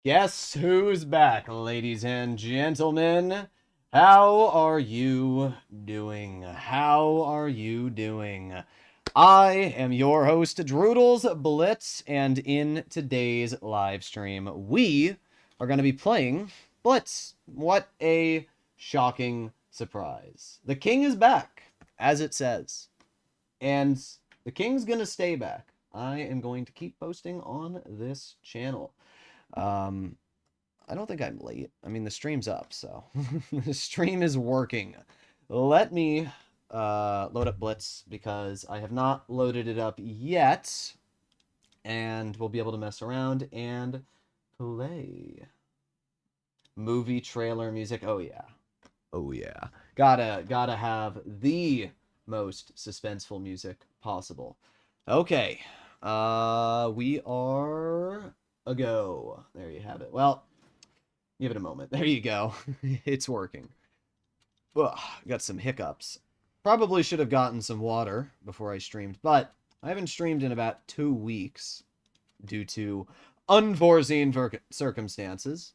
Guess who's back, ladies and gentlemen? How are you doing? How are you doing? I am your host, Droodles Blitz, and in today's live stream, we are going to be playing Blitz. What a shocking surprise. The king is back, as it says, and the king's going to stay back. I am going to keep posting on this channel. Um, I don't think I'm late. I mean, the stream's up, so the stream is working. Let me load up Blitz because I have not loaded it up yet, and we'll be able to mess around and play. Movie trailer music. Oh yeah. Oh yeah. Gotta have the most suspenseful music possible. Okay. We are a go. There you have it. Well, give it a moment. There you go. It's working. Ugh, got some hiccups. Probably should have gotten some water before I streamed, but I haven't streamed in about 2 weeks due to unforeseen circumstances.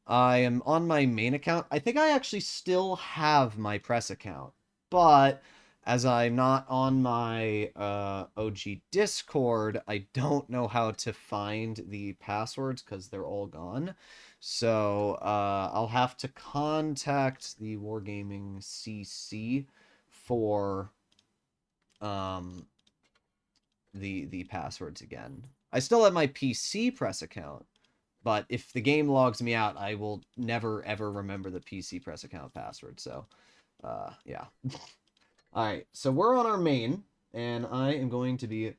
I am on my main account. I think I actually still have my press account, but as I'm not on my OG Discord, I don't know how to find the passwords because they're all gone. So I'll have to contact the Wargaming CC for the passwords again. I still have my PC press account, but if the game logs me out, I will never ever remember the PC press account password. So yeah. All right, so we're on our main, and I am going to be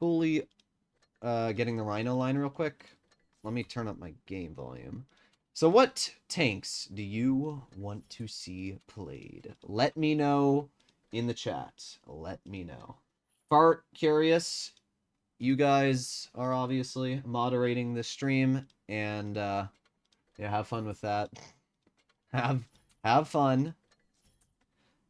fully getting the Rhino line real quick. Let me turn up my game volume. So what tanks do you want to see played? Let me know in the chat. Let me know. Fart curious. You guys are obviously moderating the stream, and yeah, have fun with that. Have fun.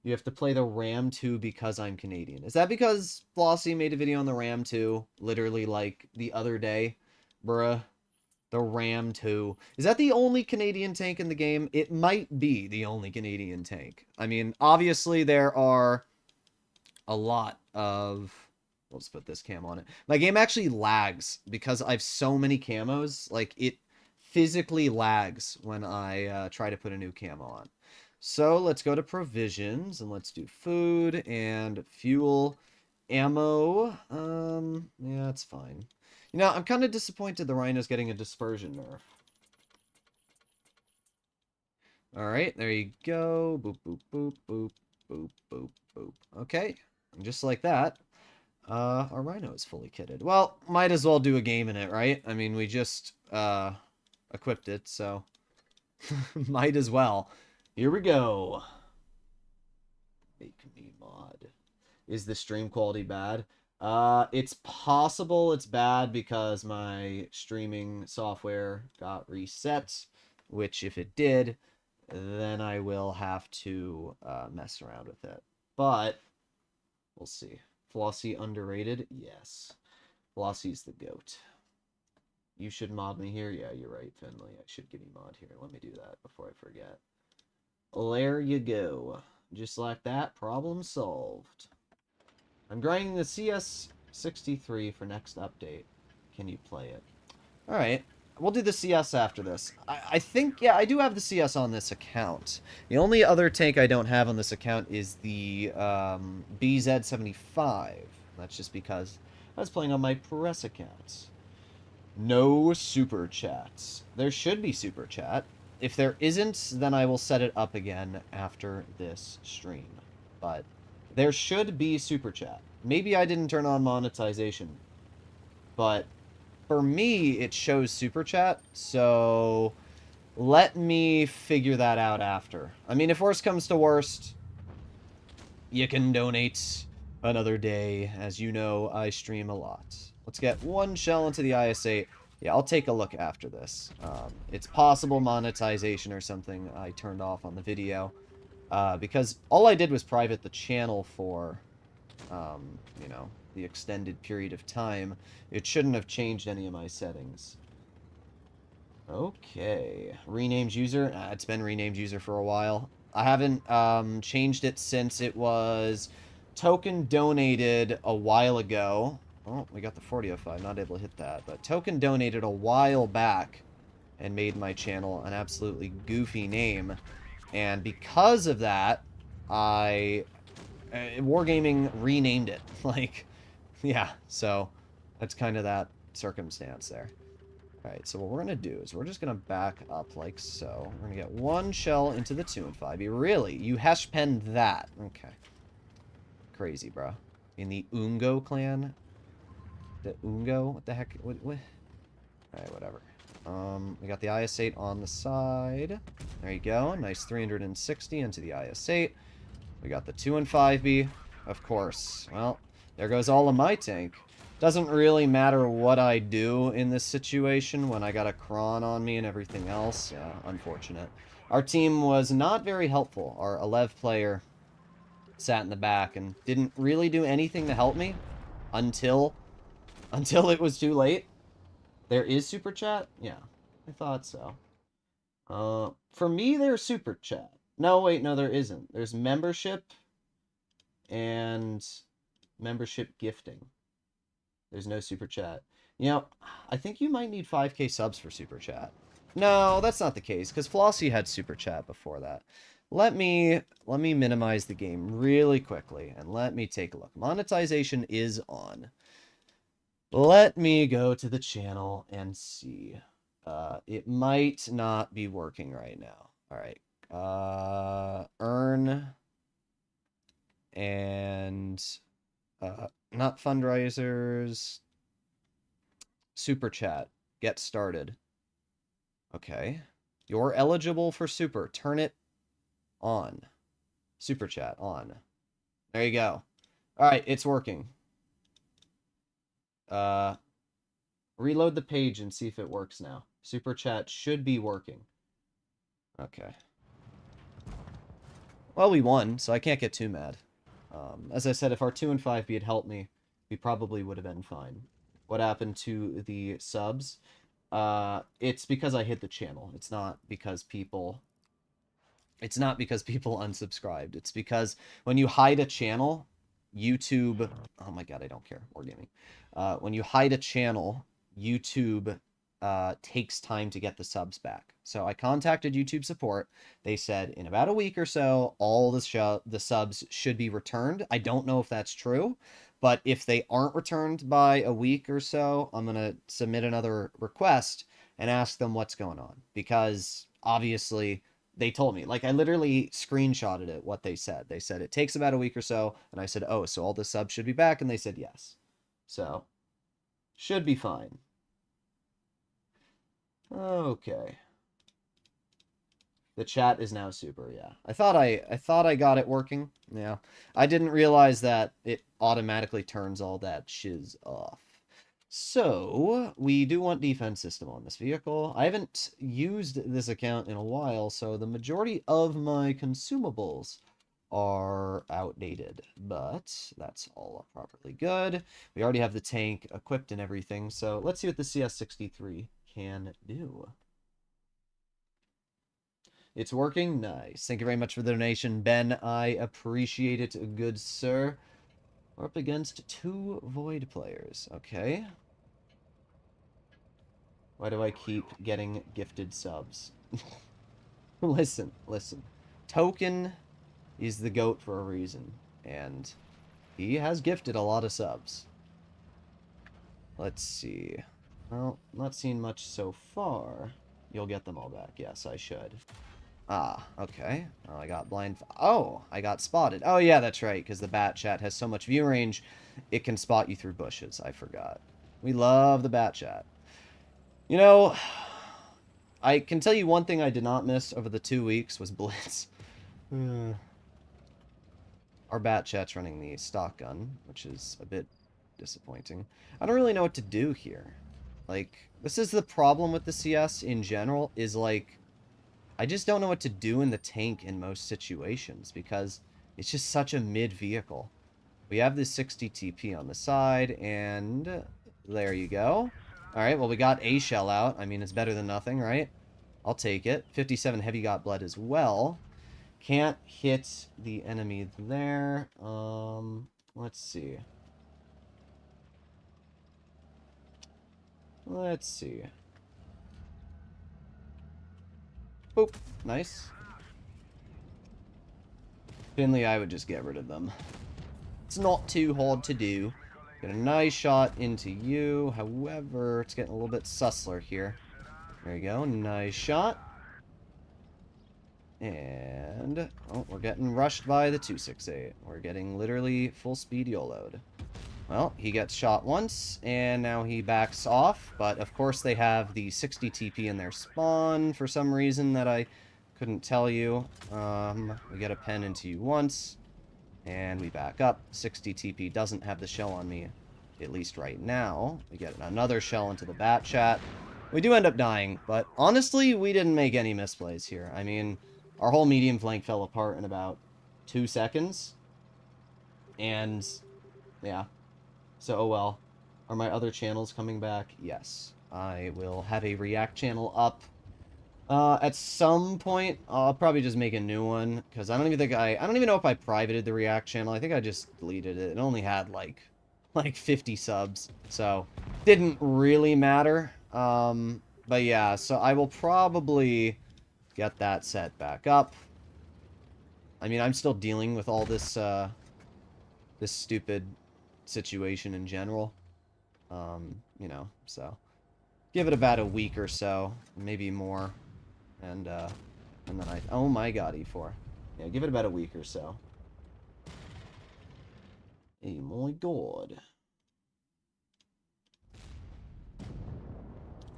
You have to play the Ram 2 because I'm Canadian. Is that because Flossie made a video on the Ram 2 literally like the other day? Bruh. The Ram 2. Is that the only Canadian tank in the game? It might be the only Canadian tank. I mean, obviously there are a lot of... Let's put this cam on it. My game actually lags because I have so many camos. Like, it physically lags when I try to put a new camo on. So let's go to provisions and let's do food and fuel, ammo. Yeah, that's fine. You know, I'm kind of disappointed the Rhino's getting a dispersion nerf. All right, there you go. Boop, boop, boop, boop, boop, boop, boop. Okay, and just like that, our Rhino is fully kitted. Well, might as well do a game in it, right? I mean, we just equipped it, so might as well. Here we go. Make me mod. Is the stream quality bad? It's possible it's bad because my streaming software got reset, which if it did, then I will have to mess around with it. But we'll see. Flossie underrated? Yes. Flossie's the goat. You should mod me here? Yeah, you're right, Finley. I should give you mod here. Let me do that before I forget. There you go. Just like that, problem solved. I'm grinding the CS63 for next update. Can you play it? Alright, we'll do the CS after this. I think, yeah, I do have the CS on this account. The only other tank I don't have on this account is the BZ75. That's just because I was playing on my press account. No super chats. There should be super chat. If there isn't, then I will set it up again after this stream. But there should be super chat. Maybe I didn't turn on monetization. But for me, it shows super chat. So let me figure that out after. I mean, if worst comes to worst, you can donate another day. As you know, I stream a lot. Let's get one shell into the IS-8. Yeah, I'll take a look after this. It's possible monetization or something I turned off on the video. Because all I did was private the channel for, you know, the extended period of time. It shouldn't have changed any of my settings. Okay. Renamed user. It's been renamed user for a while. I haven't changed it since it was token donated a while ago. Oh, we got the 4005. Not able to hit that. But token donated a while back and made my channel an absolutely goofy name. And because of that, Wargaming renamed it. Like, yeah. So that's kind of that circumstance there. Alright, so what we're going to do is we're just going to back up like so. We're going to get one shell into the 2 and 5. Really? You hash penned that? Okay. Crazy, bro. In the Ungo clan? The Ungo? What the heck? What? Alright, whatever. We got the IS-8 on the side. There you go. Nice 360 into the IS-8. We got the 2 and 5B. Of course. Well, there goes all of my tank. Doesn't really matter what I do in this situation when I got a Kron on me and everything else. Yeah, unfortunate. Our team was not very helpful. Our 11 player sat in the back and didn't really do anything to help me until it was too late. There is super chat? Yeah, I thought so. For me, there's super chat. No, wait, no, there isn't. There's membership and membership gifting. There's no super chat. You know, I think you might need 5k subs for super chat. No, that's not the case, because Flossie had super chat before that. Let me minimize the game really quickly, and let me take a look. Monetization is on. Let me go to the channel and see. It might not be working right now. All right. Earn and not fundraisers. Super chat. Get started. Okay. You're eligible for super. Turn it on. Super chat on. There you go. All right, it's working. Reload the page and see if it works now. Super chat should be working. Okay. Well, we won, so I can't get too mad. As I said, if our 2 and 5B had helped me, we probably would have been fine. What happened to the subs? It's because I hit the channel. It's not because people unsubscribed. It's because when you hide a channel, YouTube... Oh my god, I don't care. Wargaming. When you hide a channel, YouTube takes time to get the subs back. So I contacted YouTube support. They said in about a week or so, all the subs should be returned. I don't know if that's true, but if they aren't returned by a week or so, I'm going to submit another request and ask them what's going on. Because obviously they told me, like I literally screenshotted it, what they said. They said it takes about a week or so. And I said, oh, so all the subs should be back. And they said, yes. So should be fine. Okay. The chat is now super, yeah. I thought I got it working. Yeah. I didn't realize that it automatically turns all that shiz off. So, we do want defense system on this vehicle. I haven't used this account in a while, so the majority of my consumables are outdated, but that's all properly good. We already have the tank equipped and everything, so let's see what the CS63 can do. It's working? Nice. Thank you very much for the donation, Ben. I appreciate it, good sir. We're up against 2 Void players. Okay. Why do I keep getting gifted subs? Listen. Token is the GOAT for a reason, and he has gifted a lot of subs. Let's see. Well, not seen much so far. You'll get them all back. Yes, I should. Ah, okay. Oh, I got blind... Oh, I got spotted. Oh, yeah, that's right, because the bat chat has so much view range, it can spot you through bushes. I forgot. We love the bat chat. You know, I can tell you one thing I did not miss over the 2 weeks was Blitz. Our bat chat's running the stock gun, which is a bit disappointing. I don't really know what to do here. Like, this is the problem with the CS in general, is like, I just don't know what to do in the tank in most situations, because it's just such a mid vehicle. We have this 60 TP on the side, and there you go. Alright, well, we got a shell out. I mean, it's better than nothing, right? I'll take it. 57 heavy got blood as well. Can't hit the enemy there. Let's see. Let's see. Boop. Nice. Finley, I would just get rid of them. It's not too hard to do. Get a nice shot into you. However, it's getting a little bit sussler here. There you go. Nice shot. And... oh, we're getting rushed by the 268. We're getting literally full speed YOLO'd. Well, he gets shot once, and now he backs off. But, of course, they have the 60 TP in their spawn for some reason that I couldn't tell you. We get a pen into you once, and we back up. 60 TP doesn't have the shell on me, at least right now. We get another shell into the bat chat. We do end up dying, but honestly, we didn't make any misplays here. I mean, our whole medium flank fell apart in about 2 seconds. And, yeah. So, oh well. Are my other channels coming back? Yes. I will have a React channel up. At some point, I'll probably just make a new one, because I don't even know if I privated the React channel. I think I just deleted it. It only had, like 50 subs, so didn't really matter. But yeah, so I will probably get that set back up. I mean, I'm still dealing with all this, this stupid situation in general. You know, so give it about a week or so, maybe more. And then oh my god, E4. Yeah, give it about a week or so. Oh my god.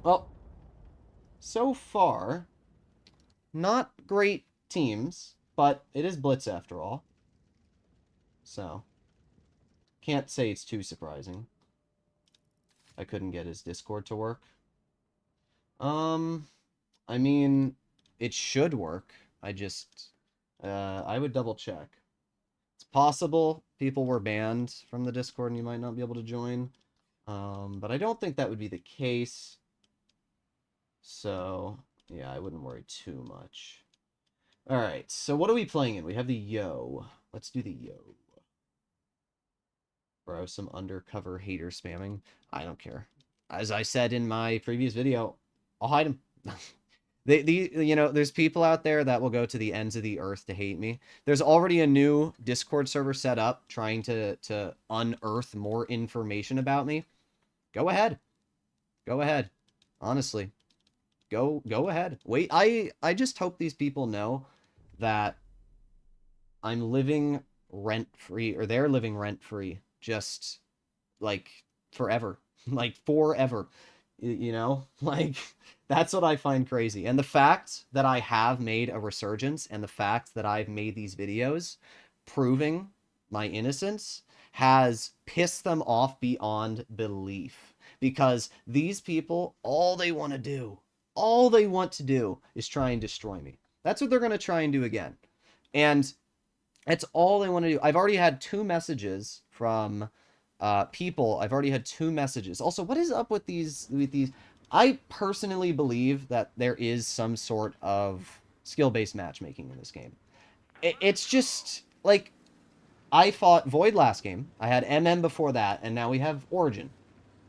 Well, so far, not great teams, but it is Blitz after all. So, can't say it's too surprising. I couldn't get his Discord to work. I mean, it should work. I just, I would double check. It's possible people were banned from the Discord and you might not be able to join. But I don't think that would be the case. So, yeah, I wouldn't worry too much. Alright, so what are we playing in? We have the Yo. Let's do the Yo. Bro, some undercover hater spamming. I don't care. As I said in my previous video, I'll hide them. You know, there's people out there that will go to the ends of the earth to hate me. There's already a new Discord server set up trying to unearth more information about me. Go ahead. Go ahead. Honestly. Go ahead. Wait, I just hope these people know that I'm living rent-free, or they're living rent-free, just, like, forever. Like, forever. You know? Like, that's what I find crazy. And the fact that I have made a resurgence, and the fact that I've made these videos proving my innocence, has pissed them off beyond belief. Because these people, all they want to do is try and destroy me. That's what they're going to try and do again. And that's all they want to do. I've already had 2 messages from people. I've already had 2 messages. Also, what is up with these? I personally believe that there is some sort of skill-based matchmaking in this game. It's just, like, I fought Void last game. I had MM before that, and now we have Origin.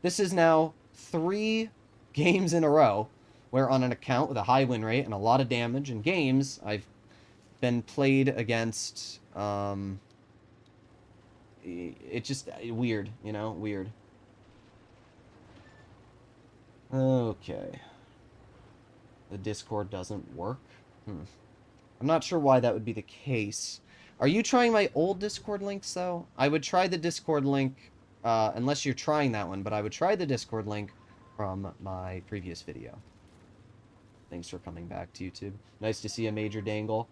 This is now 3 games in a row where on an account with a high win rate and a lot of damage and games, I've been played against, it's just weird, you know, weird. Okay. The Discord doesn't work. I'm not sure why that would be the case. Are you trying my old Discord links, though? I would try the Discord link, unless you're trying that one, but I would try the Discord link from my previous video. Thanks for coming back to YouTube. Nice to see a Major Dangle.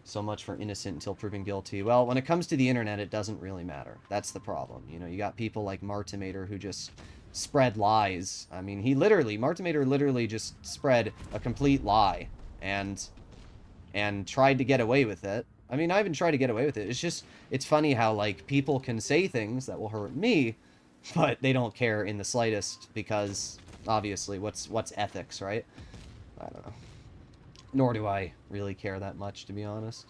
So much for innocent until proven guilty. Well, when it comes to the internet, it doesn't really matter. That's the problem. You know, you got people like Martimator who just spread lies. I mean, Martimator literally just spread a complete lie and tried to get away with it. I mean, I even tried to get away with it. It's just, it's funny how, like, people can say things that will hurt me, but they don't care in the slightest because, obviously, what's ethics, right? I don't know. Nor do I really care that much, to be honest.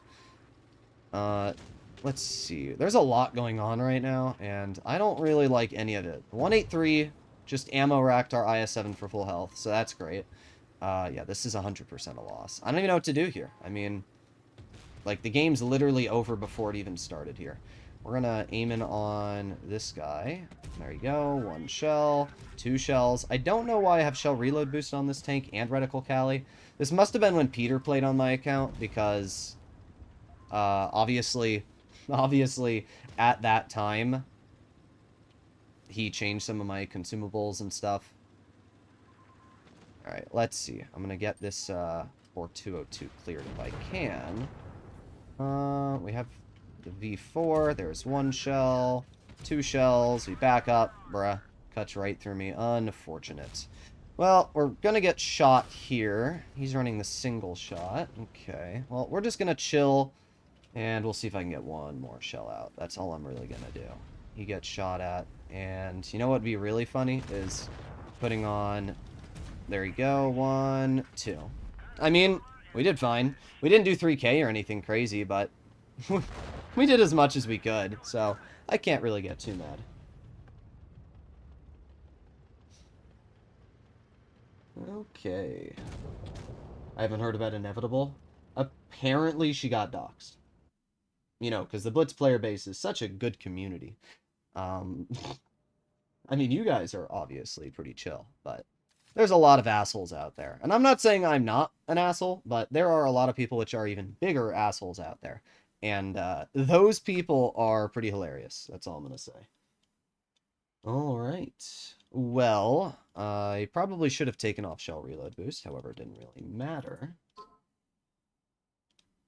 Let's see. There's a lot going on right now, and I don't really like any of it. 183 just ammo racked our IS-7 for full health, so that's great. Yeah, this is 100% a loss. I don't even know what to do here. I mean, like, the game's literally over before it even started here. We're gonna aim in on this guy. There you go. 1 shell, 2 shells. I don't know why I have shell reload boost on this tank and reticle Cali. This must have been when Peter played on my account, because obviously at that time he changed some of my consumables and stuff. Alright, let's see. I'm gonna get this 4202 cleared if I can. We have the V4. There's 1 shell, 2 shells. We back up. Bruh. Cuts right through me. Unfortunate. Well, we're gonna get shot here. He's running the single shot. Okay. Well, we're just gonna chill, and we'll see if I can get 1 more shell out. That's all I'm really gonna do. He gets shot at, and you know what would be really funny is putting on... There you go. 1, 2. I mean, we did fine. We didn't do 3K or anything crazy, but we did as much as we could, so I can't really get too mad. Okay. I haven't heard about Inevitable. Apparently she got doxxed. You know, because the Blitz player base is such a good community. I mean, you guys are obviously pretty chill, but there's a lot of assholes out there. And I'm not saying I'm not an asshole, but there are a lot of people which are even bigger assholes out there. And those people are pretty hilarious. That's all I'm going to say. All right. Well, I probably should have taken off shell reload boost. However, it didn't really matter.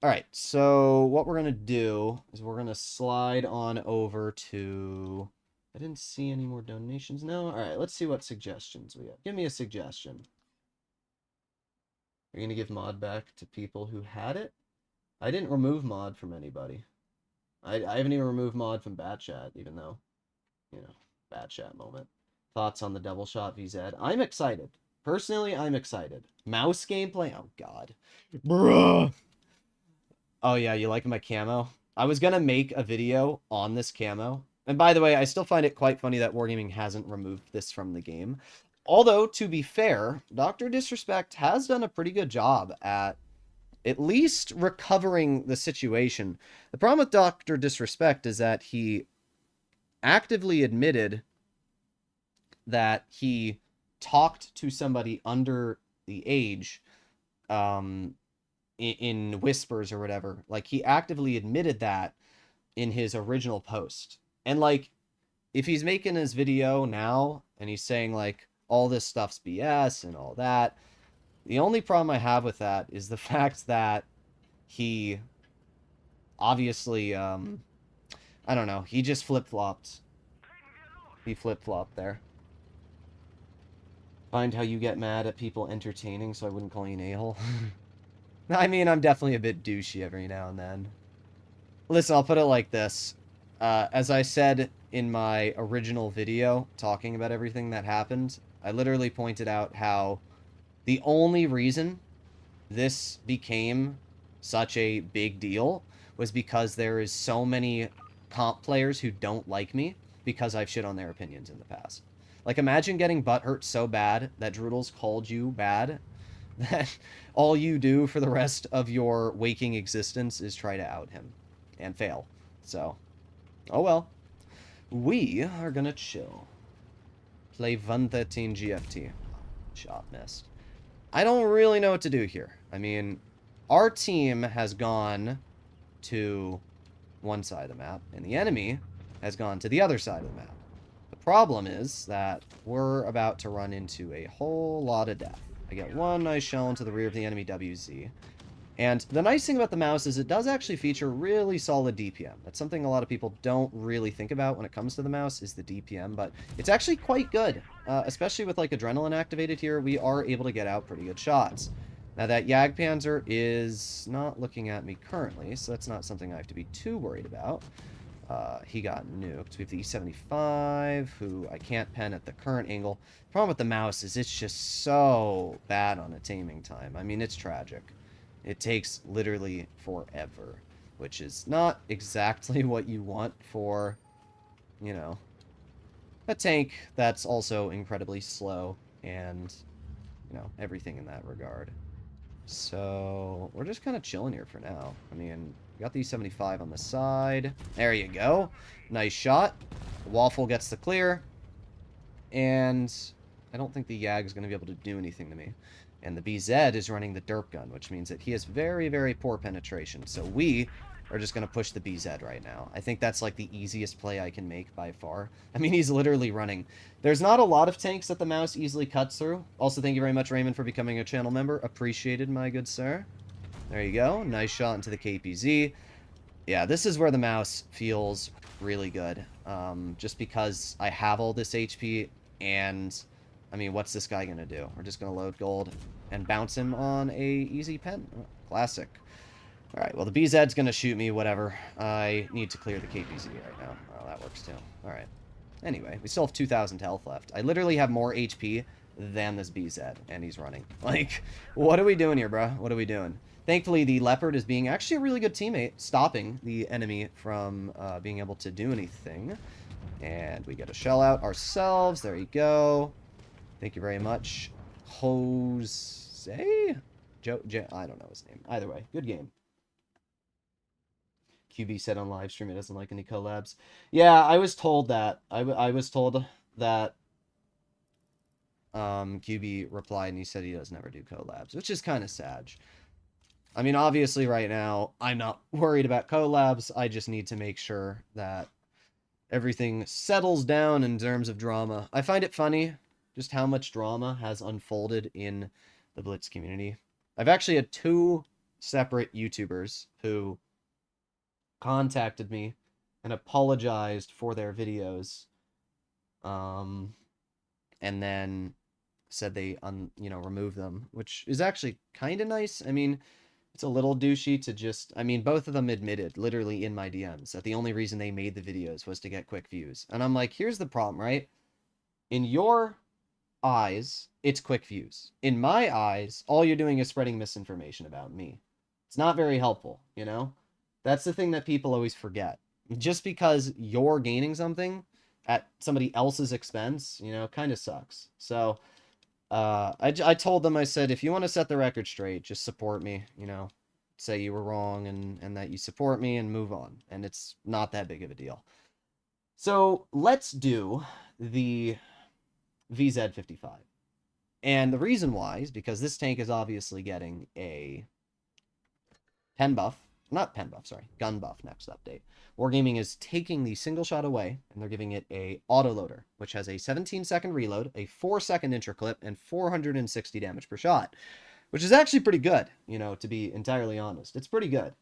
All right. So what we're going to do is we're going to slide on over to... I didn't see any more donations. No? All right. Let's see what suggestions we have. Give me a suggestion. Are you going to give mod back to people who had it? I didn't remove mod from anybody. I haven't even removed mod from Batchat, even though, you know, Batchat moment. Thoughts on the double shot VZ? I'm excited. Personally, I'm excited. Mouse gameplay? Oh, God. Bruh. Oh, yeah, you like my camo? I was going to make a video on this camo. And by the way, I still find it quite funny that Wargaming hasn't removed this from the game. Although, to be fair, Dr. Disrespect has done a pretty good job at least recovering the situation. The problem with Dr. Disrespect is that he actively admitted that he talked to somebody under the age in whispers or whatever. Like, he actively admitted that in his original post. And, like, if he's making his video now and he's saying, like, all this stuff's BS and all that, the only problem I have with that is the fact that he obviously, I don't know, he just flip-flopped. He flip-flopped there. Find how you get mad at people entertaining, so I wouldn't call you an a-hole. I mean, I'm definitely a bit douchey every now and then. Listen, I'll put it like this. As I said in my original video talking about everything that happened, I literally pointed out how the only reason this became such a big deal was because there is so many comp players who don't like me because I've shit on their opinions in the past. Like, imagine getting butthurt so bad that Droodles called you bad that all you do for the rest of your waking existence is try to out him and fail. So, oh well. We are gonna chill. Play 113 GFT. Shot missed. I don't really know what to do here. I mean, our team has gone to one side of the map, and the enemy has gone to the other side of the map. The problem is that we're about to run into a whole lot of death. I get one nice shell into the rear of the enemy WZ. And the nice thing about the mouse is it does actually feature really solid DPM. That's something a lot of people don't really think about when it comes to the mouse, is the DPM, but it's actually quite good. Especially with, like, Adrenaline activated here, we are able to get out pretty good shots. Now, that Jagdpanzer is not looking at me currently, so that's not something I have to be too worried about. He got nuked. We have the E75, who I can't pen at the current angle. The problem with the mouse is it's just so bad on its aiming time. I mean, it's tragic. It takes literally forever, which is not exactly what you want for, you know, a tank that's also incredibly slow and, you know, everything in that regard. So, we're just kind of chilling here for now. I mean, we got the E75 on the side. There you go. Nice shot. Waffle gets the clear. And I don't think the Yag's going to be able to do anything to me. And the BZ is running the derp gun, which means that he has very, very poor penetration. So we are just going to push the BZ right now. I think that's like the easiest play I can make by far. I mean, he's literally running. There's not a lot of tanks that the mouse easily cuts through. Also, thank you very much, Raymond, for becoming a channel member. Appreciated, my good sir. There you go. Nice shot into the KPZ. Yeah, this is where the mouse feels really good. Just because I have all this HP and... I mean, what's this guy going to do? We're just going to load gold and bounce him on a easy pen. Oh, classic. Alright, well, the BZ's going to shoot me, whatever. I need to clear the KPZ right now. Oh, that works too. Alright. Anyway, we still have 2,000 health left. I literally have more HP than this BZ, and he's running. Like, what are we doing here, bro? What are we doing? Thankfully, the Leopard is being actually a really good teammate, stopping the enemy from being able to do anything. And we get a shell out ourselves. There you go. Thank you very much. Jose? Joe, I don't know his name. Either way, good game. QB said on live stream he doesn't like any collabs. Yeah, I was told that. I was told that QB replied and he said he does never do collabs, which is kind of sad. I mean, obviously right now, I'm not worried about collabs. I just need to make sure that everything settles down in terms of drama. I find it funny just how much drama has unfolded in the Blitz community. I've actually had 2 separate YouTubers who contacted me and apologized for their videos, and then said they remove them, which is actually kind of nice. I mean, it's a little douchey to just, I mean, both of them admitted literally in my DMs that the only reason they made the videos was to get quick views. And I'm like, here's the problem, right? In your eyes, it's quick views. In my eyes, all you're doing is spreading misinformation about me. It's not very helpful, you know? That's the thing that people always forget. Just because you're gaining something at somebody else's expense, you know, kind of sucks. So, I told them, I said, if you want to set the record straight, just support me, you know, say you were wrong and that you support me and move on. And it's not that big of a deal. So let's do the VZ55. And the reason why is because this tank is obviously getting a gun buff next update. Wargaming is taking the single shot away, and they're giving it a autoloader, which has a 17-second reload, a 4-second interclip, and 460 damage per shot, which is actually pretty good, you know, to be entirely honest. It's pretty good.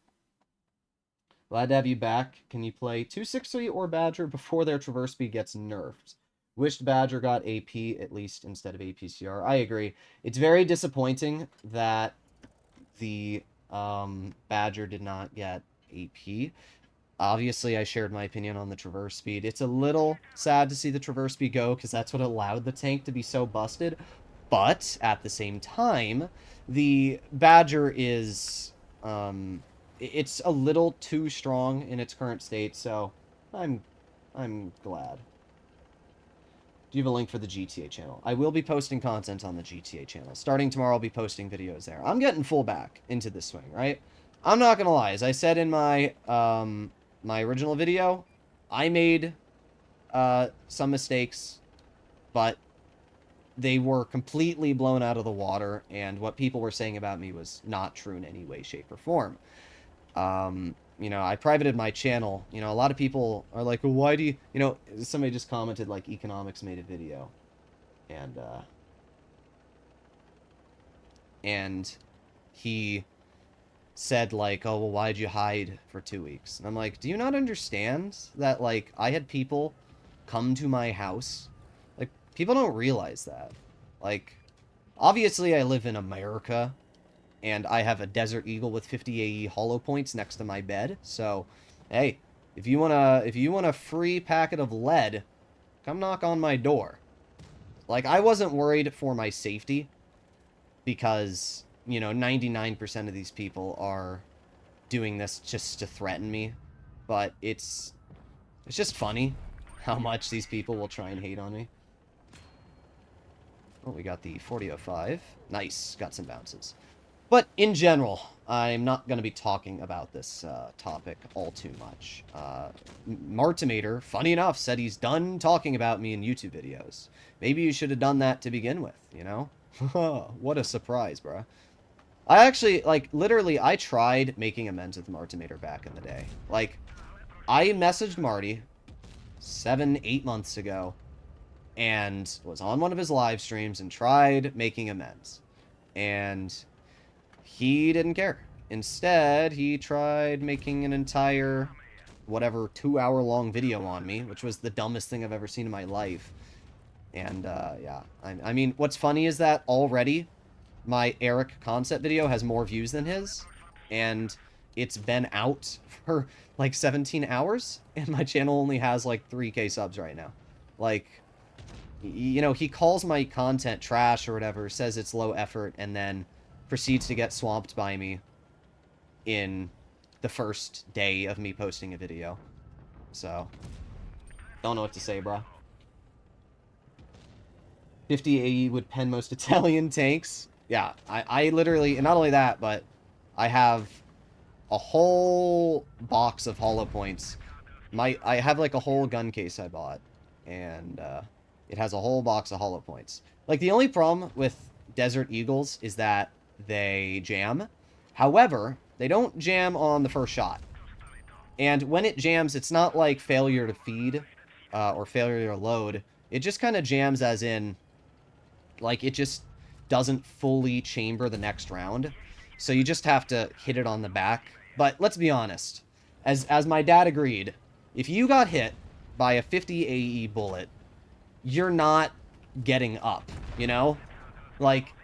Glad to have you back. Can you play 263 or Badger before their traverse speed gets nerfed? Wished Badger got AP at least instead of APCR. I agree. It's very disappointing that the Badger did not get AP. Obviously, I shared my opinion on the traverse speed. It's a little sad to see the traverse speed go because that's what allowed the tank to be so busted. But at the same time, the Badger is it's a little too strong in its current state. So I'm glad. Do you have a link for the GTA channel? I will be posting content on the GTA channel. Starting tomorrow, I'll be posting videos there. I'm getting full back into this swing, right? I'm not gonna lie. As I said in my my original video, I made some mistakes, but they were completely blown out of the water, and what people were saying about me was not true in any way, shape, or form. You know, I privated my channel. You know, a lot of people are like, well, why do you... You know, somebody just commented, like, Economics made a video. And he said, like, oh, well, why'd you hide for 2 weeks? And I'm like, do you not understand that, like, I had people come to my house? Like, people don't realize that. Like, obviously I live in America, and I have a Desert Eagle with 50 AE hollow points next to my bed. So, hey, If you want a free packet of lead, come knock on my door. Like, I wasn't worried for my safety because, you know, 99% of these people are doing this just to threaten me. But it's just funny how much these people will try and hate on me. Oh, we got the 4005. Nice. Got some bounces. But in general, I'm not going to be talking about this topic all too much. Martimator, funny enough, said he's done talking about me in YouTube videos. Maybe you should have done that to begin with, you know? What a surprise, bro. I actually, like, literally, I tried making amends with Martimator back in the day. Like, I messaged Marty 7-8 months ago and was on one of his live streams and tried making amends. And he didn't care. Instead, he tried making an entire, whatever, 2-hour-long video on me, which was the dumbest thing I've ever seen in my life. And, yeah. I mean, what's funny is that already my Eric concept video has more views than his, and it's been out for, like, 17 hours, and my channel only has, like, 3K subs right now. Like, you know, he calls my content trash or whatever, says it's low effort, and then proceeds to get swamped by me in the first day of me posting a video. So, don't know what to say, bro. 50 AE would pen most Italian tanks. Yeah, I literally, and not only that, but I have a whole box of hollow points. I have like a whole gun case I bought, and it has a whole box of hollow points. Like, the only problem with Desert Eagles is that they jam. However, they don't jam on the first shot. And when it jams, it's not like failure to feed or failure to load. It just kind of jams as in, like, it just doesn't fully chamber the next round. So you just have to hit it on the back. But let's be honest. As my dad agreed, if you got hit by a 50 AE bullet, you're not getting up, you know? Like,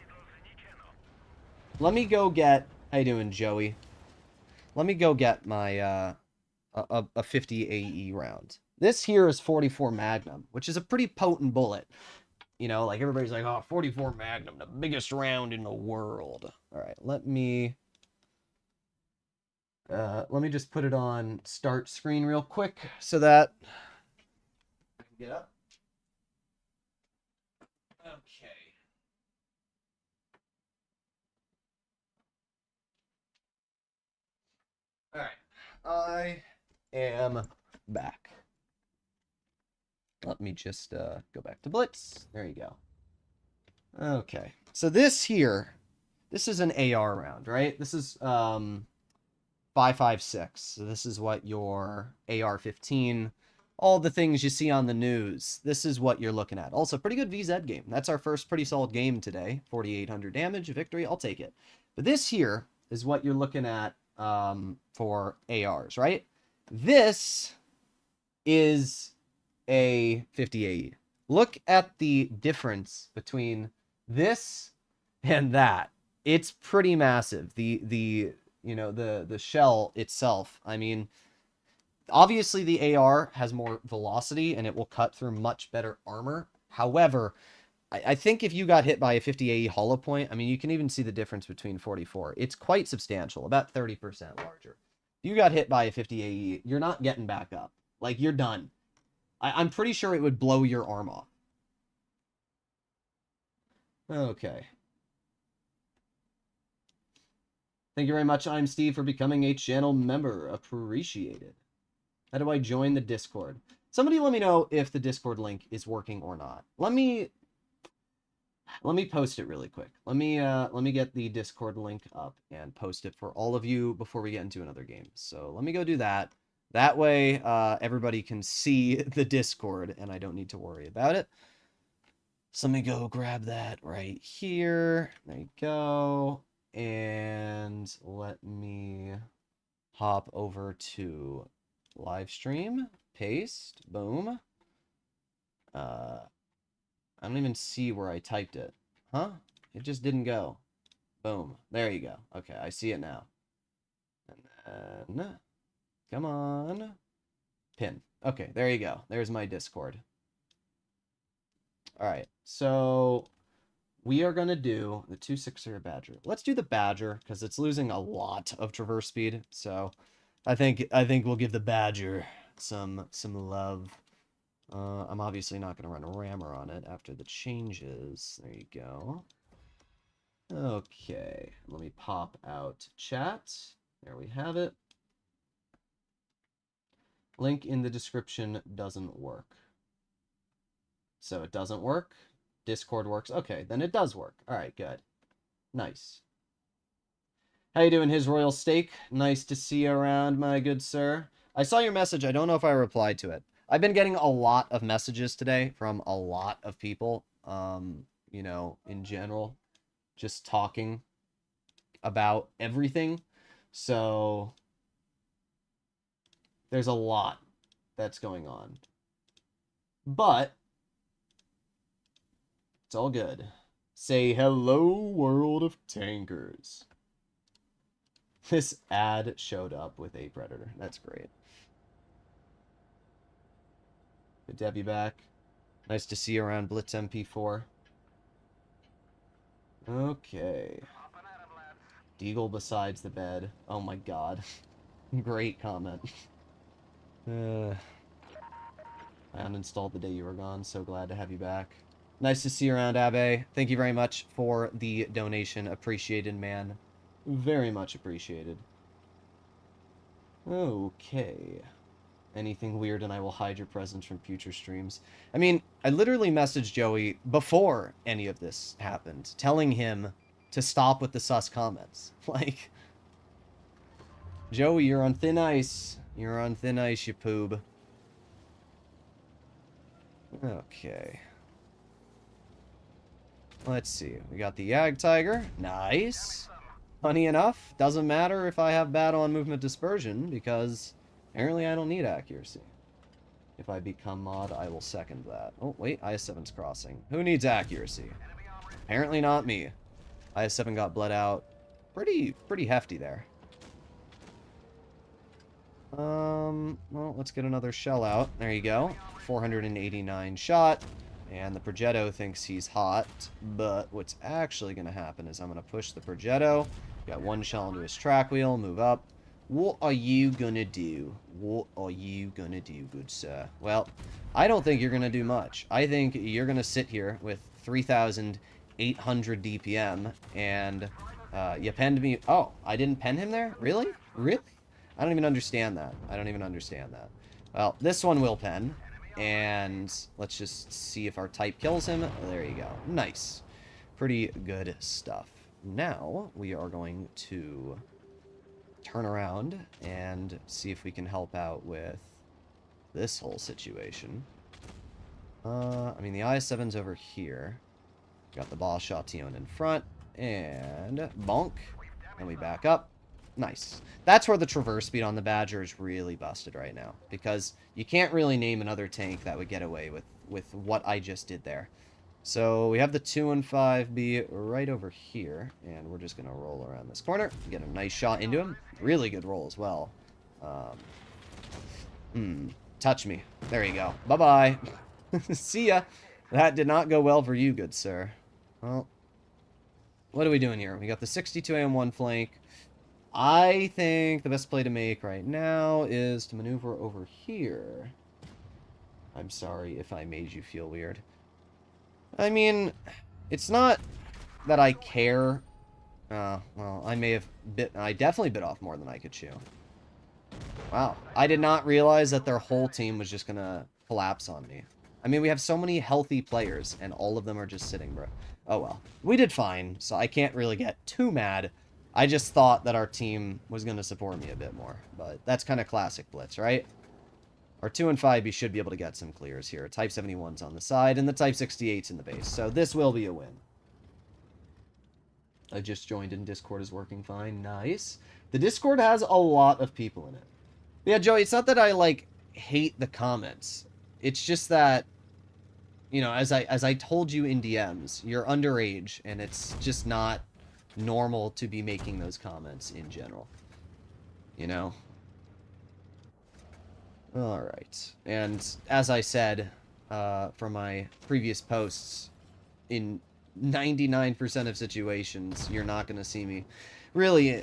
let me go get... How you doing, Joey? Let me go get my, a 50 AE round. This here is 44 Magnum, which is a pretty potent bullet. You know, like, everybody's like, oh, 44 Magnum, the biggest round in the world. All right, let me just put it on start screen real quick so that I can get up. Okay. All right, I am back. Let me just go back to Blitz. There you go. Okay. So this here, this is an AR round, right? This is 5.56. So this is what your AR-15, all the things you see on the news, this is what you're looking at. Also, pretty good VZ game. That's our first pretty solid game today. 4,800 damage, victory, I'll take it. But this here is what you're looking at for ARs, right? This is a 50 AE. Look at the difference between this and that. It's pretty massive. The you know, the shell itself, I mean, obviously the AR has more velocity and it will cut through much better armor. However, I think if you got hit by a 50 AE hollow point, I mean, you can even see the difference between 44. It's quite substantial, about 30% larger. If you got hit by a 50 AE, you're not getting back up. Like, you're done. I'm pretty sure it would blow your arm off. Okay. Thank you very much, I'm Steve, for becoming a channel member. Appreciated. How do I join the Discord? Somebody let me know if the Discord link is working or not. Let me post it really quick. Let me get the Discord link up and post it for all of you before we get into another game. So let me go do that. That way, everybody can see the Discord, and I don't need to worry about it. So let me go grab that right here. There you go. And let me hop over to live stream. Paste. Boom. I don't even see where I typed it. Huh? It just didn't go. Boom. There you go. Okay, I see it now. And then... Come on. Pin. Okay, there you go. There's my Discord. All right, so we are going to do the 260 Badger. Let's do the Badger, because it's losing a lot of traverse speed. So I think we'll give the Badger some love. I'm obviously not going to run a rammer on it after the changes. There you go. Okay, let me pop out chat. There we have it. Link in the description doesn't work. So it doesn't work. Discord works. Okay, then it does work. All right, good. Nice. How you doing, His Royal Steak? Nice to see you around, my good sir. I saw your message. I don't know if I replied to it. I've been getting a lot of messages today from a lot of people, you know, in general, just talking about everything. So there's a lot that's going on. But it's all good. Say hello, world of tankers. This ad showed up with a predator. That's great. Good to have you back. Nice to see you around Blitz MP4. Okay. Deagle besides the bed. Oh my god. Great comment. I uninstalled the day you were gone. So glad to have you back. Nice to see you around, Abe. Thank you very much for the donation. Appreciated, man. Very much appreciated. Okay. Anything weird and I will hide your presence from future streams. I mean, I literally messaged Joey before any of this happened, telling him to stop with the sus comments. Like, Joey, you're on thin ice. You're on thin ice, you poob. Okay. Let's see. We got the Yag Tiger. Nice. Funny enough, doesn't matter if I have bad on movement dispersion, because apparently I don't need accuracy. If I become mod, I will second that. Oh, wait, IS-7's crossing. Who needs accuracy? Apparently not me. IS-7 got bled out pretty hefty there. Well, let's get another shell out. There you go. 489 shot. And the Progetto thinks he's hot, but what's actually going to happen is I'm going to push the Progetto, got one shell into his track wheel, move up. What are you going to do? What are you going to do, good sir? Well, I don't think you're going to do much. I think you're going to sit here with 3,800 DPM, and you penned me. Oh, I didn't pen him there? Really? Really? I don't even understand that. I don't even understand that. Well, this one will pen. And let's just see if our type kills him. There you go. Nice. Pretty good stuff. Now, we are going to turn around and see if we can help out with this whole situation. I mean, the IS-7's over here. Got the Boss Chatillon in front. And bonk. And we back up. Nice. That's where the traverse speed on the Badger is really busted right now, because you can't really name another tank that would get away with what I just did there. So we have the 215B right over here, and we're just going to roll around this corner, get a nice shot into him. Really good roll as well. Touch me. There you go. Bye-bye. See ya. That did not go well for you, good sir. Well, what are we doing here? We got the 62A on one flank. I think the best play to make right now is to maneuver over here. I'm sorry if I made you feel weird. I mean, it's not that I care. Well, I definitely bit off more than I could chew. Wow. I did not realize that their whole team was just gonna collapse on me. I mean, we have so many healthy players, and all of them are just sitting, bro. Oh well. We did fine, so I can't really get too mad. I just thought that our team was going to support me a bit more. But that's kind of classic Blitz, right? Our 2 and 5B should be able to get some clears here. Type 71's on the side, and the Type 68's in the base. So this will be a win. I just joined in. Discord is working fine. Nice. The Discord has a lot of people in it. But yeah, Joey, it's not that I, like, hate the comments. It's just that, you know, as I told you in DMs, you're underage, and it's just not normal to be making those comments in general, you know. Alright. And as I said from my previous posts, in 99% of situations, you're not going to see me really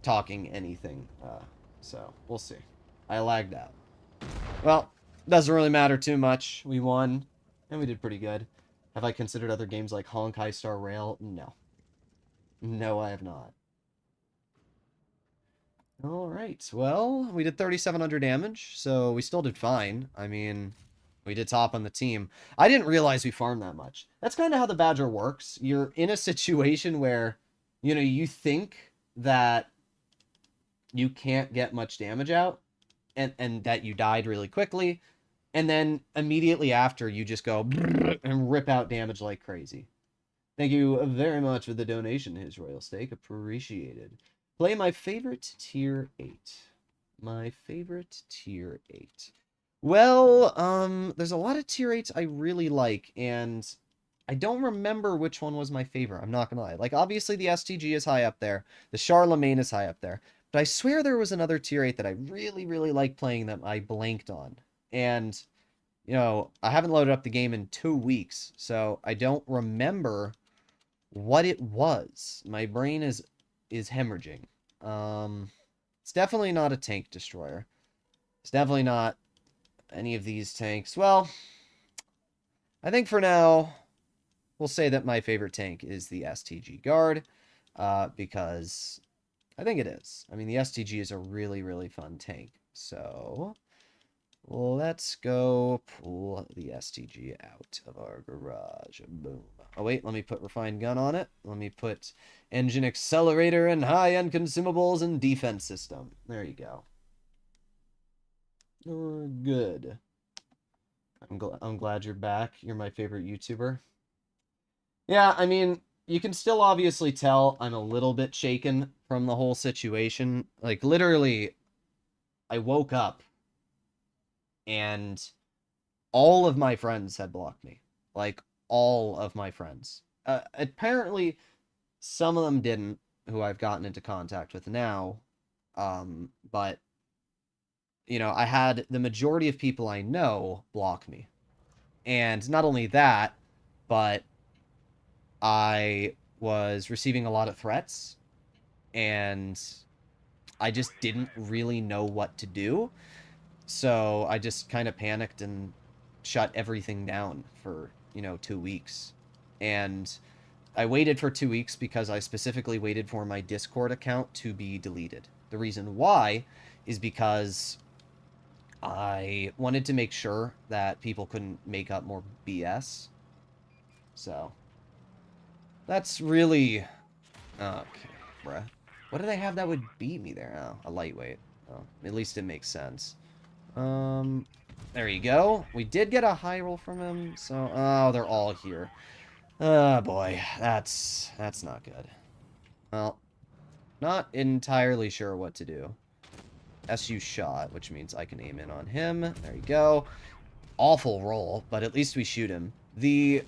talking anything. So, we'll see. I lagged out. Well, doesn't really matter too much. We won, and we did pretty good. Have I considered other games like Honkai Star Rail? No. No, I have not. Alright, well, we did 3,700 damage, so we still did fine. I mean, we did top on the team. I didn't realize we farmed that much. That's kind of how the Badger works. You're in a situation where, you know, you think that you can't get much damage out, and that you died really quickly, and then immediately after, you just go and rip out damage like crazy. Thank you very much for the donation, His Royal Steak. Appreciated. Play my favorite tier 8. My favorite tier 8. Well, there's a lot of tier 8s I really like, and I don't remember which one was my favorite. I'm not gonna lie. Like, obviously the STG is high up there. The Charlemagne is high up there. But I swear there was another tier 8 that I really, really liked playing that I blanked on. And, you know, I haven't loaded up the game in 2 weeks, so I don't remember what it was. My brain is hemorrhaging. It's definitely not a tank destroyer. It's definitely not any of these tanks. Well, I think for now, we'll say that my favorite tank is the STG Guard, because I think it is. I mean, the STG is a really, really fun tank. So, let's go pull the STG out of our garage. Boom. Oh, wait, let me put refined gun on it. Let me put engine accelerator and high-end consumables and defense system. There you go. Good. I'm glad you're back. You're my favorite YouTuber. Yeah, I mean, you can still obviously tell I'm a little bit shaken from the whole situation. Like, literally, I woke up and all of my friends had blocked me. Like, all of my friends. Apparently, some of them didn't, who I've gotten into contact with now. But, you know, I had the majority of people I know block me. And not only that, but I was receiving a lot of threats, and I just didn't really know what to do. So I just kind of panicked and shut everything down for, you know, 2 weeks. And I waited for 2 weeks because I specifically waited for my Discord account to be deleted. The reason why is because I wanted to make sure that people couldn't make up more BS. So, that's really... Okay, bruh. What do they have that would beat me there? Oh, a lightweight. Oh, at least it makes sense. There you go. We did get a high roll from him, so... Oh, they're all here. Oh, boy. That's not good. Well, not entirely sure what to do. SU shot, which means I can aim in on him. There you go. Awful roll, but at least we shoot him. The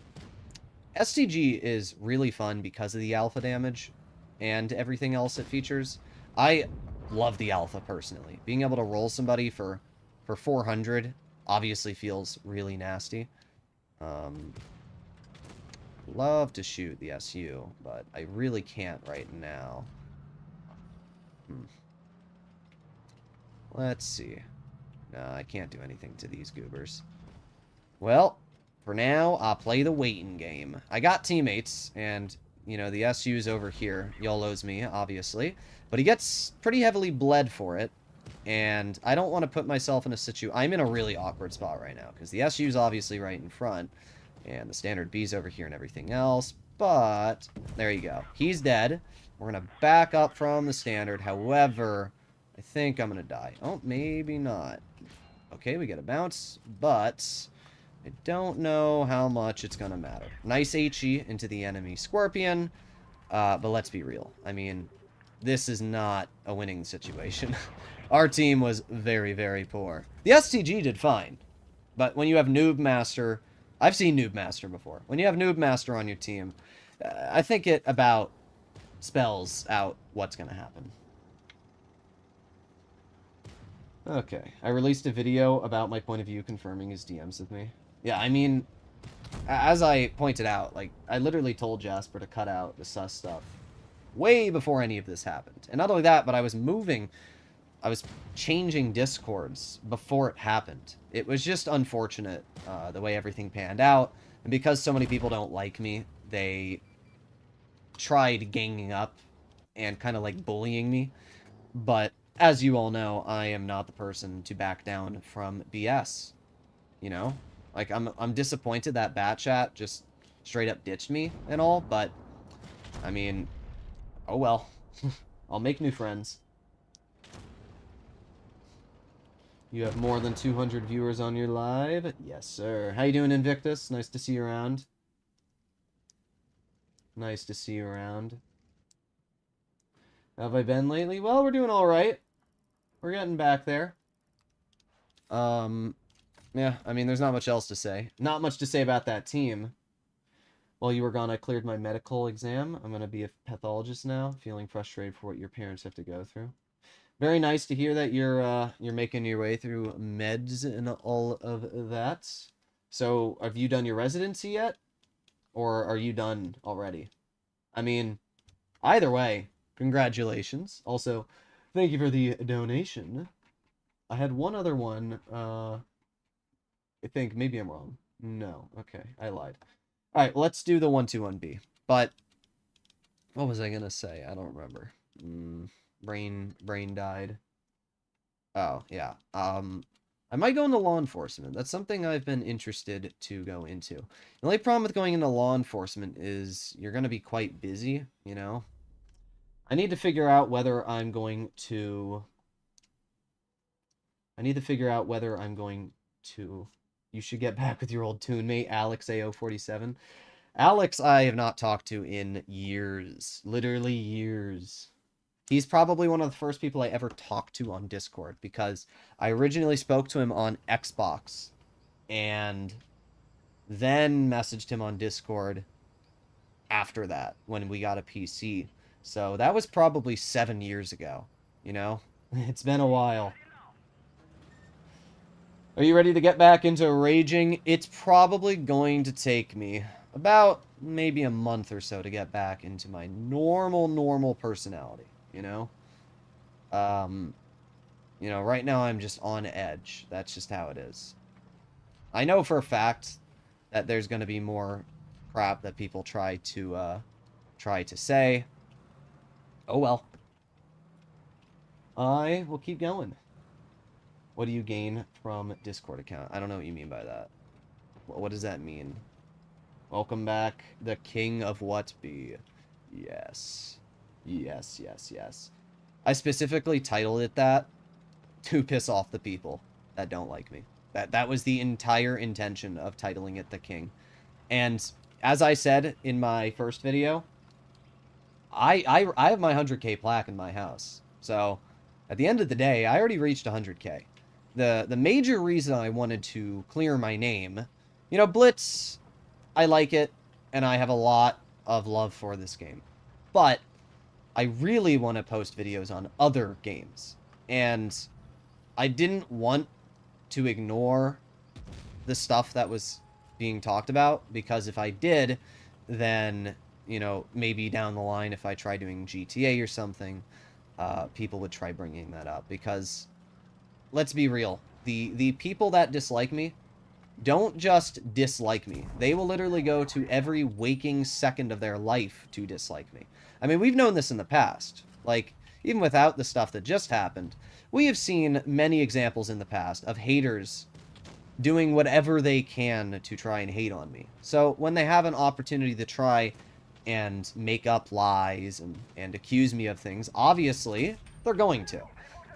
STG is really fun because of the alpha damage and everything else it features. I love the alpha, personally. Being able to roll somebody for 400 obviously feels really nasty. Love to shoot the SU, but I really can't right now. Let's see. No, I can't do anything to these goobers. Well, for now, I'll play the waiting game. I got teammates, and, you know, the SU's over here. YOLO's me, obviously. But he gets pretty heavily bled for it. And I don't want to put myself in a situation... I'm in a really awkward spot right now, because the SU's obviously right in front. And the standard B's over here and everything else. But, there you go. He's dead. We're going to back up from the standard. However, I think I'm going to die. Oh, maybe not. Okay, we get a bounce, but I don't know how much it's going to matter. Nice HE into the enemy Scorpion, but let's be real. I mean, this is not a winning situation. Our team was very, very poor. The STG did fine, but when you have Noob Master... I've seen Noob Master before. When you have Noob Master on your team, I think it about spells out what's going to happen. Okay. I released a video about my point of view confirming his DMs with me. Yeah, I mean, as I pointed out, like, I literally told Jasper to cut out the sus stuff way before any of this happened. And not only that, but I was changing Discords before it happened. It was just unfortunate, the way everything panned out. And because so many people don't like me, they tried ganging up and kind of like bullying me. But as you all know, I am not the person to back down from BS. You know? Like, I'm disappointed that Batchat just straight up ditched me and all, but, I mean, oh well. I'll make new friends. You have more than 200 viewers on your live? Yes, sir. How you doing, Invictus? Nice to see you around. Nice to see you around. How have I been lately? Well, we're doing alright. We're getting back there. Yeah, I mean, there's not much else to say. Not much to say about that team. While you were gone, I cleared my medical exam. I'm going to be a pathologist now, feeling frustrated for what your parents have to go through. Very nice to hear that you're making your way through meds and all of that. So, have you done your residency yet? Or are you done already? I mean, either way, congratulations. Also, thank you for the donation. I had one other one. I think maybe I'm wrong. No, okay, I lied. All right, let's do the 121B. But what was I gonna say? I don't remember. Brain died. Oh yeah. I might go into law enforcement. That's something I've been interested to go into. The only problem with going into law enforcement is you're gonna be quite busy. You know. I need to figure out whether I'm going to. You should get back with your old tune mate, Alex AO47. Alex, I have not talked to in years. Literally years. He's probably one of the first people I ever talked to on Discord, because I originally spoke to him on Xbox, and then messaged him on Discord after that, when we got a PC. So that was probably 7 years ago, you know? It's been a while. Are you ready to get back into raging? It's probably going to take me about maybe a month or so to get back into my normal personality, you know? You know, right now I'm just on edge. That's just how it is. I know for a fact that there's going to be more crap that people try to say. Oh well. I will keep going. What do you gain from Discord account? I don't know what you mean by that. What does that mean? Welcome back, the king of what be. Yes. Yes, yes, yes. I specifically titled it that to piss off the people that don't like me. That was the entire intention of titling it the king. And as I said in my first video, I have my 100K plaque in my house. So at the end of the day, I already reached 100K. The major reason I wanted to clear my name, you know, Blitz, I like it, and I have a lot of love for this game. But I really want to post videos on other games. And I didn't want to ignore the stuff that was being talked about, because if I did, then, you know, maybe down the line, if I try doing GTA or something, people would try bringing that up. Because let's be real, the people that dislike me don't just dislike me. They will literally go to every waking second of their life to dislike me. I mean, we've known this in the past. Like, even without the stuff that just happened, we have seen many examples in the past of haters doing whatever they can to try and hate on me. So when they have an opportunity to try and make up lies and accuse me of things, obviously, they're going to.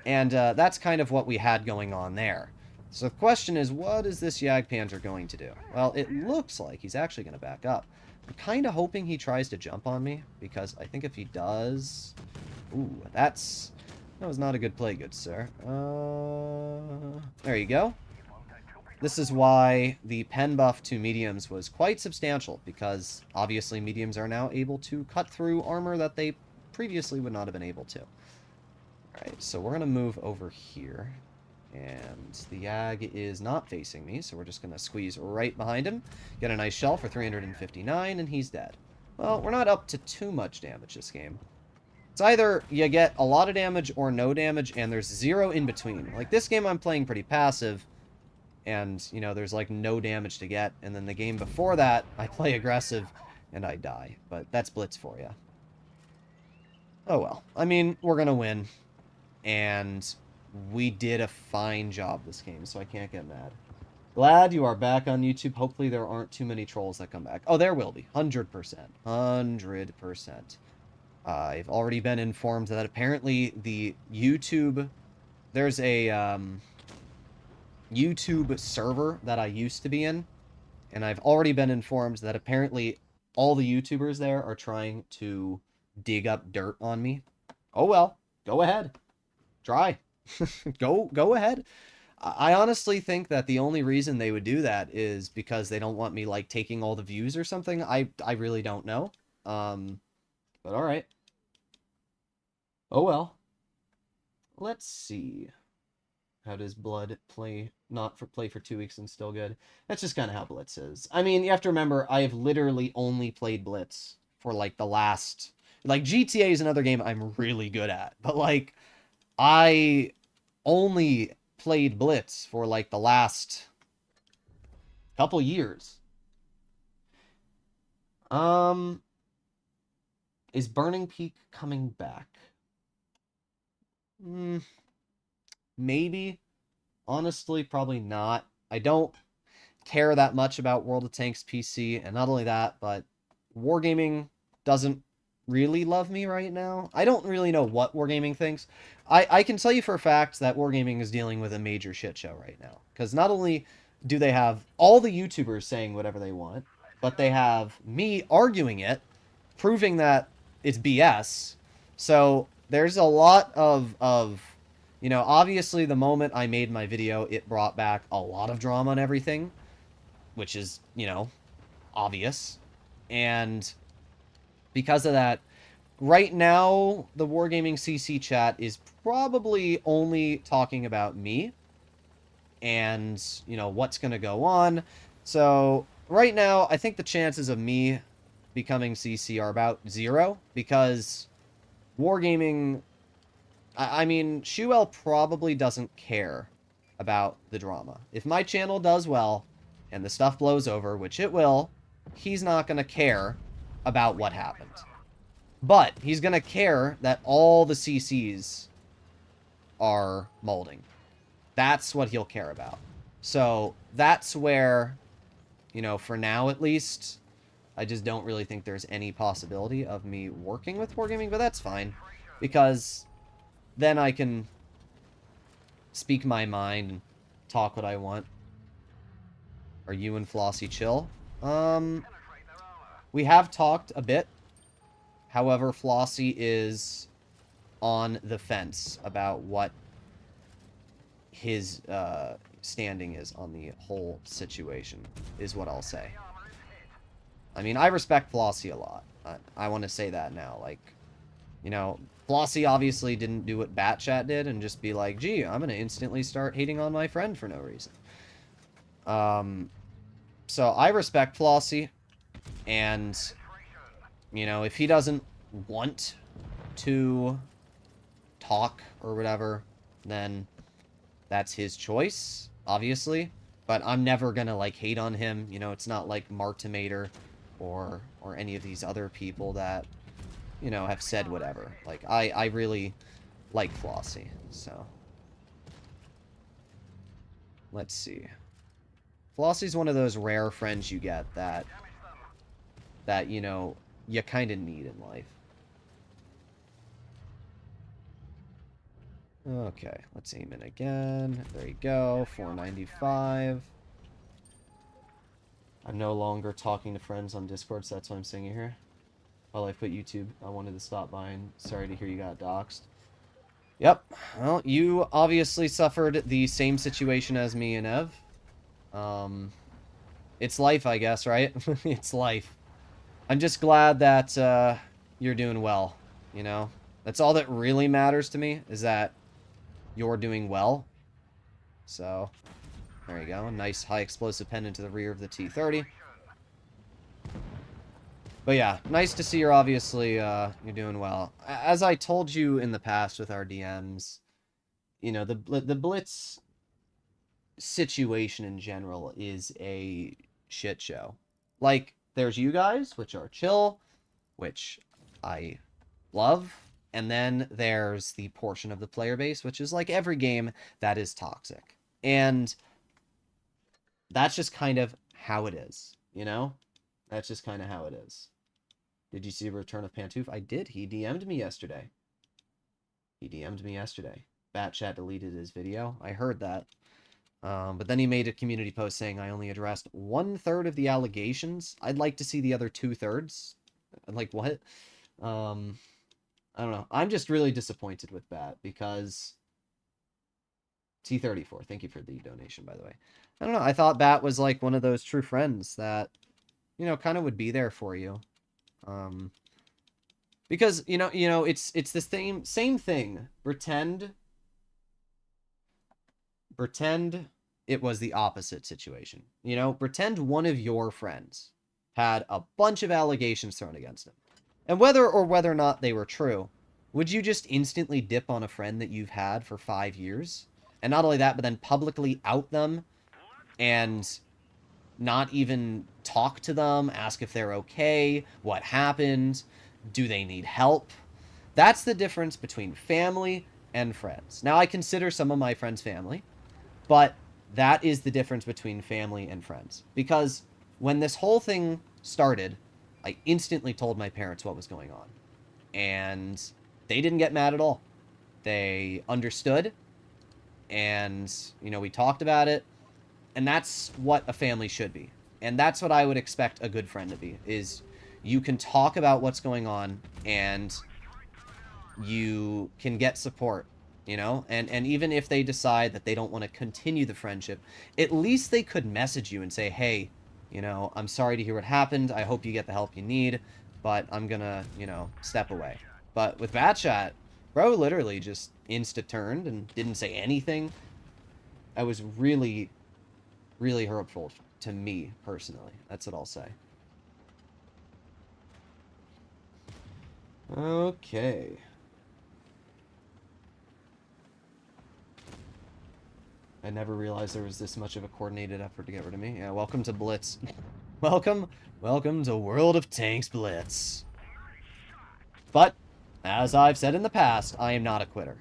And that's kind of what we had going on there. So the question is, what is this Jagdpanzer going to do? Well, it looks like he's actually going to back up. I'm kind of hoping he tries to jump on me, because I think if he does... Ooh, that was not a good play, good sir. There you go. This is why the pen buff to mediums was quite substantial, because obviously mediums are now able to cut through armor that they previously would not have been able to. Alright, so we're going to move over here. And the Yag is not facing me, so we're just going to squeeze right behind him. Get a nice shell for 359, and he's dead. Well, we're not up to too much damage this game. It's either you get a lot of damage or no damage, and there's zero in between. Like, this game I'm playing pretty passive, and, you know, there's, like, no damage to get. And then the game before that, I play aggressive, and I die. But that's Blitz for you. Oh, well. I mean, we're gonna win. And we did a fine job this game, so I can't get mad. Glad you are back on YouTube. Hopefully there aren't too many trolls that come back. Oh, there will be. 100%. 100%. I've already been informed that apparently the YouTube... There's a YouTube server that I used to be in, and I've already been informed that apparently all the YouTubers there are trying to dig up dirt on me. Oh well, go ahead. Try. Go ahead. I honestly think that the only reason they would do that is because they don't want me, like, taking all the views or something. I really don't know. But alright. Oh well. Let's see. How does Blood play play for 2 weeks and still good? That's just kind of how Blitz is. I mean, you have to remember, I have literally only played Blitz for, like, the last... Like, GTA is another game I'm really good at. But, like, I only played Blitz for, like, the last couple years. Is Burning Peak coming back? Maybe. Honestly, probably not. I don't care that much about World of Tanks PC, and not only that, but Wargaming doesn't really love me right now. I don't really know what Wargaming thinks. I can tell you for a fact that Wargaming is dealing with a major shit show right now. Because not only do they have all the YouTubers saying whatever they want, but they have me arguing it, proving that it's BS. So there's a lot of you know, obviously the moment I made my video, it brought back a lot of drama and everything, which is, you know, obvious. And because of that, right now, the Wargaming CC chat is probably only talking about me and, you know, what's going to go on. So right now, I think the chances of me becoming CC are about 0 because Wargaming... I mean, Shuel probably doesn't care about the drama. If my channel does well, and the stuff blows over, which it will, he's not going to care about what happened. But he's going to care that all the CCs are molding. That's what he'll care about. So that's where, you know, for now at least, I just don't really think there's any possibility of me working with Wargaming, but that's fine. Because... then I can speak my mind and talk what I want. Are you and Flossie chill? We have talked a bit. However, Flossie is on the fence about what his standing is on the whole situation, is what I'll say. I mean, I respect Flossie a lot. I want to say that now. Like, you know... Flossie obviously didn't do what Batchat did and just be like, gee, I'm going to instantly start hating on my friend for no reason. So I respect Flossie, and, you know, if he doesn't want to talk or whatever, then that's his choice, obviously. But I'm never going to, like, hate on him. You know, it's not like Martimator or any of these other people that... you know, have said whatever. Like, I really like Flossie, so. Let's see. Flossie's one of those rare friends you get that, you know, you kind of need in life. Okay, let's aim in again. There you go, 495. I'm no longer talking to friends on Discord, so that's why I'm saying it here. Well, I put YouTube. I wanted to stop by, and sorry to hear you got doxxed. Yep. Well, you obviously suffered the same situation as me and Ev. It's life, I guess, right? It's life. I'm just glad that you're doing well, you know? That's all that really matters to me, is that you're doing well. So, there you go. Nice high explosive pen into the rear of the T-30. But yeah, nice to see you're obviously, you're doing well. As I told you in the past with our DMs, you know, the Blitz situation in general is a shit show. Like, there's you guys, which are chill, which I love, and then there's the portion of the player base, which is like every game that is toxic. And that's just kind of how it is, you know? That's just kind of how it is. Did you see Return of Pantoof? I did. He DM'd me yesterday. Batchat deleted his video. I heard that. But then he made a community post saying, I only addressed 1/3 of the allegations. I'd like to see the other 2/3. I'm like, what? I don't know. I'm just really disappointed with Bat because... T34, thank you for the donation, by the way. I don't know. I thought Bat was like one of those true friends that, you know, kind of would be there for you. Because, you know, it's the same thing. Pretend it was the opposite situation. You know, pretend one of your friends had a bunch of allegations thrown against him. And whether or not they were true, would you just instantly dip on a friend that you've had for 5 years? And not only that, but then publicly out them and not even talk to them, ask if they're okay, what happened, do they need help? That's the difference between family and friends. Now, I consider some of my friends family, but that is the difference between family and friends. Because when this whole thing started, I instantly told my parents what was going on. And they didn't get mad at all. They understood. And, you know, we talked about it. And that's what a family should be. And that's what I would expect a good friend to be, is you can talk about what's going on and you can get support, you know? And even if they decide that they don't want to continue the friendship, at least they could message you and say, hey, you know, I'm sorry to hear what happened. I hope you get the help you need, but I'm gonna, you know, step away. But with Batchat, bro literally just insta-turned and didn't say anything. I was really hurtful to me personally. That's what I'll say. Okay. I never realized there was this much of a coordinated effort to get rid of me. Yeah, welcome to Blitz. welcome to World of Tanks Blitz. But, as I've said in the past, I am not a quitter.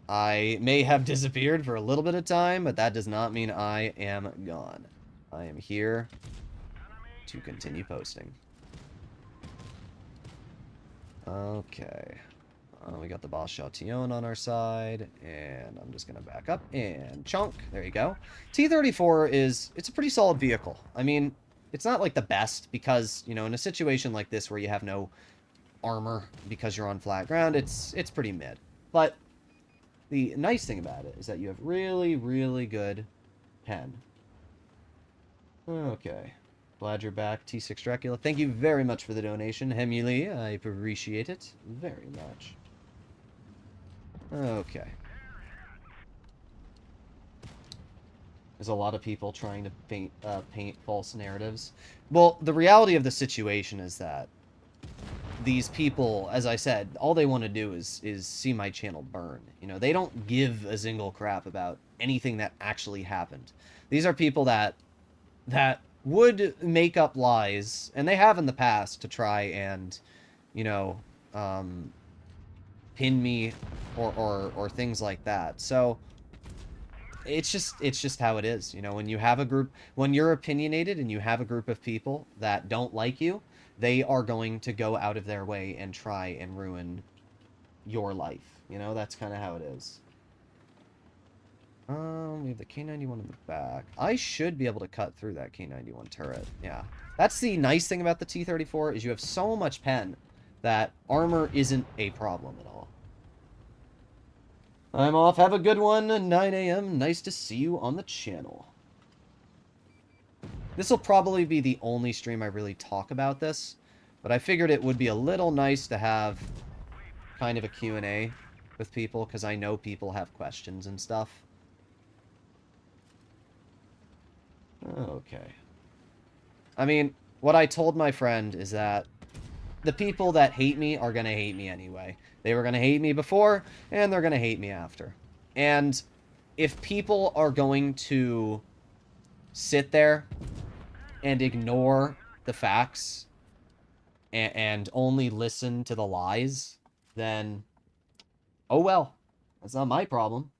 I may have disappeared for a little bit of time, but that does not mean I am gone. I am here to continue posting. Okay. We got the Boss Chatillon on our side, and I'm just going to back up and chunk. There you go. T-34 it's a pretty solid vehicle. I mean, it's not like the best because, you know, in a situation like this where you have no armor because you're on flat ground, it's pretty mid. But the nice thing about it is that you have really good pen. Okay. Glad you're back, T6 Dracula. Thank you very much for the donation, Hemuli. I appreciate it very much. Okay. There's a lot of people trying to paint false narratives. Well, the reality of the situation is that these people, as I said, all they want to do is see my channel burn. You know, they don't give a single crap about anything that actually happened. These are people that would make up lies, and they have in the past, to try and, you know, pin me or things like that. So it's just how it is. You know, when you have a group, when you're opinionated and you have a group of people that don't like you, they are going to go out of their way and try and ruin your life. You know, that's kind of how it is. We have the K91 in the back. I should be able to cut through that K91 turret. Yeah. That's the nice thing about the T-34, is you have so much pen that armor isn't a problem at all. I'm off. Have a good one. 9 a.m. Nice to see you on the channel. This will probably be the only stream I really talk about this, but I figured it would be a little nice to have kind of a Q&A with people, because I know people have questions and stuff. Okay. I mean, what I told my friend is that the people that hate me are going to hate me anyway. They were going to hate me before, and they're going to hate me after. And if people are going to sit there and ignore the facts and only listen to the lies, then, oh well. That's not my problem.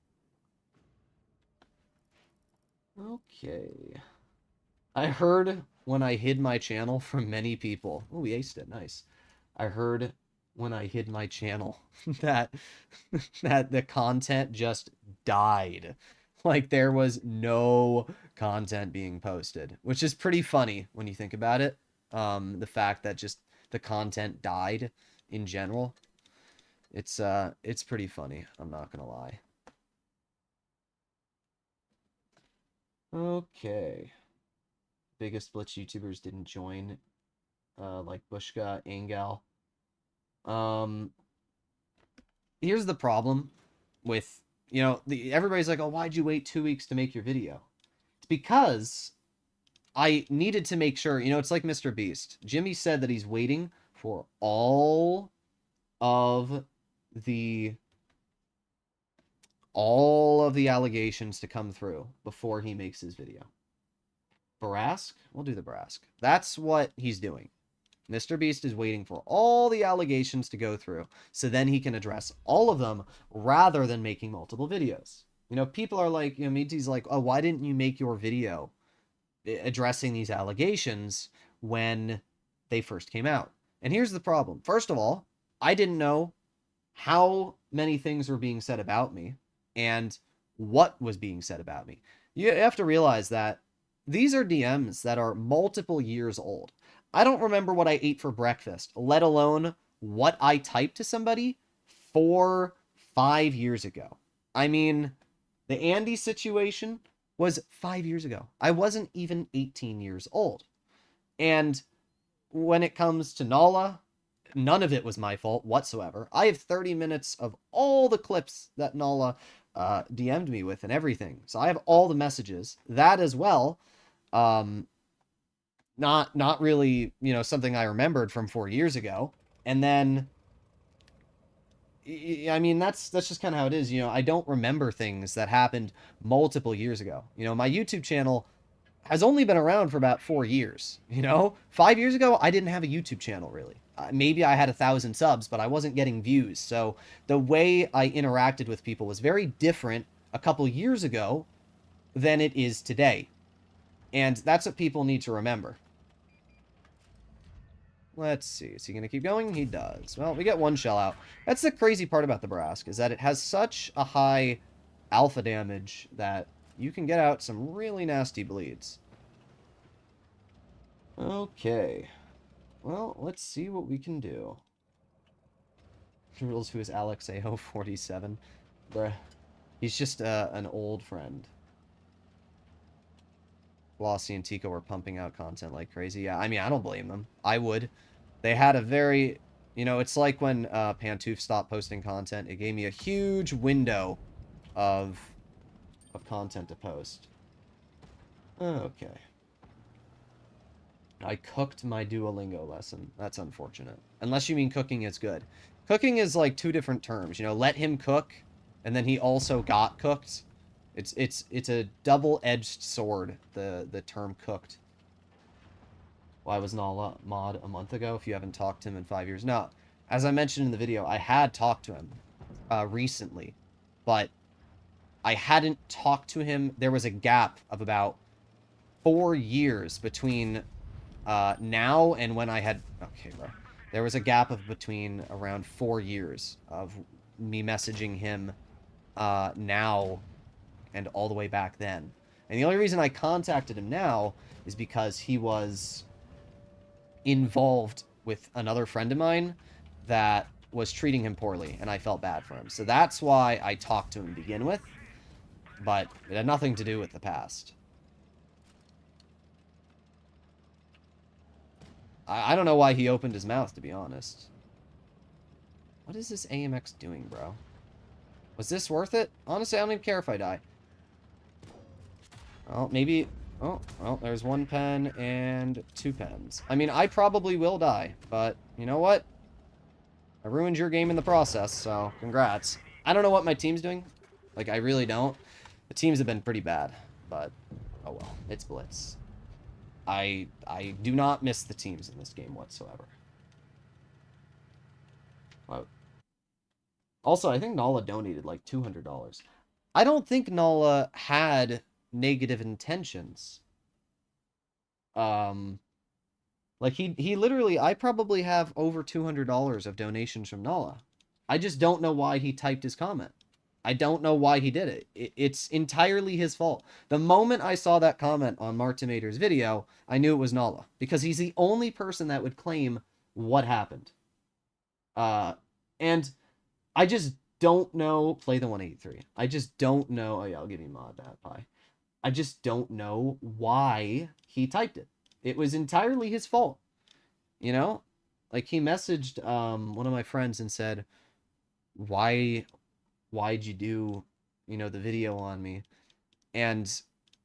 Okay. I heard when I hid my channel from many people. Oh, we aced it. Nice. I heard when I hid my channel that that the content just died. Like there was no content being posted, which is pretty funny when you think about it. The fact that just the content died in general. It's pretty funny, I'm not gonna lie. Okay. Biggest Blitz YouTubers didn't join, like Bushka, Angal. Here's the problem with, you know, everybody's like, oh, why'd you wait 2 weeks to make your video? It's because I needed to make sure, you know, it's like Mr. Beast. Jimmy said that he's waiting for all of the allegations to come through before he makes his video. Barask? We'll do the Barask. That's what he's doing. Mr. Beast is waiting for all the allegations to go through, so then he can address all of them rather than making multiple videos. You know, people are like, you know, Meaty's like, oh, why didn't you make your video addressing these allegations when they first came out? And here's the problem. First of all, I didn't know how many things were being said about me and what was being said about me. You have to realize that these are DMs that are multiple years old. I don't remember what I ate for breakfast, let alone what I typed to somebody 4-5 years ago. I mean, the Andy situation was 5 years ago. I wasn't even 18 years old. And when it comes to Nala, none of it was my fault whatsoever. I have 30 minutes of all the clips that Nala DM'd me with and everything. So I have all the messages. That as well. Not really, you know, something I remembered from 4 years ago. And then, I mean, that's just kind of how it is. You know, I don't remember things that happened multiple years ago. You know, my YouTube channel has only been around for about 4 years. You know, 5 years ago, I didn't have a YouTube channel really. Maybe I had 1,000 subs, but I wasn't getting views. So the way I interacted with people was very different a couple years ago than it is today. And that's what people need to remember. Let's see. Is he going to keep going? He does. Well, we get one shell out. That's the crazy part about the Barask, is that it has such a high alpha damage that you can get out some really nasty bleeds. Okay. Well, let's see what we can do. Droodles, who is AlexAO47. Bruh. He's just an old friend. Flossie and Tico were pumping out content like crazy. Yeah, I mean, I don't blame them. I would. They had a very... You know, it's like when Pantoof stopped posting content. It gave me a huge window of content to post. Okay. I cooked my Duolingo lesson. That's unfortunate. Unless you mean cooking is good. Cooking is like two different terms. You know, let him cook, and then he also got cooked. It's a double-edged sword, the term cooked. Why was Nala mod a month ago if you haven't talked to him in 5 years? No, as I mentioned in the video, I had talked to him recently, but I hadn't talked to him. There was a gap of about 4 years between now and when I had... Okay, bro. There was a gap of between around 4 years of me messaging him now and all the way back then. And the only reason I contacted him now is because he was involved with another friend of mine that was treating him poorly, and I felt bad for him. So that's why I talked to him to begin with, but it had nothing to do with the past. I don't know why he opened his mouth, to be honest. What is this AMX doing, bro? Was this worth it? Honestly, I don't even care if I die. Well, maybe Oh, well, there's 1 pen and 2 pens. I mean, I probably will die, but you know what? I ruined your game in the process, so congrats. I don't know what my team's doing. Like, I really don't. The teams have been pretty bad, but oh well. It's Blitz. I do not miss the teams in this game whatsoever. Wow. Also, I think Nala donated like $200. I don't think Nala had negative intentions. Like he literally, I probably have over $200 of donations from Nala. I just don't know why he typed his comment. I don't know why he did it. It's entirely his fault. The moment I saw that comment on Martimator's video, I knew it was Nala. Because he's the only person that would claim what happened. And I just don't know. Play the 183. I just don't know. Oh yeah, I'll give you mod that pie. I just don't know why he typed it. It was entirely his fault. You know? Like he messaged one of my friends and said, why'd you do, you know, the video on me? And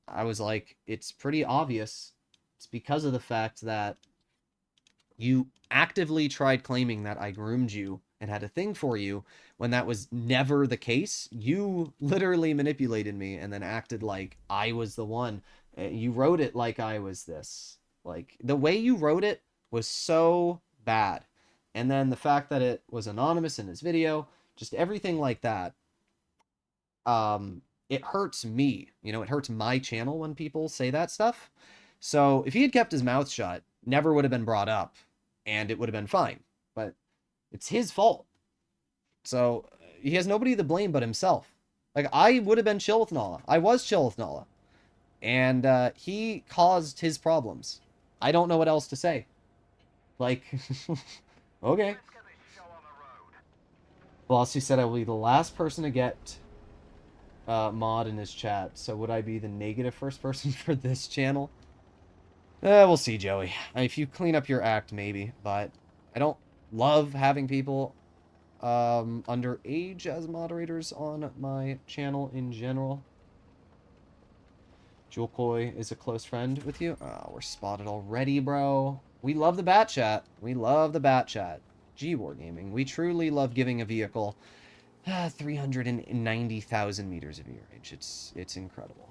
I was like, it's pretty obvious. It's because of the fact that you actively tried claiming that I groomed you and had a thing for you when that was never the case. You literally manipulated me and then acted like I was the one. You wrote it like I was this. Like, the way you wrote it was so bad. And then the fact that it was anonymous in his video, just everything like that, it hurts me. You know, it hurts my channel when people say that stuff. So if he had kept his mouth shut, never would have been brought up, and it would have been fine. But it's his fault. So he has nobody to blame but himself. Like, I would have been chill with Nala. I was chill with Nala. And he caused his problems. I don't know what else to say. Like, okay. Bossy said I will be the last person to get mod in his chat. So would I be the negative first person for this channel? We'll see, Joey. If you clean up your act, maybe. But I don't love having people underage as moderators on my channel in general. Jewel Koi is a close friend with you. Oh, we're spotted already, bro. We love the bat chat. We love the bat chat. G-Wargaming. We truly love giving a vehicle 390,000 meters of air range. It's incredible.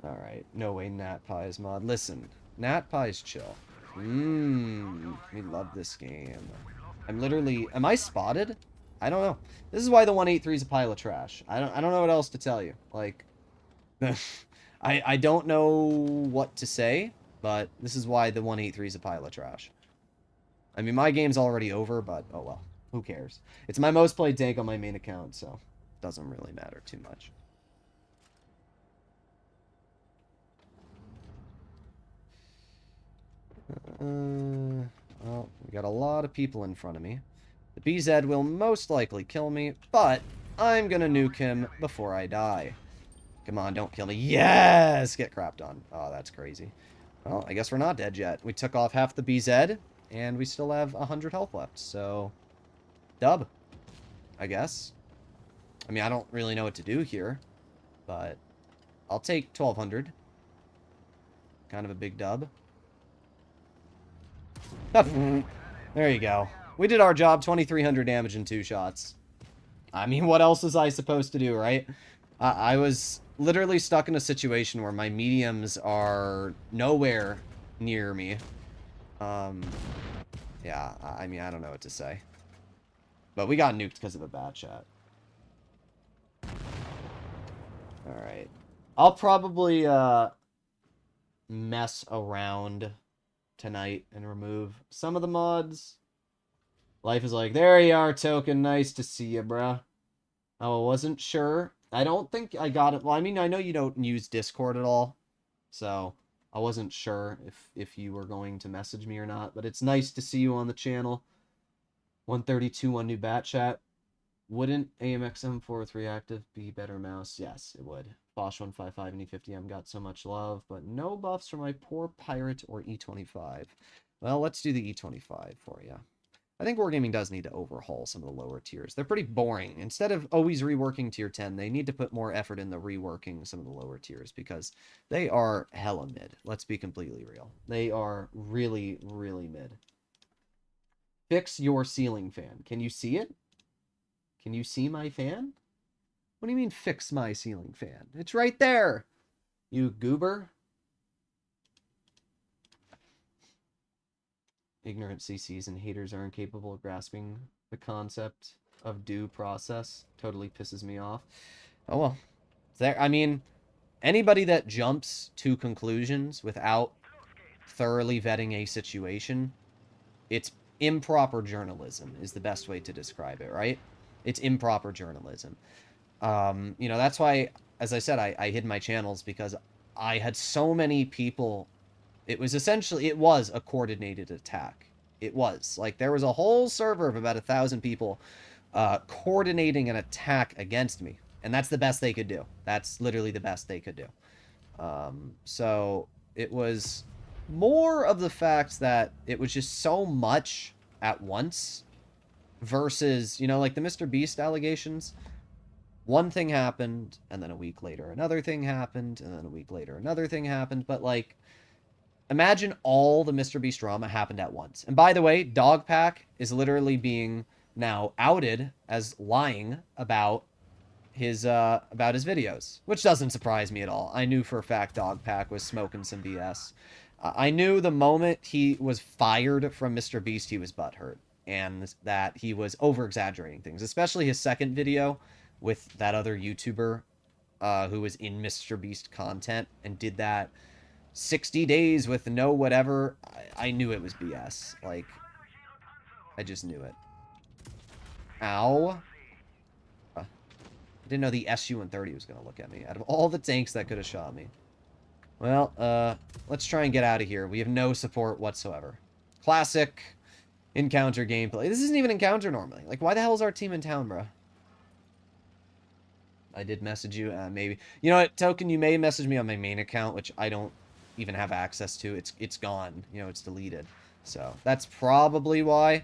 Alright. No way Nat Pie is mod. Listen. Nat Pie's chill. We love this game. I'm literally... Am I spotted? I don't know. This is why the 183 is a pile of trash. I don't know what else to tell you. Like, I don't know what to say, but this is why the 183 is a pile of trash. I mean, my game's already over, but oh well. Who cares? It's my most played tank on my main account, so it doesn't really matter too much. Well, we got a lot of people in front of me. The BZ will most likely kill me, but I'm gonna nuke him before I die. Come on, don't kill me. Yes! Get crapped on. Oh, that's crazy. Well, I guess we're not dead yet. We took off half the BZ, and we still have 100 health left, so... Dub, I guess. I mean, I don't really know what to do here, but I'll take 1,200. Kind of a big dub. There you go. We did our job, 2,300 damage in 2 shots. I mean, what else was I supposed to do, right? I was literally stuck in a situation where my mediums are nowhere near me. Yeah, I mean, I don't know what to say. But we got nuked because of a bad shot. Alright. I'll probably, mess around tonight and remove some of the mods. Life is like, there you are, Token. Nice to see you, bruh. Oh, I wasn't sure. I don't think I got it. Well, I mean, I know you don't use Discord at all. So, I wasn't sure if you were going to message me or not. But it's nice to see you on the channel. 132 on new bat chat. Wouldn't AMX M4 with reactive be better mouse? Yes, it would. Bosch 155 and E50M got so much love, but no buffs for my poor Pirate or E25. Well, let's do the E25 for you. I think Wargaming does need to overhaul some of the lower tiers. They're pretty boring. Instead of always reworking tier 10, they need to put more effort in the reworking some of the lower tiers because they are hella mid. Let's be completely real. They are really, really mid. Fix your ceiling fan. Can you see it? Can you see my fan? What do you mean fix my ceiling fan? It's right there, you goober. Ignorant CCs and haters are incapable of grasping the concept of due process. Totally pisses me off. Oh well. There, I mean, anybody that jumps to conclusions without thoroughly vetting a situation, it's improper journalism is the best way to describe it, right? It's improper journalism. You know, that's why, as I said, I hid my channels because I had so many people. It was a coordinated attack. It was. Like, there was a whole server of about 1,000 people coordinating an attack against me. And that's the best they could do. That's literally the best they could do. So, it was more of the fact that it was just so much at once versus, you know, like the Mr. Beast allegations. One thing happened, and then a week later another thing happened, and then a week later another thing happened. But, like, imagine all the Mr. Beast drama happened at once. And by the way, Dogpack is literally being now outed as lying about his videos, which doesn't surprise me at all. I knew for a fact Dogpack was smoking some BS. I knew the moment he was fired from Mr. Beast, he was butthurt, and that he was over-exaggerating things, especially his second video with that other YouTuber who was in Mr. Beast content and did that 60 days with no whatever. I knew it was BS. Like, I just knew it. Ow. I didn't know the SU-130 was going to look at me. Out of all the tanks that could have shot me. Well, let's try and get out of here. We have no support whatsoever. Classic encounter gameplay. This isn't even encounter normally. Like, why the hell is our team in town, bro? I did message you, maybe. You know what, Token, you may message me on my main account, which I don't even have access to. It's gone. You know, it's deleted. So, that's probably why.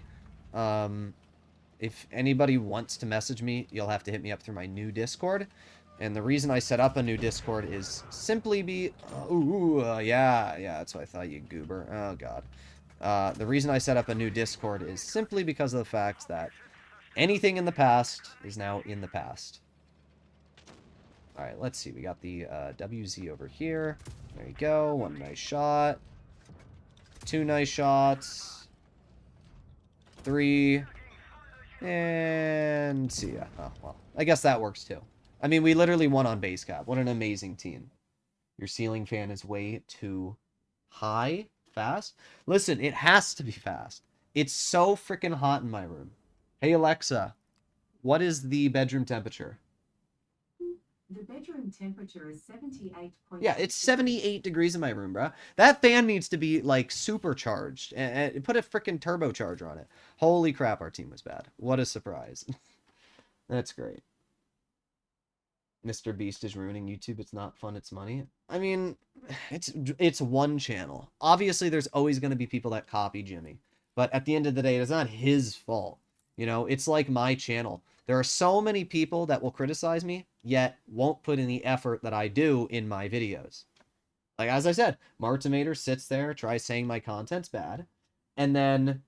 If anybody wants to message me, you'll have to hit me up through my new Discord. And the reason I set up a new Discord is simply yeah, that's what I thought, you goober. Oh, God. The reason I set up a new Discord is simply because of the fact that anything in the past is now in the past. Alright, let's see. We got the WZ over here. There you go. One nice shot. Two nice shots. Three. And see ya. Oh, well. I guess that works too. I mean, we literally won on base cap. What an amazing team. Your ceiling fan is way too high. Fast? Listen, it has to be fast. It's so freaking hot in my room. Hey, Alexa. What is the bedroom temperature? The bedroom temperature is 78. Yeah, it's 78 degrees in my room, bro. That fan needs to be, like, supercharged. And put a freaking turbocharger on it. Holy crap, our team was bad. What a surprise. That's great. Mr. Beast is ruining YouTube. It's not fun, it's money. I mean, it's one channel. Obviously, there's always going to be people that copy Jimmy. But at the end of the day, it's not his fault. You know, it's like my channel. There are so many people that will criticize me, yet won't put in the effort that I do in my videos. Like, as I said, Martimator sits there, tries saying my content's bad, and then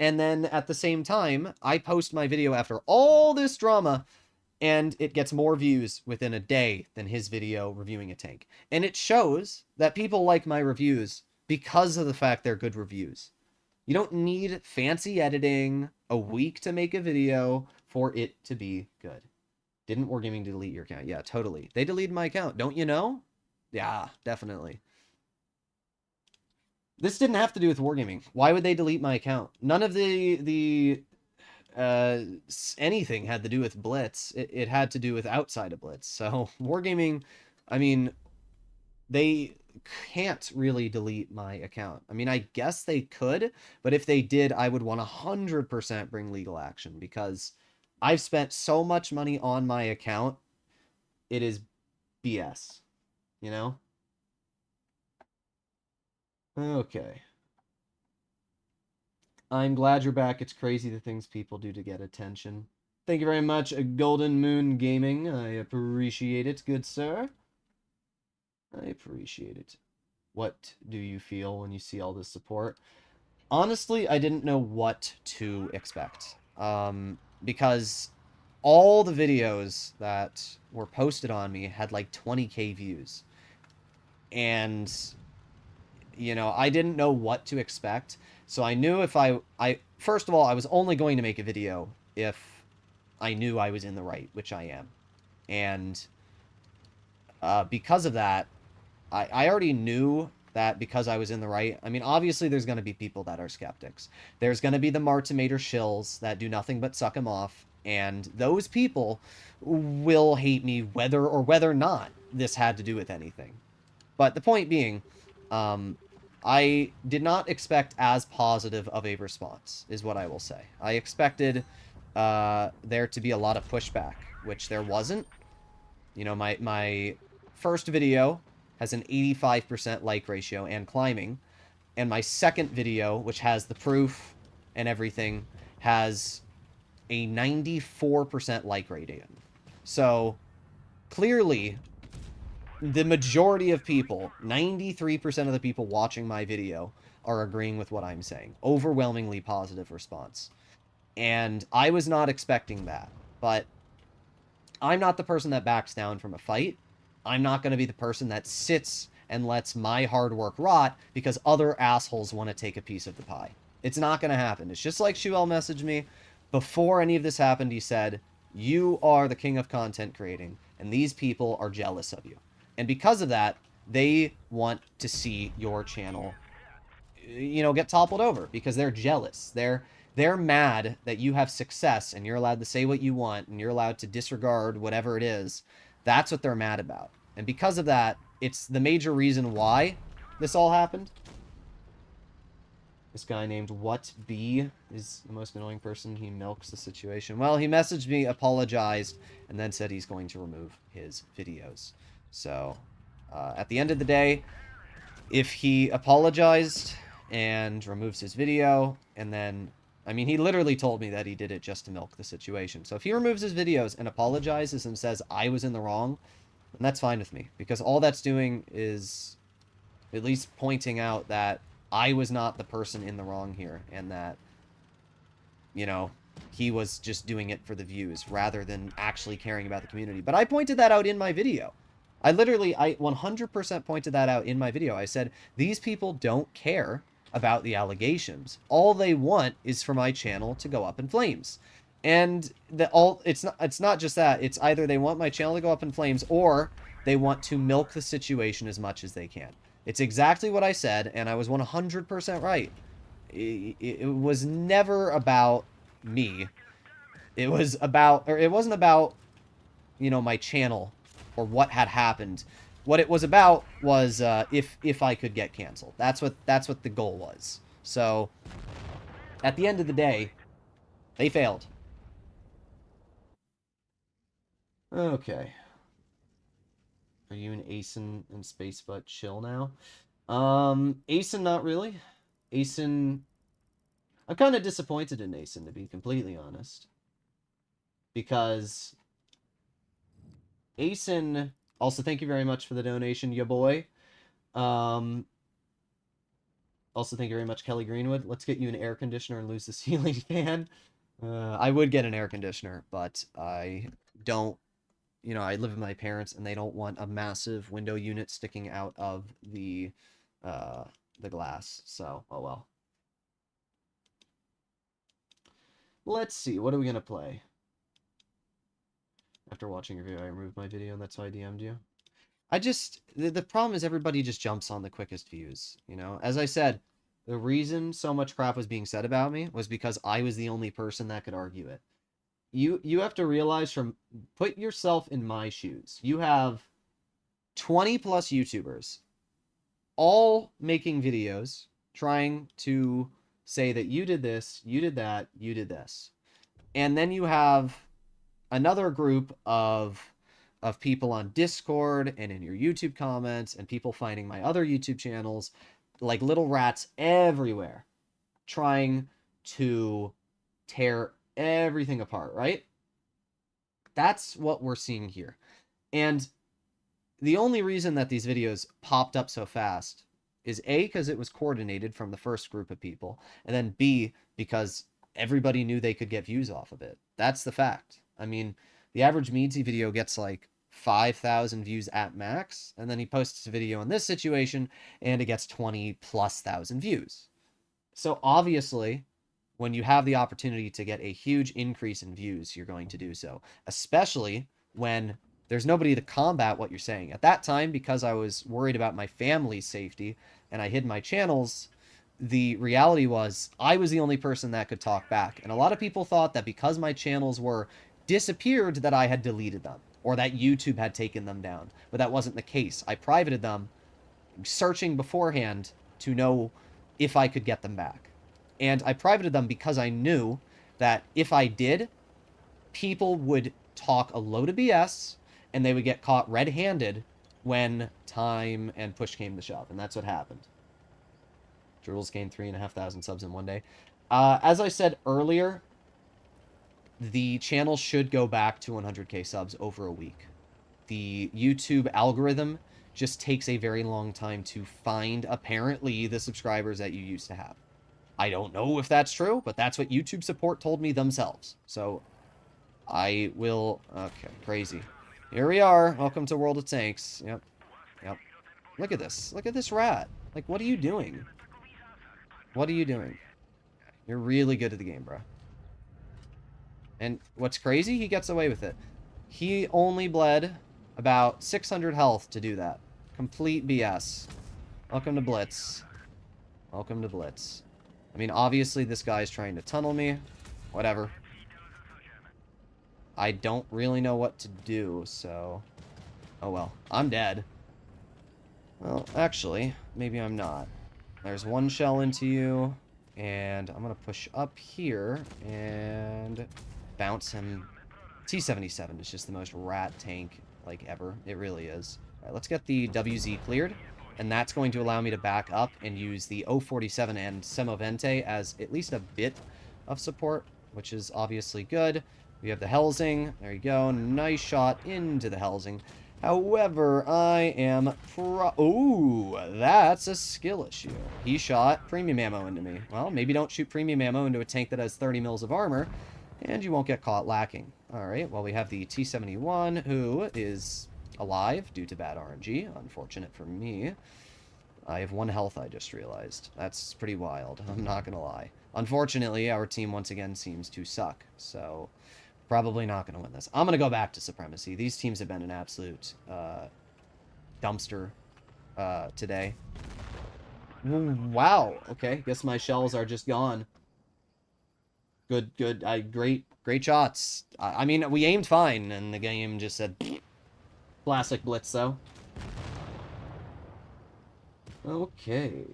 at the same time, I post my video after all this drama, and it gets more views within a day than his video reviewing a tank. And it shows that people like my reviews because of the fact they're good reviews. You don't need fancy editing, a week to make a video for it to be good. Didn't Wargaming delete your account? Yeah, totally. They deleted my account. Don't you know? Yeah, definitely. This didn't have to do with Wargaming. Why would they delete my account? None of the anything had to do with Blitz. It had to do with outside of Blitz. So Wargaming, I mean, they can't really delete my account. I mean, I guess they could, but if they did, I would 100% bring legal action because I've spent so much money on my account. It is BS, you know? Okay. I'm glad you're back. It's crazy the things people do to get attention. Thank you very much, Golden Moon Gaming. I appreciate it, good sir. I appreciate it. What do you feel when you see all this support? Honestly, I didn't know what to expect. Because all the videos that were posted on me had like 20k views. And, you know, I didn't know what to expect. So I knew if I first of all, I was only going to make a video if I knew I was in the right, which I am. And because of that, I already knew that because I was in the right. I mean, obviously there's going to be people that are skeptics. There's going to be the Martimator shills that do nothing but suck him off. And those people will hate me whether or not this had to do with anything. But the point being, I did not expect as positive of a response, is what I will say. I expected there to be a lot of pushback, which there wasn't. You know, my first video has an 85% like ratio and climbing, and my second video, which has the proof and everything, has a 94% like rating. So, clearly, the majority of people, 93% of the people watching my video, are agreeing with what I'm saying. Overwhelmingly positive response. And I was not expecting that. But I'm not the person that backs down from a fight. I'm not going to be the person that sits and lets my hard work rot because other assholes want to take a piece of the pie. It's not going to happen. It's just like Shuel messaged me. Before any of this happened, he said, you are the king of content creating, and these people are jealous of you. And because of that, they want to see your channel, you know, get toppled over because they're jealous. They're mad that you have success and you're allowed to say what you want and you're allowed to disregard whatever it is. That's what they're mad about. And because of that, it's the major reason why this all happened. This guy named What B is the most annoying person. He milks the situation. Well, he messaged me, apologized, and then said he's going to remove his videos. So, at the end of the day, if he apologized and removes his video, and then, I mean, he literally told me that he did it just to milk the situation. So if he removes his videos and apologizes and says I was in the wrong, then that's fine with me. Because all that's doing is at least pointing out that I was not the person in the wrong here, and that, you know, he was just doing it for the views rather than actually caring about the community. But I pointed that out in my video. I 100% pointed that out in my video. I said, these people don't care about the allegations. All they want is for my channel to go up in flames. And it's not just that. It's either they want my channel to go up in flames or they want to milk the situation as much as they can. It's exactly what I said, and I was 100% right. It was never about me. It was about, or it wasn't about, you know, my channel or what had happened. What it was about was if I could get canceled. That's what the goal was. So at the end of the day, they failed. Okay. Are you and Asen and Spacebutt chill now? Asen, not really. Asen, I'm kind of disappointed in Asen, to be completely honest. Because Asen, also thank you very much for the donation, ya boy. Also thank you very much, Kelly Greenwood. Let's get you an air conditioner and lose the ceiling fan. I would get an air conditioner, but I don't. You know, I live with my parents, and they don't want a massive window unit sticking out of the glass. So, oh well. Let's see. What are we gonna play? After watching your video, I removed my video, and that's why I DM'd you. The problem is everybody just jumps on the quickest views. You know, as I said, the reason so much crap was being said about me was because I was the only person that could argue it. You have to realize put yourself in my shoes. You have 20 plus YouTubers all making videos trying to say that you did this, you did that, you did this. And then you have another group of people on Discord and in your YouTube comments and people finding my other YouTube channels like little rats everywhere trying to tear everything apart, right? That's what we're seeing here. And the only reason that these videos popped up so fast is A, because it was coordinated from the first group of people, and then B, because everybody knew they could get views off of it. That's the fact. I mean, the average Meadsy video gets like 5,000 views at max, and then he posts a video in this situation, and it gets 20,000+ views. So obviously, when you have the opportunity to get a huge increase in views, you're going to do so, especially when there's nobody to combat what you're saying. At that time, because I was worried about my family's safety and I hid my channels, the reality was I was the only person that could talk back. And a lot of people thought that because my channels were disappeared that I had deleted them or that YouTube had taken them down. But that wasn't the case. I privated them, searching beforehand to know if I could get them back. And I privated them because I knew that if I did, people would talk a load of BS and they would get caught red-handed when time and push came to shove. And that's what happened. Droodles gained 3,500 subs in one day. As I said earlier, the channel should go back to 100k subs over a week. The YouTube algorithm just takes a very long time to find, apparently, the subscribers that you used to have. I don't know if that's true, but that's what YouTube support told me themselves. So I will... Okay, crazy. Here we are. Welcome to World of Tanks. Yep. Yep. Look at this. Look at this rat. Like, what are you doing? What are you doing? You're really good at the game, bro. And what's crazy, he gets away with it. He only bled about 600 health to do that. Complete BS. Welcome to Blitz. Welcome to Blitz. I mean, obviously, this guy's trying to tunnel me. Whatever. I don't really know what to do, so... Oh, well. I'm dead. Well, actually, maybe I'm not. There's one shell into you, and I'm going to push up here and bounce him. T-77 is just the most rat tank, like, ever. It really is. All right, let's get the WZ cleared, and that's going to allow me to back up and use the 047 and Semovente as at least a bit of support, which is obviously good. We have the Helsing. There you go. Nice shot into the Helsing. However, I am ooh, that's a skill issue. He shot premium ammo into me. Well, maybe don't shoot premium ammo into a tank that has 30 mils of armor, and you won't get caught lacking. Alright, well, we have the T-71, who is alive due to bad RNG. Unfortunate for me. I have 1 health, I just realized. That's pretty wild. I'm not gonna lie. Unfortunately, our team once again seems to suck, so... Probably not going to win this. I'm going to go back to Supremacy. These teams have been an absolute dumpster today. Wow. Okay. Guess my shells are just gone. Good, good. Great shots. I mean, we aimed fine, and the game just said... Classic Blitz, though. Okay.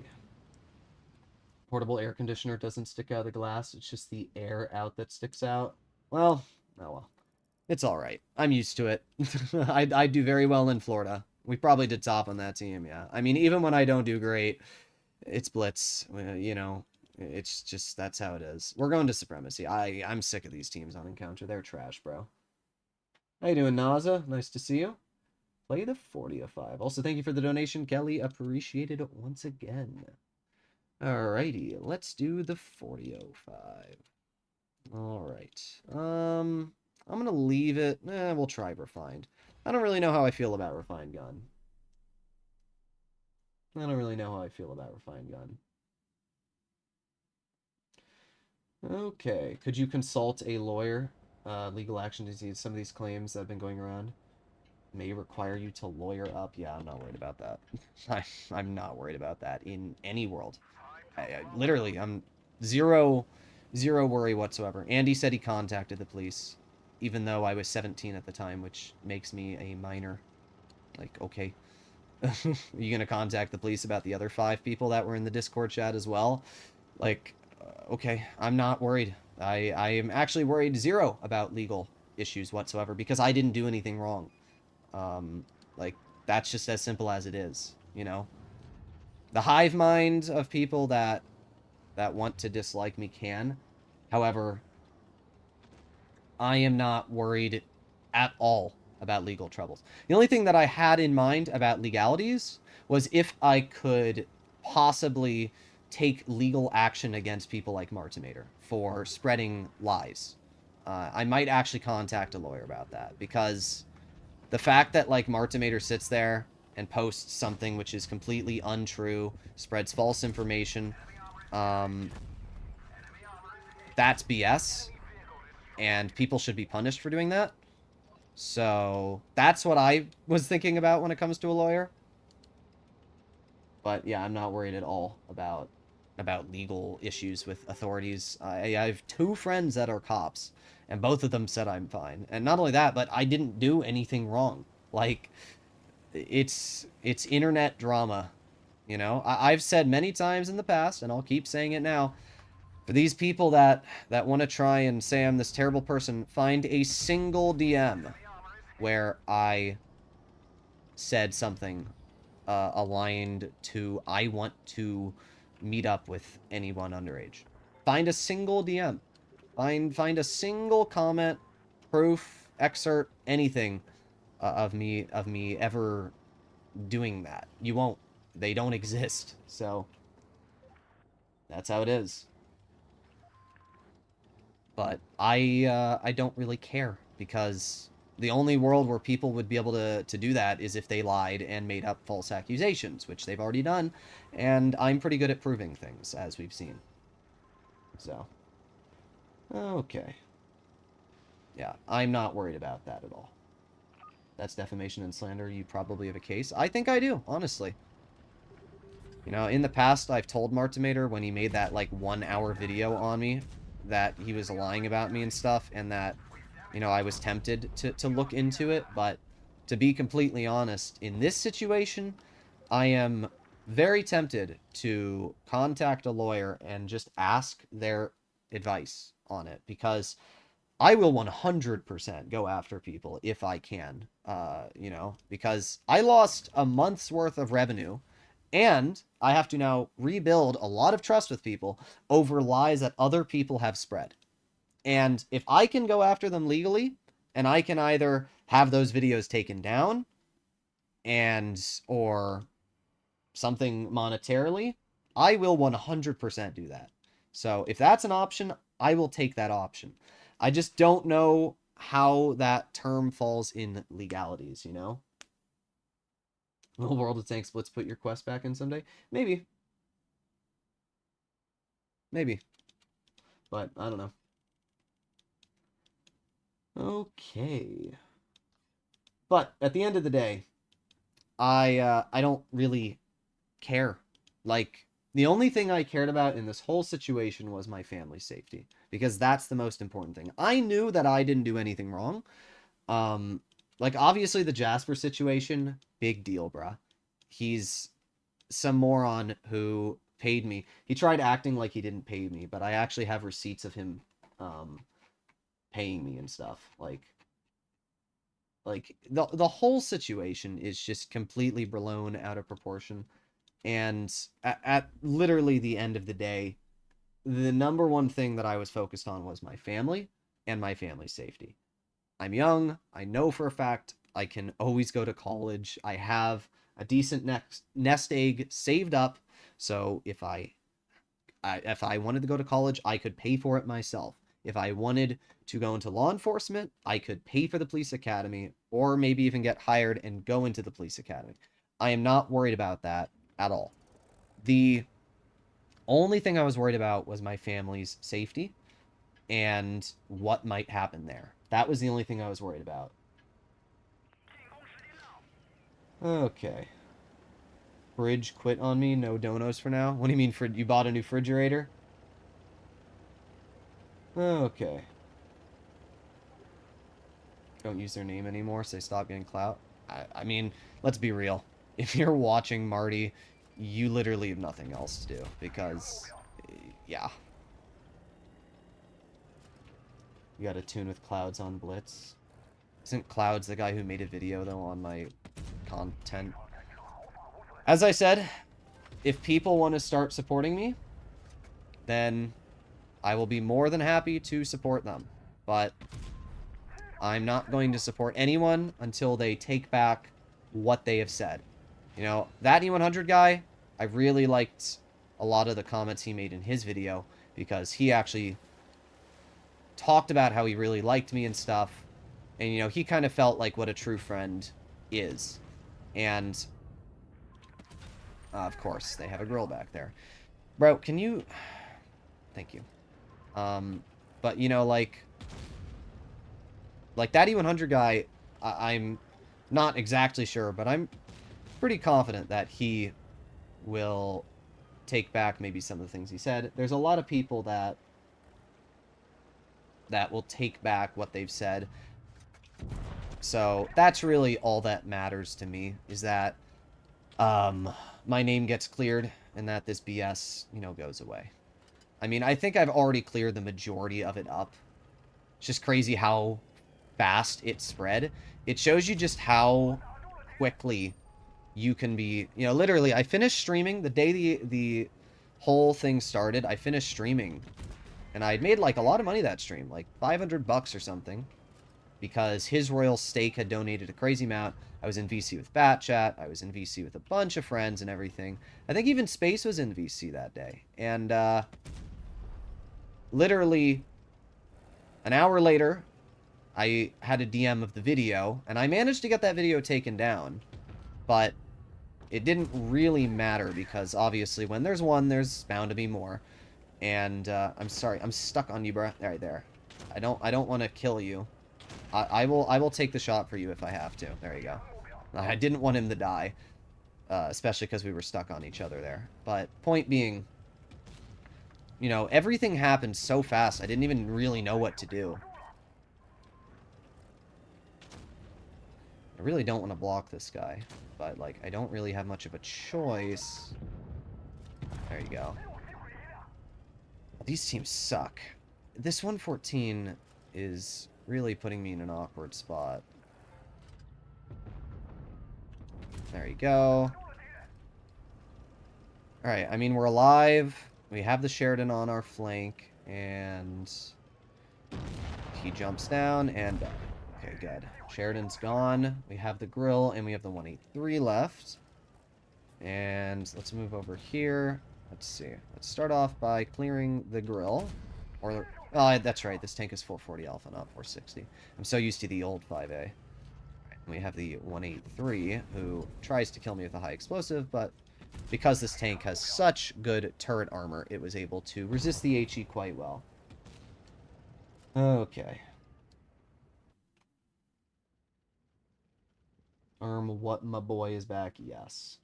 Portable air conditioner doesn't stick out of the glass. It's just the air out that sticks out. Well... Oh, well. It's alright. I'm used to it. I do very well in Florida. We probably did top on that team, yeah. I mean, even when I don't do great, it's Blitz. You know, it's just, that's how it is. We're going to Supremacy. I'm sick of these teams on Encounter. They're trash, bro. How you doing, Naza? Nice to see you. Play the 40-5. Also, thank you for the donation, Kelly. Appreciated it once again. Alrighty, let's do the 40-05. Alright. I'm gonna leave it. We'll try Refined. I don't really know how I feel about Refined Gun. I don't really know how I feel about Refined Gun. Okay. Could you consult a lawyer? Legal action to see some of these claims that have been going around may require you to lawyer up. Yeah, I'm not worried about that. I'm not worried about that in any world. Literally, I'm zero worry whatsoever. Andy said he contacted the police, even though I was 17 at the time, which makes me a minor. Like, okay. Are you going to contact the police about the other 5 people that were in the Discord chat as well? Like, okay, I'm not worried. I am actually worried zero about legal issues whatsoever, because I didn't do anything wrong. Like, that's just as simple as it is, you know? The hive mind of people that that want to dislike me can. However, I am not worried at all about legal troubles. The only thing that I had in mind about legalities was if I could possibly take legal action against people like Martimator for spreading lies. I might actually contact a lawyer about that, because the fact that, like, Martimator sits there and posts something which is completely untrue, spreads false information, that's BS, and people should be punished for doing that. So that's what I was thinking about when it comes to a lawyer. But yeah, I'm not worried at all about legal issues with authorities. I have 2 friends that are cops, and both of them said I'm fine. And not only that, but I didn't do anything wrong. Like, it's internet drama, you know? I've said many times in the past, and I'll keep saying it now, for these people that want to try and say I'm this terrible person, find a single DM where I said something aligned to I want to meet up with anyone underage. Find a single DM. Find a single comment, proof, excerpt, anything of me ever doing that. You won't. They don't exist. So that's how it is. But I don't really care, because the only world where people would be able to do that is if they lied and made up false accusations, which they've already done, and I'm pretty good at proving things, as we've seen. So, okay. Yeah, I'm not worried about that at all. That's defamation and slander. You probably have a case. I think I do, honestly. You know, in the past, I've told Martimator when he made that, like, 1-hour video on me that he was lying about me and stuff, and that, you know, I was tempted to look into it, but to be completely honest, in this situation, I am very tempted to contact a lawyer and just ask their advice on it, because I will 100% go after people if I can, you know, because I lost a month's worth of revenue, and I have to now rebuild a lot of trust with people over lies that other people have spread. And if I can go after them legally, and I can either have those videos taken down or something monetarily, I will 100% do that. So if that's an option, I will take that option. I just don't know how that term falls in legalities, you know? Will World of Tanks Splits put your quest back in someday? Maybe. Maybe. But I don't know. Okay. But at the end of the day, I don't really care. Like, the only thing I cared about in this whole situation was my family's safety, because that's the most important thing. I knew that I didn't do anything wrong. Like, obviously the Jasper situation, big deal, bruh. He's some moron who paid me. He tried acting like he didn't pay me, but I actually have receipts of him paying me and stuff. Like the whole situation is just completely blown out of proportion. And at literally the end of the day, the number one thing that I was focused on was my family and my family's safety. I'm young. I know for a fact I can always go to college. I have a decent nest egg saved up, so if I wanted to go to college, I could pay for it myself. If I wanted to go into law enforcement, I could pay for the police academy, or maybe even get hired and go into the police academy. I am not worried about that at all. The only thing I was worried about was my family's safety and what might happen there. That was the only thing I was worried about. Okay. Fridge quit on me. No donos for now. What do you mean, you bought a new refrigerator? Okay. Don't use their name anymore, so they stop getting clout. I mean, let's be real. If you're watching Marty, you literally have nothing else to do, because, yeah. You gotta tune with Clouds on Blitz. Isn't Clouds the guy who made a video, though, on my content? As I said, if people want to start supporting me, then I will be more than happy to support them. But I'm not going to support anyone until they take back what they have said. You know, that E100 guy, I really liked a lot of the comments he made in his video, because he actually talked about how he really liked me and stuff. And, you know, he kind of felt like what a true friend is. And, of course, they have a grill back there. Bro, can you... Thank you. But, you know, like that E100 guy, I'm not exactly sure, but I'm pretty confident that he will take back maybe some of the things he said. There's a lot of people that will take back what they've said. So that's really all that matters to me, is that my name gets cleared and that this BS, you know, goes away. I mean, I think I've already cleared the majority of it up. It's just crazy how fast it spread. It shows you just how quickly you can be, you know, literally, I finished streaming the day the whole thing started. I finished streaming, and I'd made, like, a lot of money that stream, like $500 or something, because his Royal Steak had donated a crazy amount. I was in VC with Batchat. I was in VC with a bunch of friends and everything. I think even Space was in VC that day. And, literally, an hour later, I had a DM of the video, and I managed to get that video taken down. But it didn't really matter, because obviously when there's one, there's bound to be more. And, I'm sorry, I'm stuck on you, bro. Right there. I don't want to kill you. I will take the shot for you if I have to. There you go. I didn't want him to die, especially because we were stuck on each other there. But point being, you know, everything happened so fast, I didn't even really know what to do. I really don't want to block this guy, but, like, I don't really have much of a choice. There you go. These teams suck. This 114 is really putting me in an awkward spot. There you go. Alright, I mean, we're alive. We have the Sheridan on our flank, and he jumps down, and okay, good. Sheridan's gone. We have the grill, and we have the 183 left. And let's move over here. Let's see. Let's start off by clearing the grill. Or, oh, that's right. This tank is 440 alpha, not 460. I'm so used to the old 5A. Right, we have the 183, who tries to kill me with a high explosive, but because this tank has such good turret armor, it was able to resist the HE quite well. Okay. What my boy is back? Yes.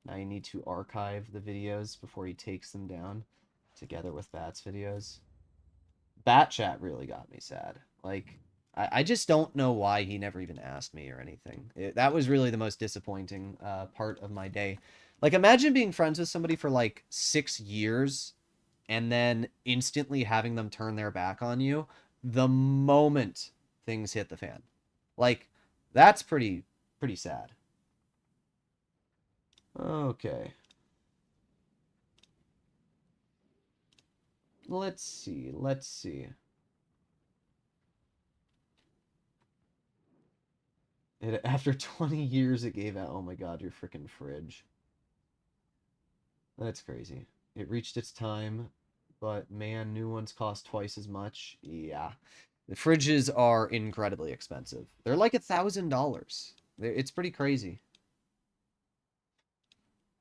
Now you need to archive the videos before he takes them down, together with Bat's videos. Bat chat really got me sad. Like, I just don't know why he never even asked me or anything. That was really the most disappointing part of my day. Like, imagine being friends with somebody for, like, 6 years and then instantly having them turn their back on you the moment things hit the fan. Like, that's pretty sad. Okay. Let's see. After 20 years it gave out. Oh my god, your freaking fridge. That's crazy. It reached its time, but man, new ones cost twice as much. Yeah. The fridges are incredibly expensive. They're like $1,000. It's pretty crazy.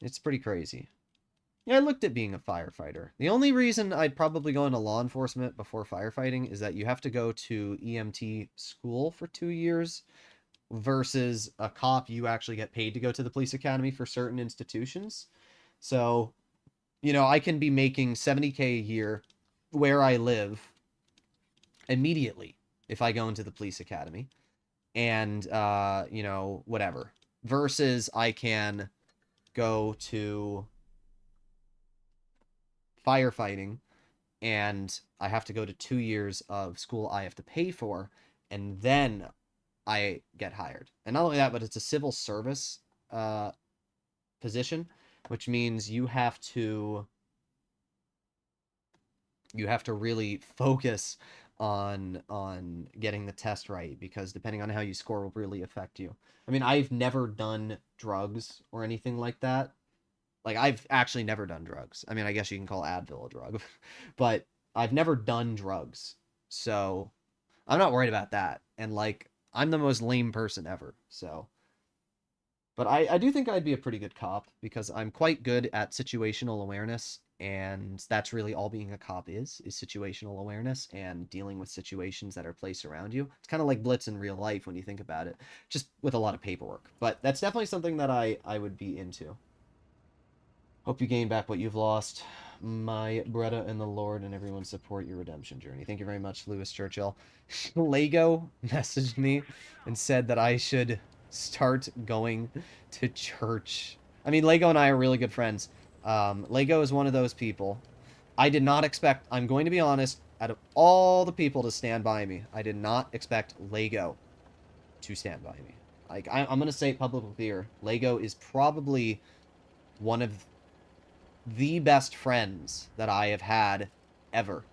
It's pretty crazy. Yeah, I looked at being a firefighter. The only reason I'd probably go into law enforcement before firefighting is that you have to go to EMT school for 2 years versus a cop. You actually get paid to go to the police academy for certain institutions. So, you know, I can be making $70K a year where I live immediately if I go into the police academy and, you know, whatever. Versus I can go to firefighting and I have to go to 2 years of school I have to pay for, and then I get hired. And not only that, but it's a civil service position, which means you have to you have to really focus on getting the test right, because depending on how you score will really affect you. I mean, I've never done drugs or anything like that. Like, I've actually never done drugs. I mean, I guess you can call Advil a drug, but I've never done drugs. So I'm not worried about that. And like, I'm the most lame person ever. So, but I do think I'd be a pretty good cop because I'm quite good at situational awareness. And that's really all being a cop is situational awareness and dealing with situations that are placed around you. It's kind of like Blitz in real life when you think about it, just with a lot of paperwork. But that's definitely something that I would be into. Hope you gain back what you've lost. My Bretta and the Lord and everyone support your redemption journey. Thank you very much, Lewis Churchill. Lego messaged me and said that I should start going to church. I mean, Lego and I are really good friends. Lego is one of those people. I did not expect, I'm going to be honest, out of all the people to stand by me, I did not expect Lego to stand by me. Like, I'm going to say it publicly here. Lego is probably one of the best friends that I have had ever.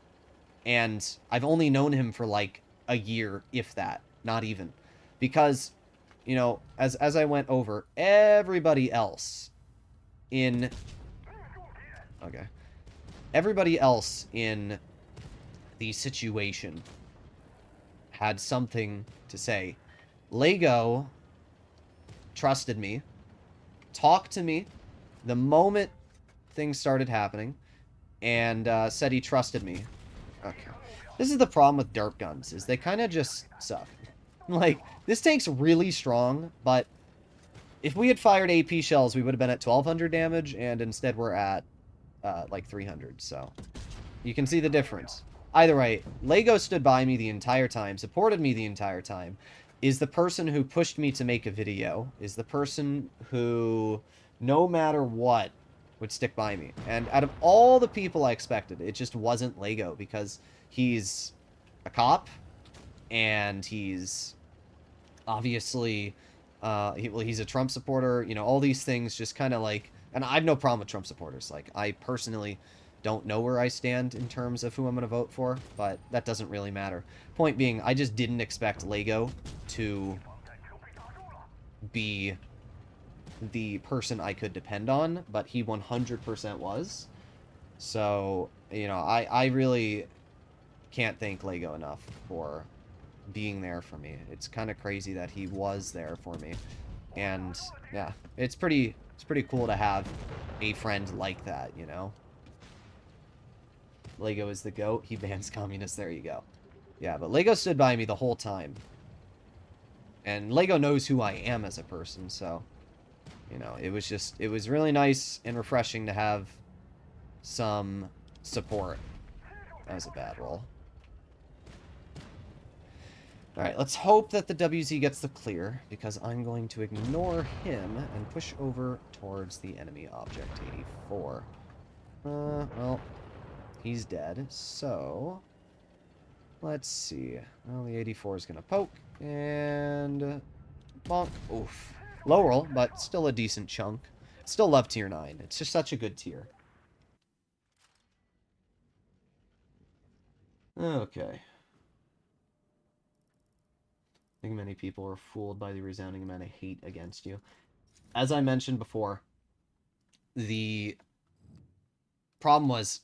And I've only known him for like a year, if that, not even. Because, you know, as I went over, everybody else in... Okay. Everybody else in the situation had something to say. Lego trusted me, talked to me the moment things started happening, and said he trusted me. Okay. This is the problem with derp guns, is they kind of just suck. Like, this tank's really strong, but if we had fired AP shells, we would have been at 1200 damage, and instead we're at, like, 300, so... You can see the difference. Either way, Lego stood by me the entire time, supported me the entire time, is the person who pushed me to make a video, is the person who, no matter what, would stick by me. And out of all the people I expected, it just wasn't Lego, because he's a cop, and he's obviously, he's a Trump supporter, you know, all these things just kind of like, and I have no problem with Trump supporters. Like, I personally don't know where I stand in terms of who I'm going to vote for, but that doesn't really matter. Point being, I just didn't expect Lego to be the person I could depend on, but he 100% was. So, you know, I really can't thank Lego enough for being there for me. It's kind of crazy that he was there for me. And, yeah, it's pretty cool to have a friend like that, you know? Lego is the GOAT. He bans communists. There you go. Yeah, but Lego stood by me the whole time. And Lego knows who I am as a person, so... You know, it was really nice and refreshing to have some support. That was a bad roll. Alright, let's hope that the WZ gets the clear, because I'm going to ignore him and push over towards the enemy object, 84. Well, he's dead, so... Let's see. Well, the 84 is gonna poke, and... bonk. Oof. Low roll, but still a decent chunk. Still love tier 9. It's just such a good tier. Okay. I think many people are fooled by the resounding amount of hate against you. As I mentioned before, the problem was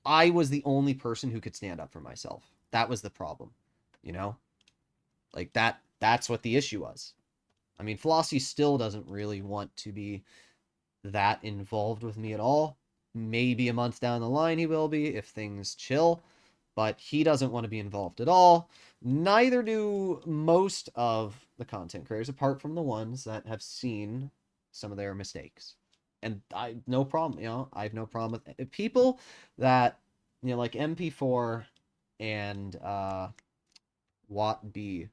I was the only person who could stand up for myself. That was the problem, you know? Like, that's what the issue was. I mean, Flossie still doesn't really want to be that involved with me at all. Maybe a month down the line he will be if things chill, but he doesn't want to be involved at all. Neither do most of the content creators, apart from the ones that have seen some of their mistakes. And no problem, you know, I have no problem with it. People that, you know, like MP4 and Watt B.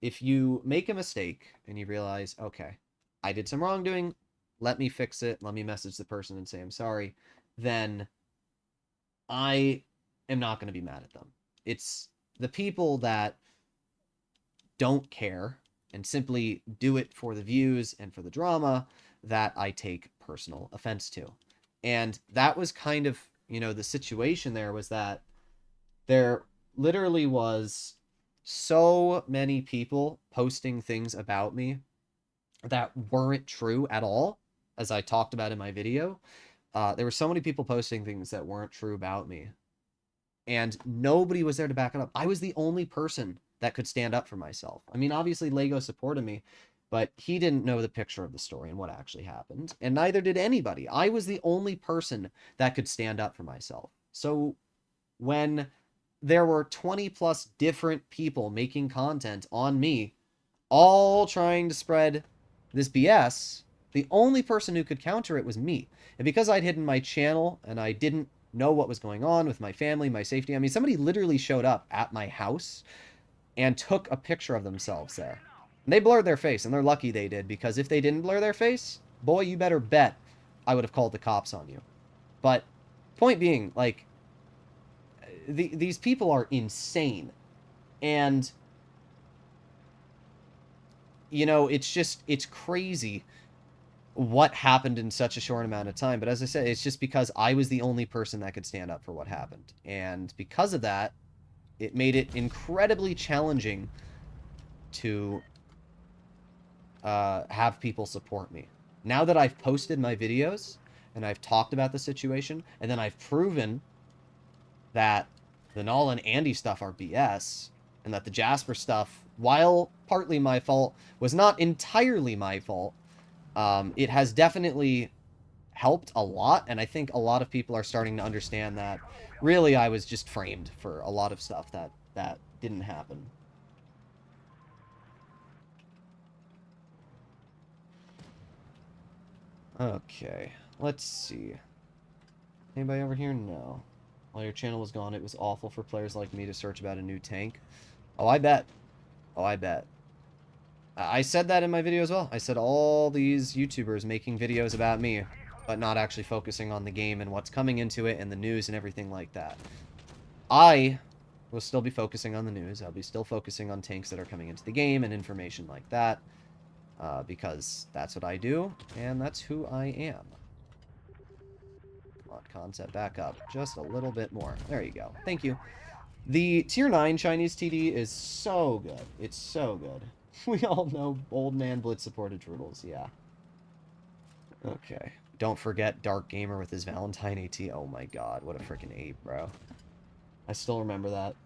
If you make a mistake and you realize, okay, I did some wrongdoing, let me fix it, let me message the person and say I'm sorry, then I am not going to be mad at them. It's the people that don't care and simply do it for the views and for the drama that I take personal offense to. And that was kind of you know, the situation there was that there literally was so many people posting things about me that weren't true at all, as I talked about in my video. There were so many people posting things that weren't true about me, and nobody was there to back it up. I was the only person that could stand up for myself. I mean, obviously Lego supported me, but he didn't know the picture of the story and what actually happened, and neither did anybody. I was the only person that could stand up for myself. So when there were 20 plus different people making content on me, all trying to spread this BS, the only person who could counter it was me. And because I'd hidden my channel and I didn't know what was going on with my family, my safety, I mean, somebody literally showed up at my house and took a picture of themselves there. And they blurred their face, and they're lucky they did, because if they didn't blur their face, boy, you better bet I would have called the cops on you. But point being, like, these people are insane. And, you know, it's crazy what happened in such a short amount of time. But as I said, it's just because I was the only person that could stand up for what happened. And because of that, it made it incredibly challenging to have people support me. Now that I've posted my videos and I've talked about the situation, and then I've proven that the Null and Andy stuff are BS, and that the Jasper stuff, while partly my fault, was not entirely my fault, it has definitely helped a lot, and I think a lot of people are starting to understand that really I was just framed for a lot of stuff that didn't happen. Okay, let's see. Anybody over here? No. While your channel was gone, it was awful for players like me to search about a new tank. Oh, I bet. Oh, I bet. I said that in my video as well. I said all these YouTubers making videos about me, but not actually focusing on the game and what's coming into it and the news and everything like that. I will still be focusing on the news. I'll be still focusing on tanks that are coming into the game and information like that, because that's what I do, and that's who I am. Come on, concept, back up just a little bit more. There you go. Thank you. The Tier 9 Chinese TD is so good. It's so good. We all know Old Man Blitz supported Droodles, yeah. Okay. Don't forget Dark Gamer with his Valentine AT. Oh my god, what a freaking ape, bro. I still remember that.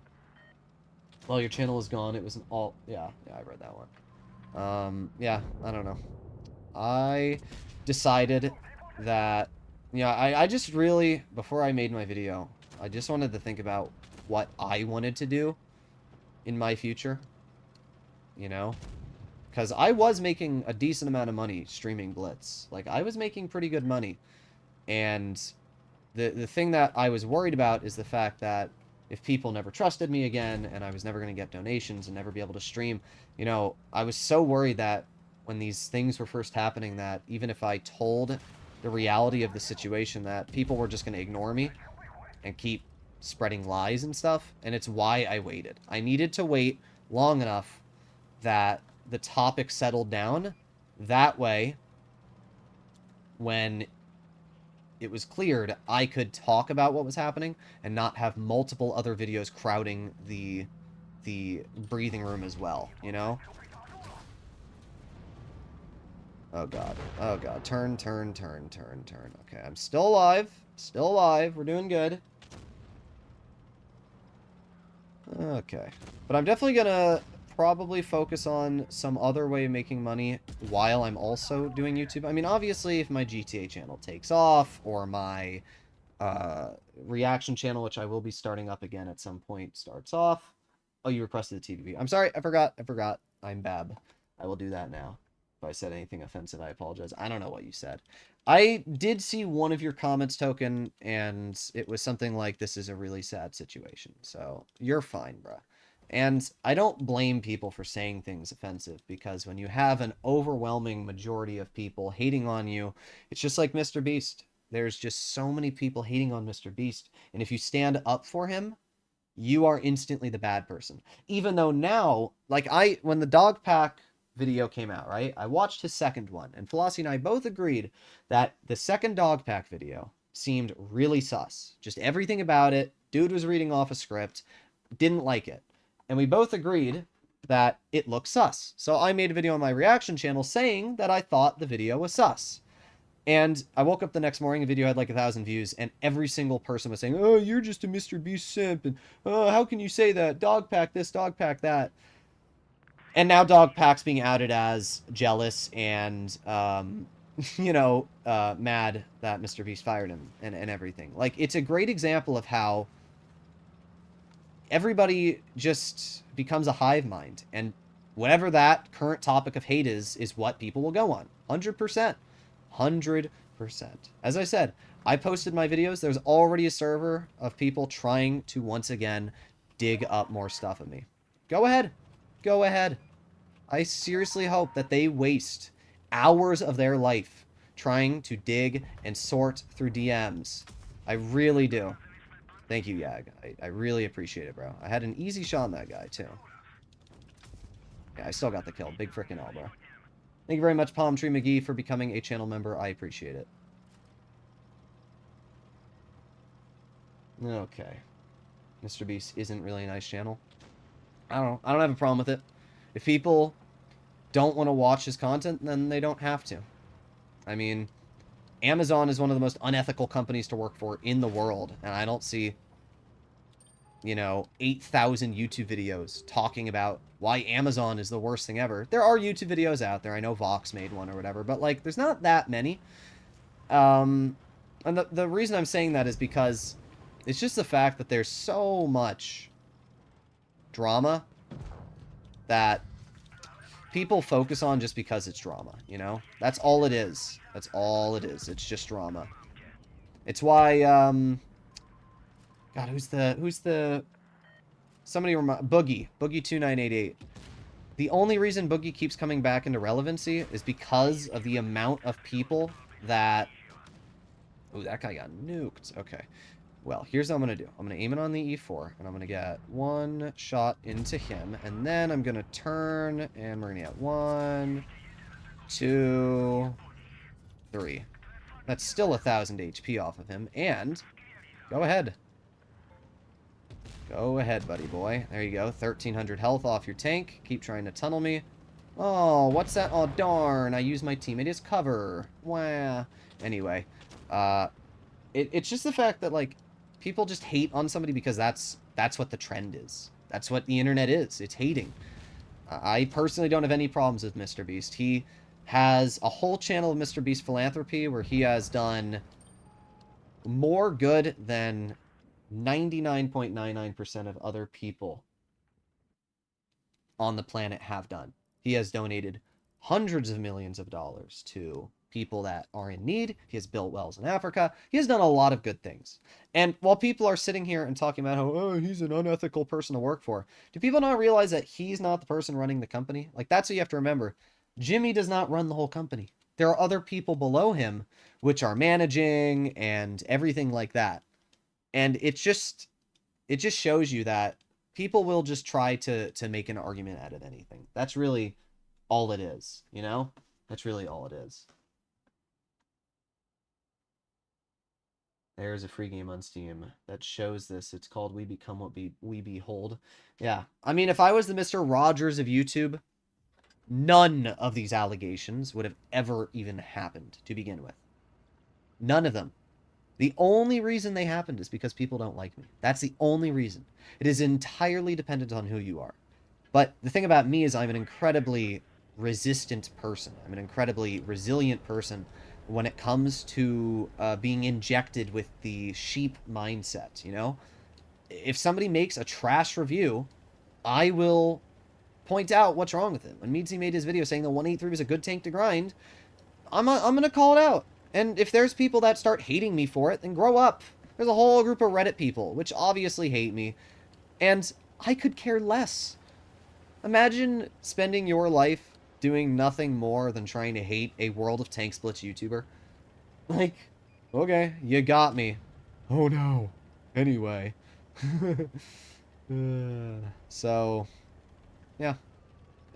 Well, your channel is gone. It was an alt. Yeah, I read that one. Yeah, I don't know. I decided that, yeah, I just really, before I made my video, I just wanted to think about what I wanted to do in my future. You know? Because I was making a decent amount of money streaming Blitz. Like, I was making pretty good money. And the thing that I was worried about is the fact that if people never trusted me again, and I was never going to get donations and never be able to stream, you know, I was so worried that when these things were first happening, that even if I told the reality of the situation, that people were just going to ignore me and keep spreading lies and stuff. And it's why I waited. I needed to wait long enough that the topic settled down. That way, when it was cleared, I could talk about what was happening and not have multiple other videos crowding the breathing room as well, you know? Oh god. Oh god. Turn. Okay, I'm still alive. Still alive. We're doing good. Okay. But I'm definitely gonna probably focus on some other way of making money while I'm also doing YouTube. I mean, obviously, if my GTA channel takes off, or my reaction channel, which I will be starting up again at some point, starts off. Oh, you requested the TVP. I'm sorry, I forgot. I'm Bab. I will do that now. If I said anything offensive, I apologize. I don't know what you said. I did see one of your comments, Token, and it was something like, this is a really sad situation. So, you're fine, bruh. And I don't blame people for saying things offensive, because when you have an overwhelming majority of people hating on you, it's just like Mr. Beast. There's just so many people hating on Mr. Beast, and if you stand up for him, you are instantly the bad person. Even though now, like when the dog pack video came out, right? I watched his second one, and Flossie and I both agreed that the second dog pack video seemed really sus. Just everything about it. Dude was reading off a script. Didn't like it. And we both agreed that it looked sus. So I made a video on my reaction channel saying that I thought the video was sus. And I woke up the next morning, the video had like 1,000 views, and every single person was saying, oh, you're just a Mr. Beast simp, and oh, how can you say that? Dog pack this, dog pack that. And now dog pack's being outed as jealous and, you know, mad that Mr. Beast fired him and everything. Like, it's a great example of how everybody just becomes a hive mind, and whatever that current topic of hate is what people will go on. 100%. 100%. As I said, I posted my videos. There's already a server of people trying to once again dig up more stuff of me. Go ahead. Go ahead. I seriously hope that they waste hours of their life trying to dig and sort through DMs. I really do. Thank you, Yag. I really appreciate it, bro. I had an easy shot on that guy, too. Yeah, I still got the kill. Big frickin' L, bro. Thank you very much, Palm Tree McGee, for becoming a channel member. I appreciate it. Okay. Mr. Beast isn't really a nice channel. I don't know. I don't have a problem with it. If people don't want to watch his content, then they don't have to. I mean, Amazon is one of the most unethical companies to work for in the world, and I don't see, you know, 8,000 YouTube videos talking about why Amazon is the worst thing ever. There are YouTube videos out there. I know Vox made one or whatever, but, like, there's not that many. And the reason I'm saying that is because it's just the fact that there's so much drama that people focus on just because it's drama, you know? That's all it is. That's all it is. It's just drama. It's why, God, who's the... Somebody remind... Boogie2988. The only reason Boogie keeps coming back into relevancy is because of the amount of people that... Oh, that guy got nuked. Okay. Well, here's what I'm going to do. I'm going to aim it on the E4, and I'm going to get one shot into him, and then I'm going to turn, and we're going to get 1, 2, 3. That's still 1,000 HP off of him, and go ahead. Go ahead, buddy boy. There you go. 1,300 health off your tank. Keep trying to tunnel me. Oh, what's that? Oh, darn. I used my teammate as cover. Wah. Anyway, it's just the fact that, like, people just hate on somebody because that's what the trend is. That's what the internet is. It's hating. I personally don't have any problems with Mr. Beast. He has a whole channel of Mr. Beast philanthropy where he has done more good than 99.99% of other people on the planet have done. He has donated hundreds of millions of dollars to people that are in need. He has built wells in Africa. He has done a lot of good things. And while people are sitting here and talking about how, oh, he's an unethical person to work for, do people not realize that he's not the person running the company? Like, that's what you have to remember. Jimmy does not run the whole company. There are other people below him which are managing and everything like that. And it just shows you that people will just try to make an argument out of anything. That's really all it is, you know? That's really all it is. There's a free game on Steam that shows this. It's called We Become What We Behold. Yeah. I mean, if I was the Mr. Rogers of YouTube, none of these allegations would have ever even happened to begin with. None of them. The only reason they happened is because people don't like me. That's the only reason. It is entirely dependent on who you are. But the thing about me is I'm an incredibly resistant person. I'm an incredibly resilient person when it comes to being injected with the sheep mindset, you know? If somebody makes a trash review, I will point out what's wrong with it. When Meadsy made his video saying the 183 was a good tank to grind, I'm going to call it out. And if there's people that start hating me for it, then grow up. There's a whole group of Reddit people, which obviously hate me. And I could care less. Imagine spending your life doing nothing more than trying to hate a World of Tank Splits YouTuber. Like, okay, you got me. Oh no. Anyway. So, yeah.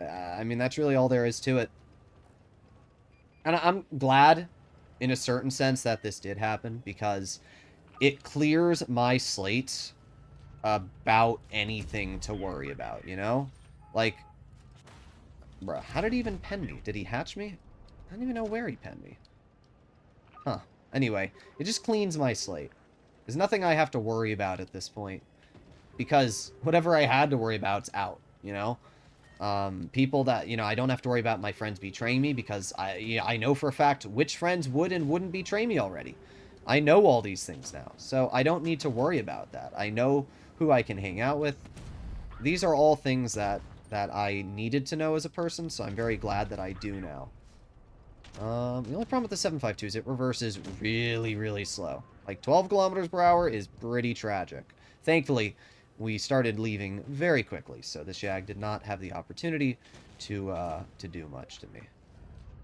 I mean, that's really all there is to it. And I'm glad in a certain sense that this did happen, because it clears my slate about anything to worry about, you know? Like, bruh, how did he even pen me? Did he hatch me? I don't even know where he penned me. Huh. Anyway, it just cleans my slate. There's nothing I have to worry about at this point. Because whatever I had to worry about's out, you know? People that, you know, I don't have to worry about my friends betraying me, because I know for a fact which friends would and wouldn't betray me already. I know all these things now, so I don't need to worry about that. I know who I can hang out with. These are all things that I needed to know as a person, so I'm very glad that I do now. The only problem with the 7.52 is it reverses really, really slow. Like, 12 kilometers per hour is pretty tragic. Thankfully, we started leaving very quickly, so this Jag did not have the opportunity to do much to me.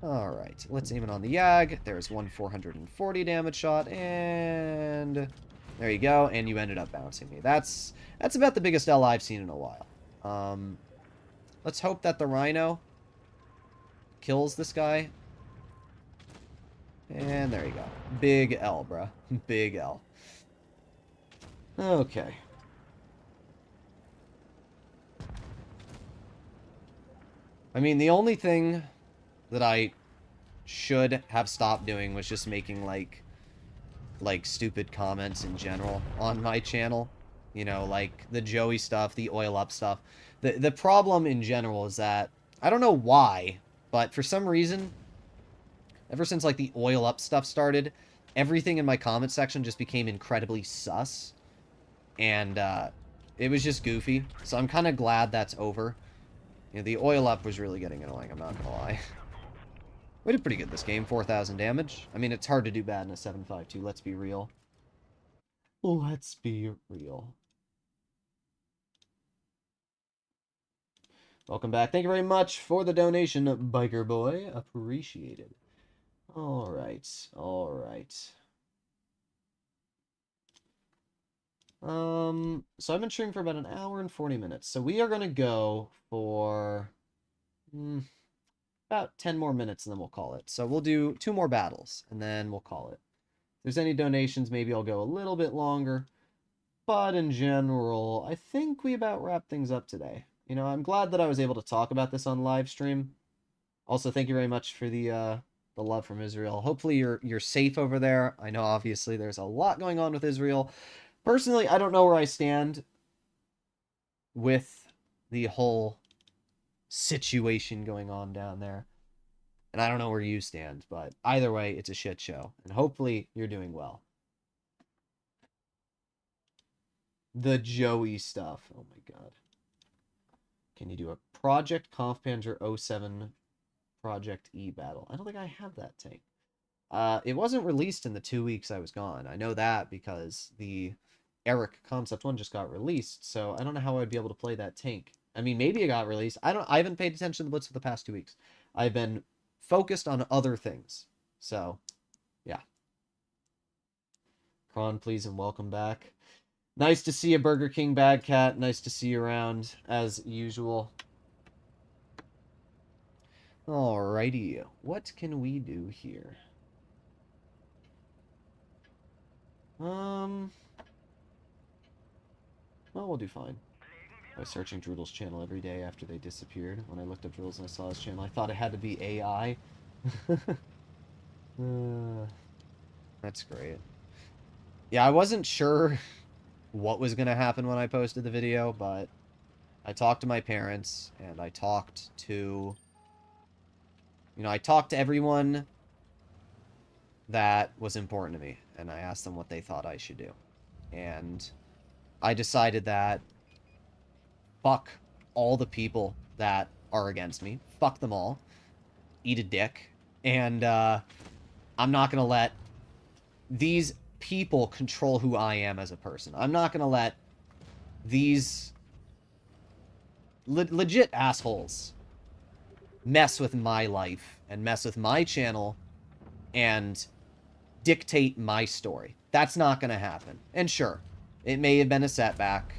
Alright, let's aim it on the Jag. There's one 440 damage shot, and there you go, and you ended up bouncing me. That's about the biggest L I've seen in a while. Let's hope that the Rhino kills this guy. And there you go. Big L, bruh. Big L. Okay. I mean, the only thing that I should have stopped doing was just making, like stupid comments in general on my channel. You know, like the Joey stuff, the oil up stuff. The problem in general is that, I don't know why, but for some reason, ever since, like, the oil up stuff started, everything in my comment section just became incredibly sus. And, it was just goofy. So I'm kind of glad that's over. You know, the oil up was really getting annoying, I'm not gonna lie. We did pretty good this game, 4,000 damage. I mean, it's hard to do bad in a 7.52, let's be real. Let's be real. Welcome back. Thank you very much for the donation, Biker Boy. Appreciated. Alright, alright. So I've been streaming for about an hour and 40 minutes. So we are going to go for about 10 more minutes, and then we'll call it. So we'll do 2 more battles, and then we'll call it. If there's any donations, maybe I'll go a little bit longer. But in general, I think we about wrap things up today. You know, I'm glad that I was able to talk about this on live stream. Also, thank you very much for the love from Israel. Hopefully you're safe over there. I know obviously there's a lot going on with Israel. Personally, I don't know where I stand with the whole situation going on down there. And I don't know where you stand, but either way, it's a shit show. And hopefully you're doing well. The Joey stuff. Oh my god. Can you do a Project Kampfpanzer 07 Project E battle? I don't think I have that tank. It wasn't released in the 2 weeks I was gone. I know that because the Eric Concept 1 just got released, so I don't know how I'd be able to play that tank. I mean, maybe it got released. I haven't paid attention to the Blitz for the past 2 weeks. I've been focused on other things. So, yeah. Kron, please, and welcome back. Nice to see you, Burger King Bad Cat. Nice to see you around, as usual. Alrighty. What can we do here? Well, we'll do fine. I was searching Droodles' channel every day after they disappeared. When I looked up Droodles and I saw his channel, I thought it had to be AI. That's great. Yeah, I wasn't sure what was going to happen when I posted the video, but I talked to my parents, and I talked to... You know, I talked to everyone that was important to me, and I asked them what they thought I should do. And I decided that fuck all the people that are against me. Fuck them all. Eat a dick. And I'm not going to let these people control who I am as a person. I'm not going to let these legit assholes mess with my life and mess with my channel and dictate my story. That's not going to happen. And sure, it may have been a setback.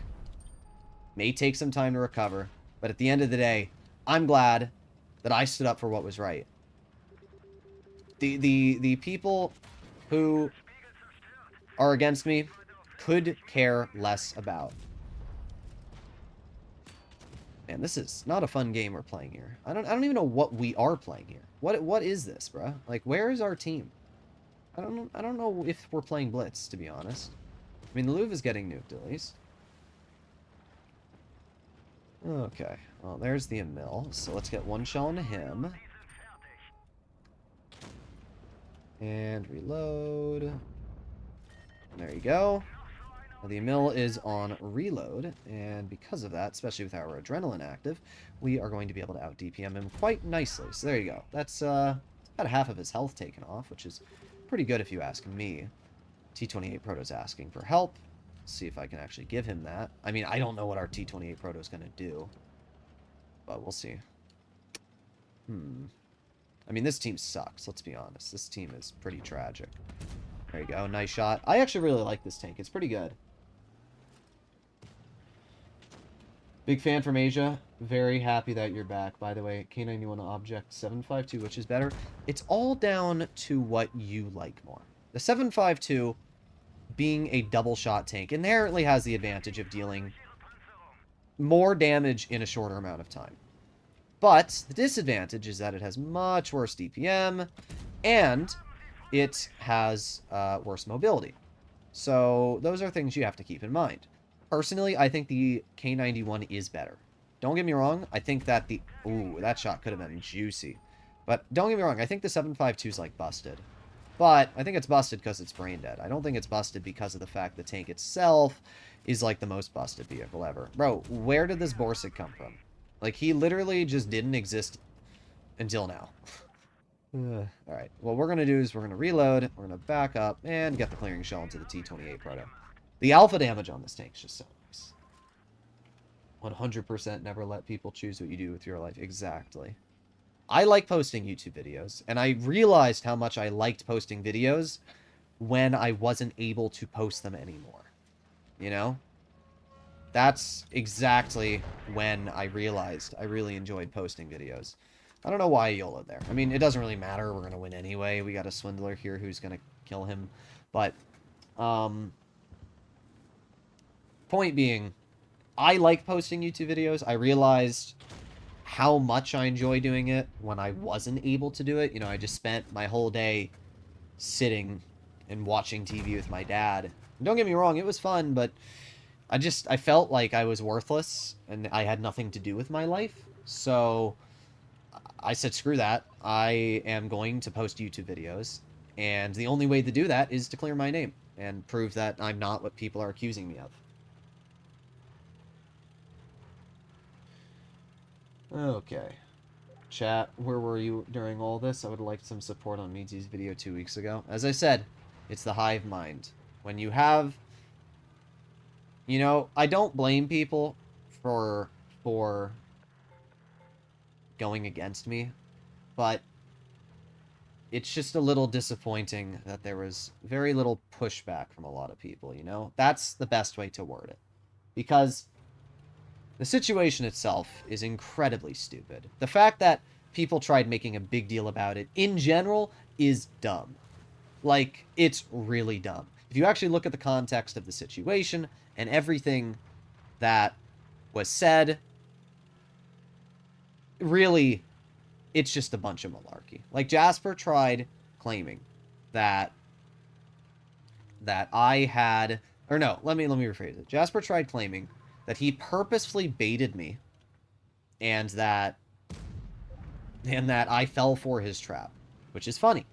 May take some time to recover. But at the end of the day, I'm glad that I stood up for what was right. The people who are against me could care less about. Man, this is not a fun game we're playing here. I don't even know what we are playing here. What is this, bruh? Like, where is our team? I don't know if we're playing Blitz, to be honest. I mean, the Louvre is getting nuked, at least. Okay. Well, there's the Emil. So let's get one shell into him. And reload. There you go. Now the Emil is on reload, and because of that, especially with our adrenaline active, we are going to be able to out-DPM him quite nicely. So there you go. That's about half of his health taken off, which is pretty good if you ask me. T28 Proto's asking for help. Let's see if I can actually give him that. I mean, I don't know what our T28 Proto's going to do, but we'll see. I mean, this team sucks, let's be honest. This team is pretty tragic. There you go, nice shot. I actually really like this tank. It's pretty good. Big fan from Asia. Very happy that you're back. By the way, K91 Object 752, which is better? It's all down to what you like more. The 752 being a double shot tank inherently has the advantage of dealing more damage in a shorter amount of time. But the disadvantage is that it has much worse DPM, and it has worse mobility. So those are things you have to keep in mind. Personally, I think the K91 is better. Don't get me wrong, I think that the... Ooh, that shot could have been juicy. But don't get me wrong, I think the 752 is, like, busted. But I think it's busted because it's brain dead. I don't think it's busted because of the fact the tank itself is, like, the most busted vehicle ever. Bro, where did this Borsig come from? Like, he literally just didn't exist until now. Alright, what we're going to do is we're going to reload, we're going to back up, and get the clearing shell into the T28 Proto. The alpha damage on this tank is just so nice. 100% never let people choose what you do with your life. Exactly. I like posting YouTube videos, and I realized how much I liked posting videos when I wasn't able to post them anymore. You know? That's exactly when I realized I really enjoyed posting videos. I don't know why I YOLO'd there. I mean, it doesn't really matter. We're going to win anyway. We got a Swindler here who's going to kill him. But, point being, I like posting YouTube videos. I realized how much I enjoy doing it when I wasn't able to do it. You know, I just spent my whole day sitting and watching TV with my dad. And don't get me wrong, it was fun, but I felt like I was worthless and I had nothing to do with my life. So I said, screw that. I am going to post YouTube videos. And the only way to do that is to clear my name and prove that I'm not what people are accusing me of. Okay. Chat, where were you during all this? I would have liked some support on Meadsy's video 2 weeks ago. As I said, it's the hive mind. When you have... You know, I don't blame people for going against me, but it's just a little disappointing that there was very little pushback from a lot of people, you know? That's the best way to word it. Because the situation itself is incredibly stupid. The fact that people tried making a big deal about it, in general, is dumb. Like, it's really dumb. If you actually look at the context of the situation and everything that was said, really, it's just a bunch of malarkey. Like, Jasper tried claiming that I had... Or no, let me rephrase it. Jasper tried claiming that he purposefully baited me and that I fell for his trap, which is funny.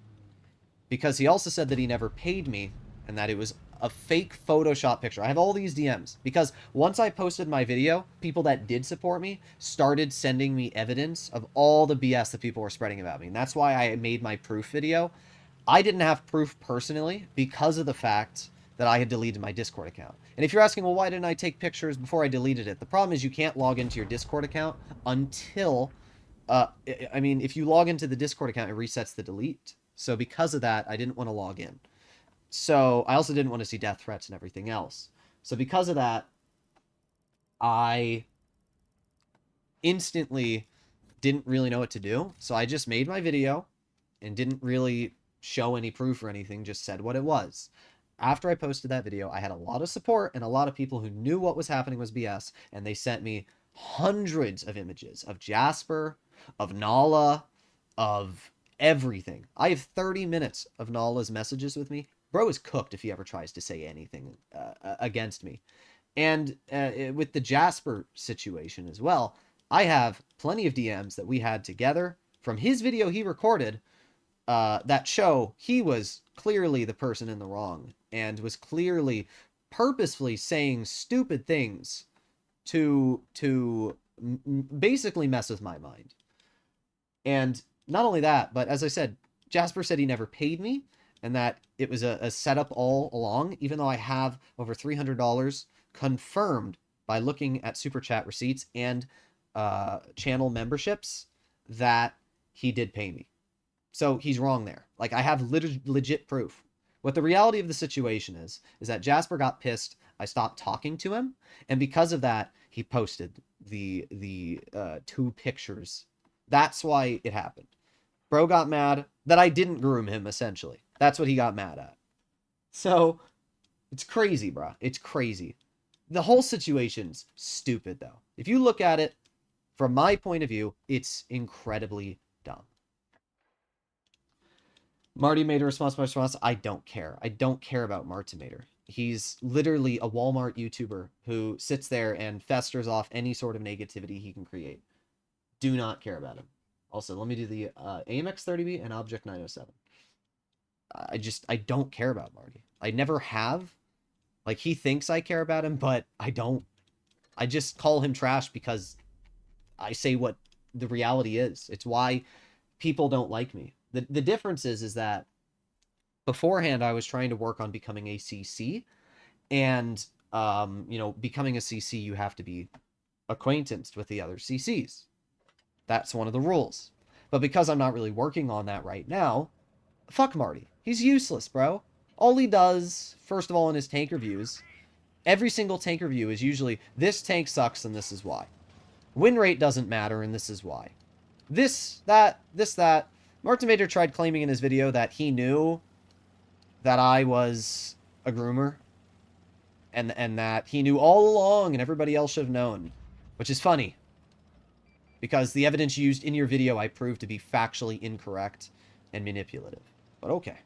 Because he also said that he never paid me and that it was a fake Photoshop picture. I have all these DMs because once I posted my video, people that did support me started sending me evidence of all the BS that people were spreading about me. And that's why I made my proof video. I didn't have proof personally because of the fact that I had deleted my Discord account. And if you're asking, well, why didn't I take pictures before I deleted it? The problem is you can't log into your Discord account until... I mean, if you log into the Discord account, it resets the delete. So because of that, I didn't want to log in. So I also didn't want to see death threats and everything else. So because of that, I instantly didn't really know what to do. So I just made my video, and didn't really show any proof or anything, just said what it was. After I posted that video, I had a lot of support and a lot of people who knew what was happening was BS, and they sent me hundreds of images of Jasper, of Nala, of everything. I have 30 minutes of Nala's messages with me. Bro is cooked if he ever tries to say anything against me. And with the Jasper situation as well, I have plenty of DMs that we had together from his video he recorded that show he was clearly the person in the wrong and was clearly purposefully saying stupid things to basically mess with my mind. And not only that, but as I said, Jasper said he never paid me and that it was a setup all along, even though I have over $300 confirmed by looking at Super Chat receipts and channel memberships that he did pay me. So he's wrong there. Like, I have legit proof. What the reality of the situation is that Jasper got pissed. I stopped talking to him. And because of that, he posted the 2 pictures. That's why it happened. Bro got mad that I didn't groom him, essentially. That's what he got mad at. So, it's crazy, bro. It's crazy. The whole situation's stupid, though. If you look at it from my point of view, it's incredibly dumb. Marty made a response. I don't care. I don't care about Martimator. He's literally a Walmart YouTuber who sits there and festers off any sort of negativity he can create. Do not care about him. Also, let me do the AMX30B and Object 907. I don't care about Marty. I never have. Like, he thinks I care about him, but I don't. I just call him trash because I say what the reality is. It's why people don't like me. The difference is that beforehand I was trying to work on becoming a CC, and you know, becoming a CC you have to be acquaintanced with the other CCs. That's one of the rules. But because I'm not really working on that right now, fuck Marty. He's useless, bro. All he does, first of all, in his tank reviews, every single tank review is usually, this tank sucks and this is why. Win rate doesn't matter and this is why. This, that. Martimator tried claiming in his video that he knew that I was a groomer. And that he knew all along and everybody else should have known. Which is funny. Because the evidence used in your video I proved to be factually incorrect and manipulative. But okay.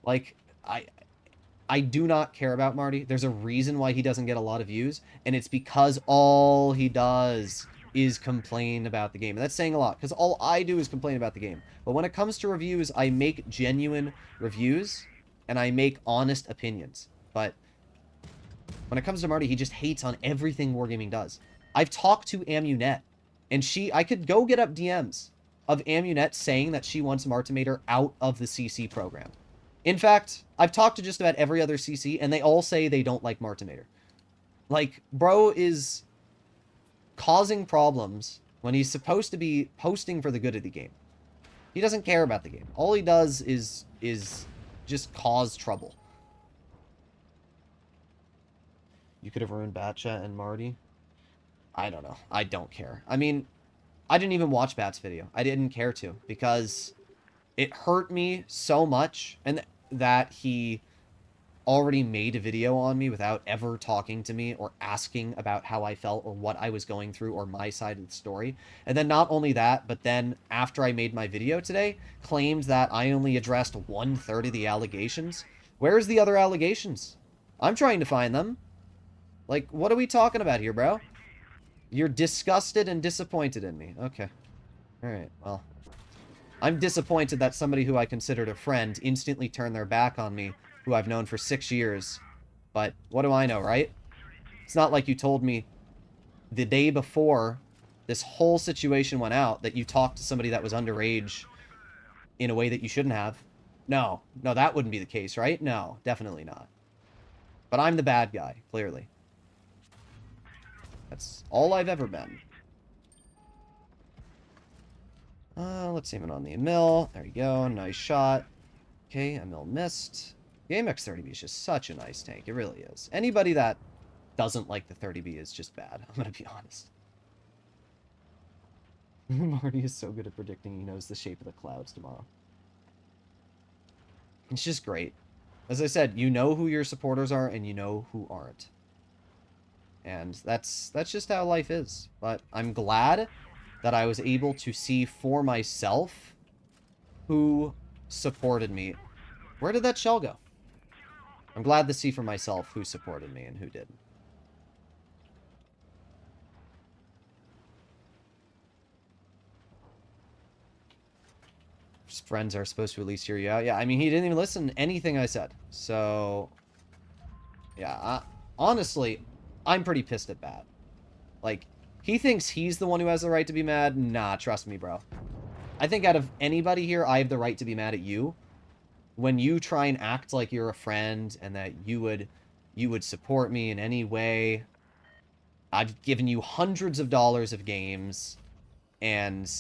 Like, I do not care about Marty. There's a reason why he doesn't get a lot of views, and it's because all he does is complain about the game. And that's saying a lot, because all I do is complain about the game. But when it comes to reviews, I make genuine reviews, and I make honest opinions. But when it comes to Marty, he just hates on everything Wargaming does. I've talked to Amunet, and I could go get up DMs of Amunet saying that she wants Martimator out of the CC program. In fact, I've talked to just about every other CC, and they all say they don't like Martimator. Like, bro is causing problems when he's supposed to be posting for the good of the game. He doesn't care about the game. All he does is just cause trouble. You could have ruined Batchat and Marty. I don't know. I don't care. I mean, I didn't even watch Bat's video. I didn't care to, because it hurt me so much, and that he already made a video on me without ever talking to me or asking about how I felt or what I was going through or my side of the story. And then not only that, but then after I made my video today, claimed that I only addressed 1/3 of the allegations. Where's the other allegations? I'm trying to find them. Like, what are we talking about here, bro? You're disgusted and disappointed in me. Okay. Alright, well. I'm disappointed that somebody who I considered a friend instantly turned their back on me, who I've known for 6 years. But what do I know, right? It's not like you told me the day before this whole situation went out that you talked to somebody that was underage in a way that you shouldn't have. No, that wouldn't be the case, right? No, definitely not. But I'm the bad guy, clearly. That's all I've ever been. Let's aim it on the Emil. There you go. Nice shot. Okay, Emil missed. The AMX30B is just such a nice tank. It really is. Anybody that doesn't like the 30B is just bad. I'm going to be honest. Marty is so good at predicting he knows the shape of the clouds tomorrow. It's just great. As I said, you know who your supporters are and you know who aren't. And that's just how life is. But I'm glad that I was able to see for myself who supported me. Where did that shell go? I'm glad to see for myself who supported me and who didn't. Friends are supposed to at least hear you out. Yeah, I mean, he didn't even listen to anything I said. So, yeah, honestly, I'm pretty pissed at Bat. Like, he thinks he's the one who has the right to be mad. Nah, trust me, bro. I think out of anybody here, I have the right to be mad at you. When you try and act like you're a friend and that you would support me in any way. I've given you hundreds of dollars of games and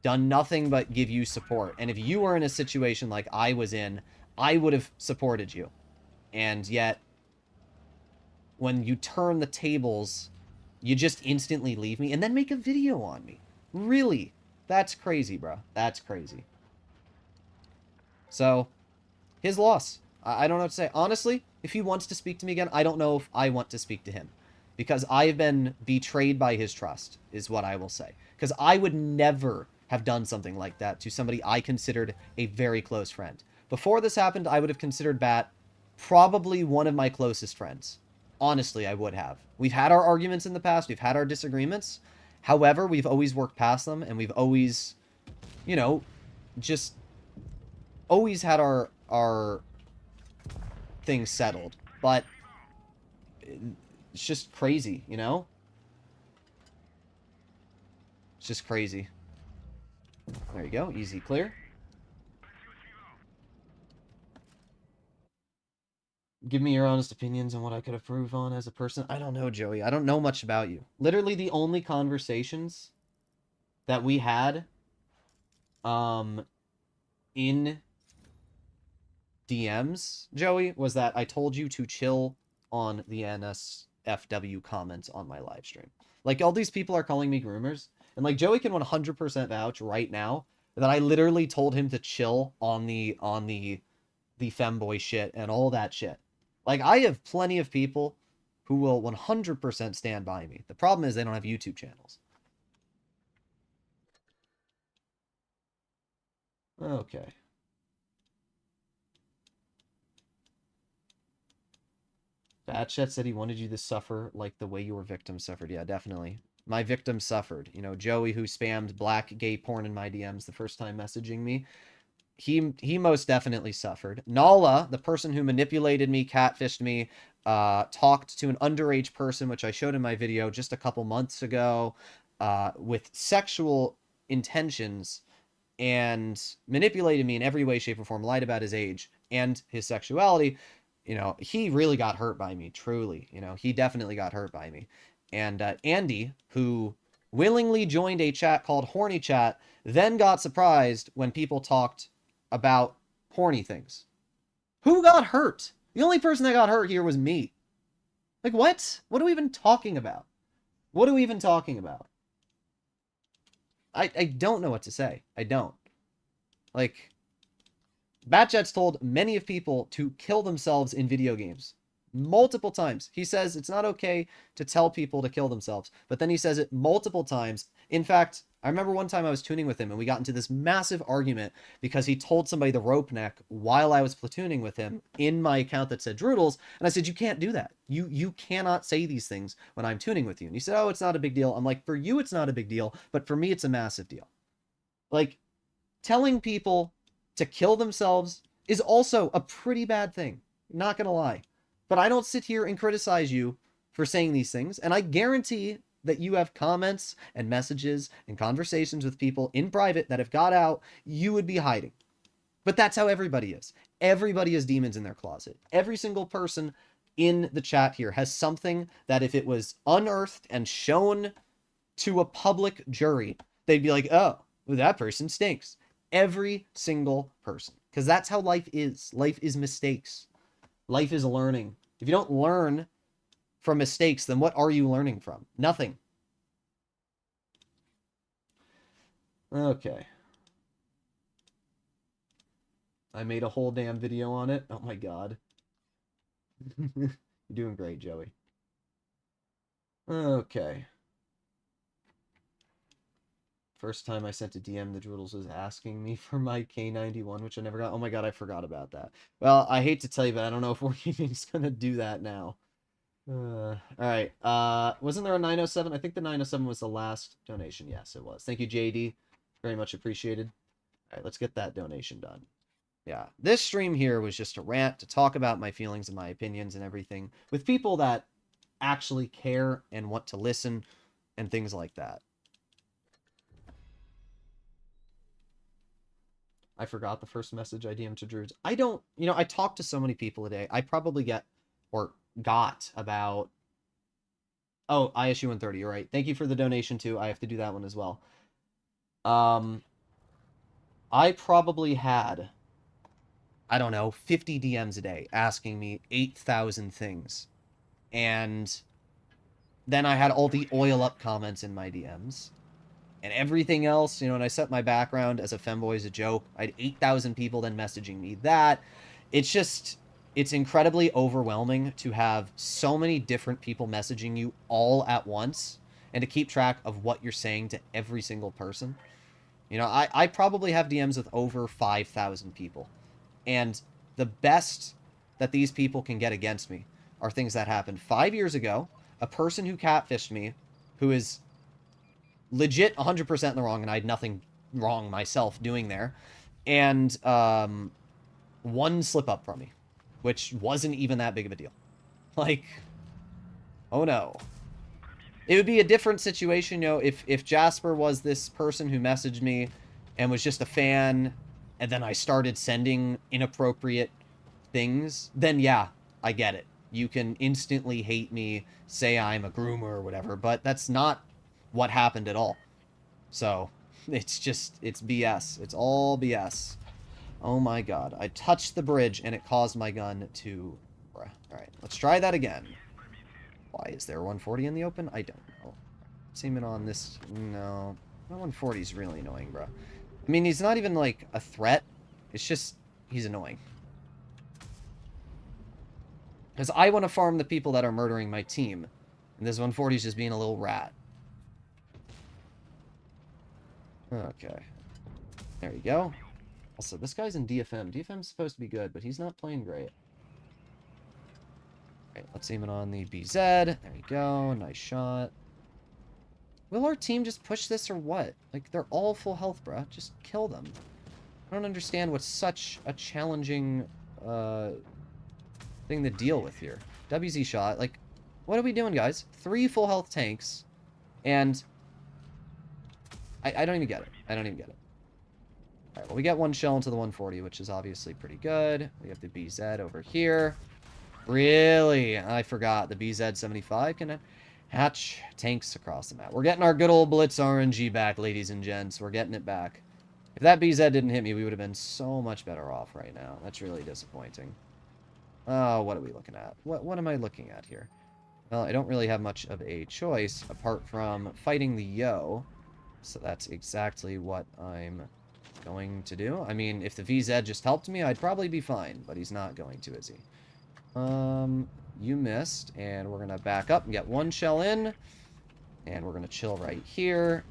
done nothing but give you support. And if you were in a situation like I was in, I would have supported you. And yet, when you turn the tables, you just instantly leave me and then make a video on me. Really? That's crazy, bro. That's crazy. So, his loss. I don't know what to say. Honestly, if he wants to speak to me again, I don't know if I want to speak to him. Because I've been betrayed by his trust, is what I will say. Because I would never have done something like that to somebody I considered a very close friend. Before this happened, I would have considered Bat probably one of my closest friends. Honestly, I would have. We've had our arguments in the past. We've had our disagreements. However, we've always worked past them, and we've always, you know, just always had our things settled. But it's just crazy, you know? It's just crazy. There you go. Easy clear. Give me your honest opinions on what I could improve on as a person. I don't know, Joey. I don't know much about you. Literally the only conversations that we had in DMs, Joey, was that I told you to chill on the NSFW comments on my live stream. Like, all these people are calling me groomers. And, like, Joey can 100% vouch right now that I literally told him to chill on the femboy shit and all that shit. Like, I have plenty of people who will 100% stand by me. The problem is they don't have YouTube channels. Okay. Batchet said he wanted you to suffer like the way your victim suffered. Yeah, definitely. My victim suffered. You know, Joey, who spammed black gay porn in my DMs the first time messaging me, he most definitely suffered. Nala, the person who manipulated me, catfished me, talked to an underage person, which I showed in my video just a couple months ago, with sexual intentions, and manipulated me in every way, shape, or form, lied about his age and his sexuality. You know, he really got hurt by me, truly. You know, he definitely got hurt by me. And Andy, who willingly joined a chat called Horny Chat, then got surprised when people talked about horny things. Who got hurt? The only person that got hurt here was me. Like, what? What are we even talking about? What are we even talking about? I don't know what to say. I don't. Like, Batchet's told many of people to kill themselves in video games. Multiple times. He says it's not okay to tell people to kill themselves. But then he says it multiple times. In fact, I remember one time I was tuning with him and we got into this massive argument because he told somebody the rope neck while I was platooning with him in my account that said Droodles. And I said, you can't do that. You cannot say these things when I'm tuning with you. And he said, oh, it's not a big deal. I'm like, for you, it's not a big deal. But for me, it's a massive deal. Like, telling people to kill themselves is also a pretty bad thing. Not gonna lie. But I don't sit here and criticize you for saying these things. And I guarantee that you have comments and messages and conversations with people in private that have got out, you would be hiding. But that's how everybody is. Everybody has demons in their closet. Every single person in the chat here has something that if it was unearthed and shown to a public jury, they'd be like, oh, well, that person stinks. Every single person. Because that's how life is. Life is mistakes. Life is learning. If you don't learn from mistakes, then what are you learning from? Nothing. Okay. I made a whole damn video on it. Oh my god. You're doing great, Joey. Okay. First time I sent a DM, the Droodles was asking me for my K91, which I never got. Oh my god, I forgot about that. Well, I hate to tell you, but I don't know if Wargaming's gonna do that now. Alright. Wasn't there a 907? I think the 907 was the last donation. Yes, it was. Thank you, JD. Very much appreciated. Alright, let's get that donation done. Yeah, this stream here was just a rant to talk about my feelings and my opinions and everything with people that actually care and want to listen and things like that. I forgot the first message I DM'd to Druids. I don't, I talk to so many people a day. I probably get, or got about, oh, ISU 130, you're right. Thank you for the donation too. I have to do that one as well. I probably had, I don't know, 50 DMs a day asking me 8,000 things. And then I had all the oil up comments in my DMs. And everything else, and I set my background as a femboy as a joke. I had 8,000 people then messaging me that. It's incredibly overwhelming to have so many different people messaging you all at once and to keep track of what you're saying to every single person. I probably have DMs with over 5,000 people. And the best that these people can get against me are things that happened 5 years ago. A person who catfished me, who is legit 100% in the wrong, and I had nothing wrong myself doing there. And one slip up from me, which wasn't even that big of a deal. Like, oh no. It would be a different situation, if Jasper was this person who messaged me and was just a fan, and then I started sending inappropriate things, then yeah, I get it. You can instantly hate me, say I'm a groomer or whatever, but that's not what happened at all. So, it's BS. It's all BS. Oh my god. I touched the bridge and it caused my gun to... Alright, let's try that again. Why is there 140 in the open? I don't know. Seeming on this... No. My 140 is really annoying, bro. I mean, he's not even, like, a threat. It's just... He's annoying. Because I want to farm the people that are murdering my team. And this 140 is just being a little rat. Okay. There you go. Also, this guy's in DFM. DFM's supposed to be good, but he's not playing great. Okay, let's aim it on the BZ. There you go. Nice shot. Will our team just push this or what? Like, they're all full health, bruh. Just kill them. I don't understand what's such a challenging thing to deal with here. WZ shot. Like, what are we doing, guys? 3 full health tanks. And... I don't even get it. I don't even get it. Alright, well, we get 1 shell into the 140, which is obviously pretty good. We have the BZ over here. Really? I forgot. The BZ-75 can hatch tanks across the map. We're getting our good old Blitz RNG back, ladies and gents. We're getting it back. If that BZ didn't hit me, we would have been so much better off right now. That's really disappointing. Oh, what are we looking at? What am I looking at here? Well, I don't really have much of a choice apart from fighting the Yo. So that's exactly what I'm going to do. I mean, if the VZ just helped me, I'd probably be fine, but he's not going to, is he? You missed, and we're going to back up and get 1 shell in, and we're going to chill right here.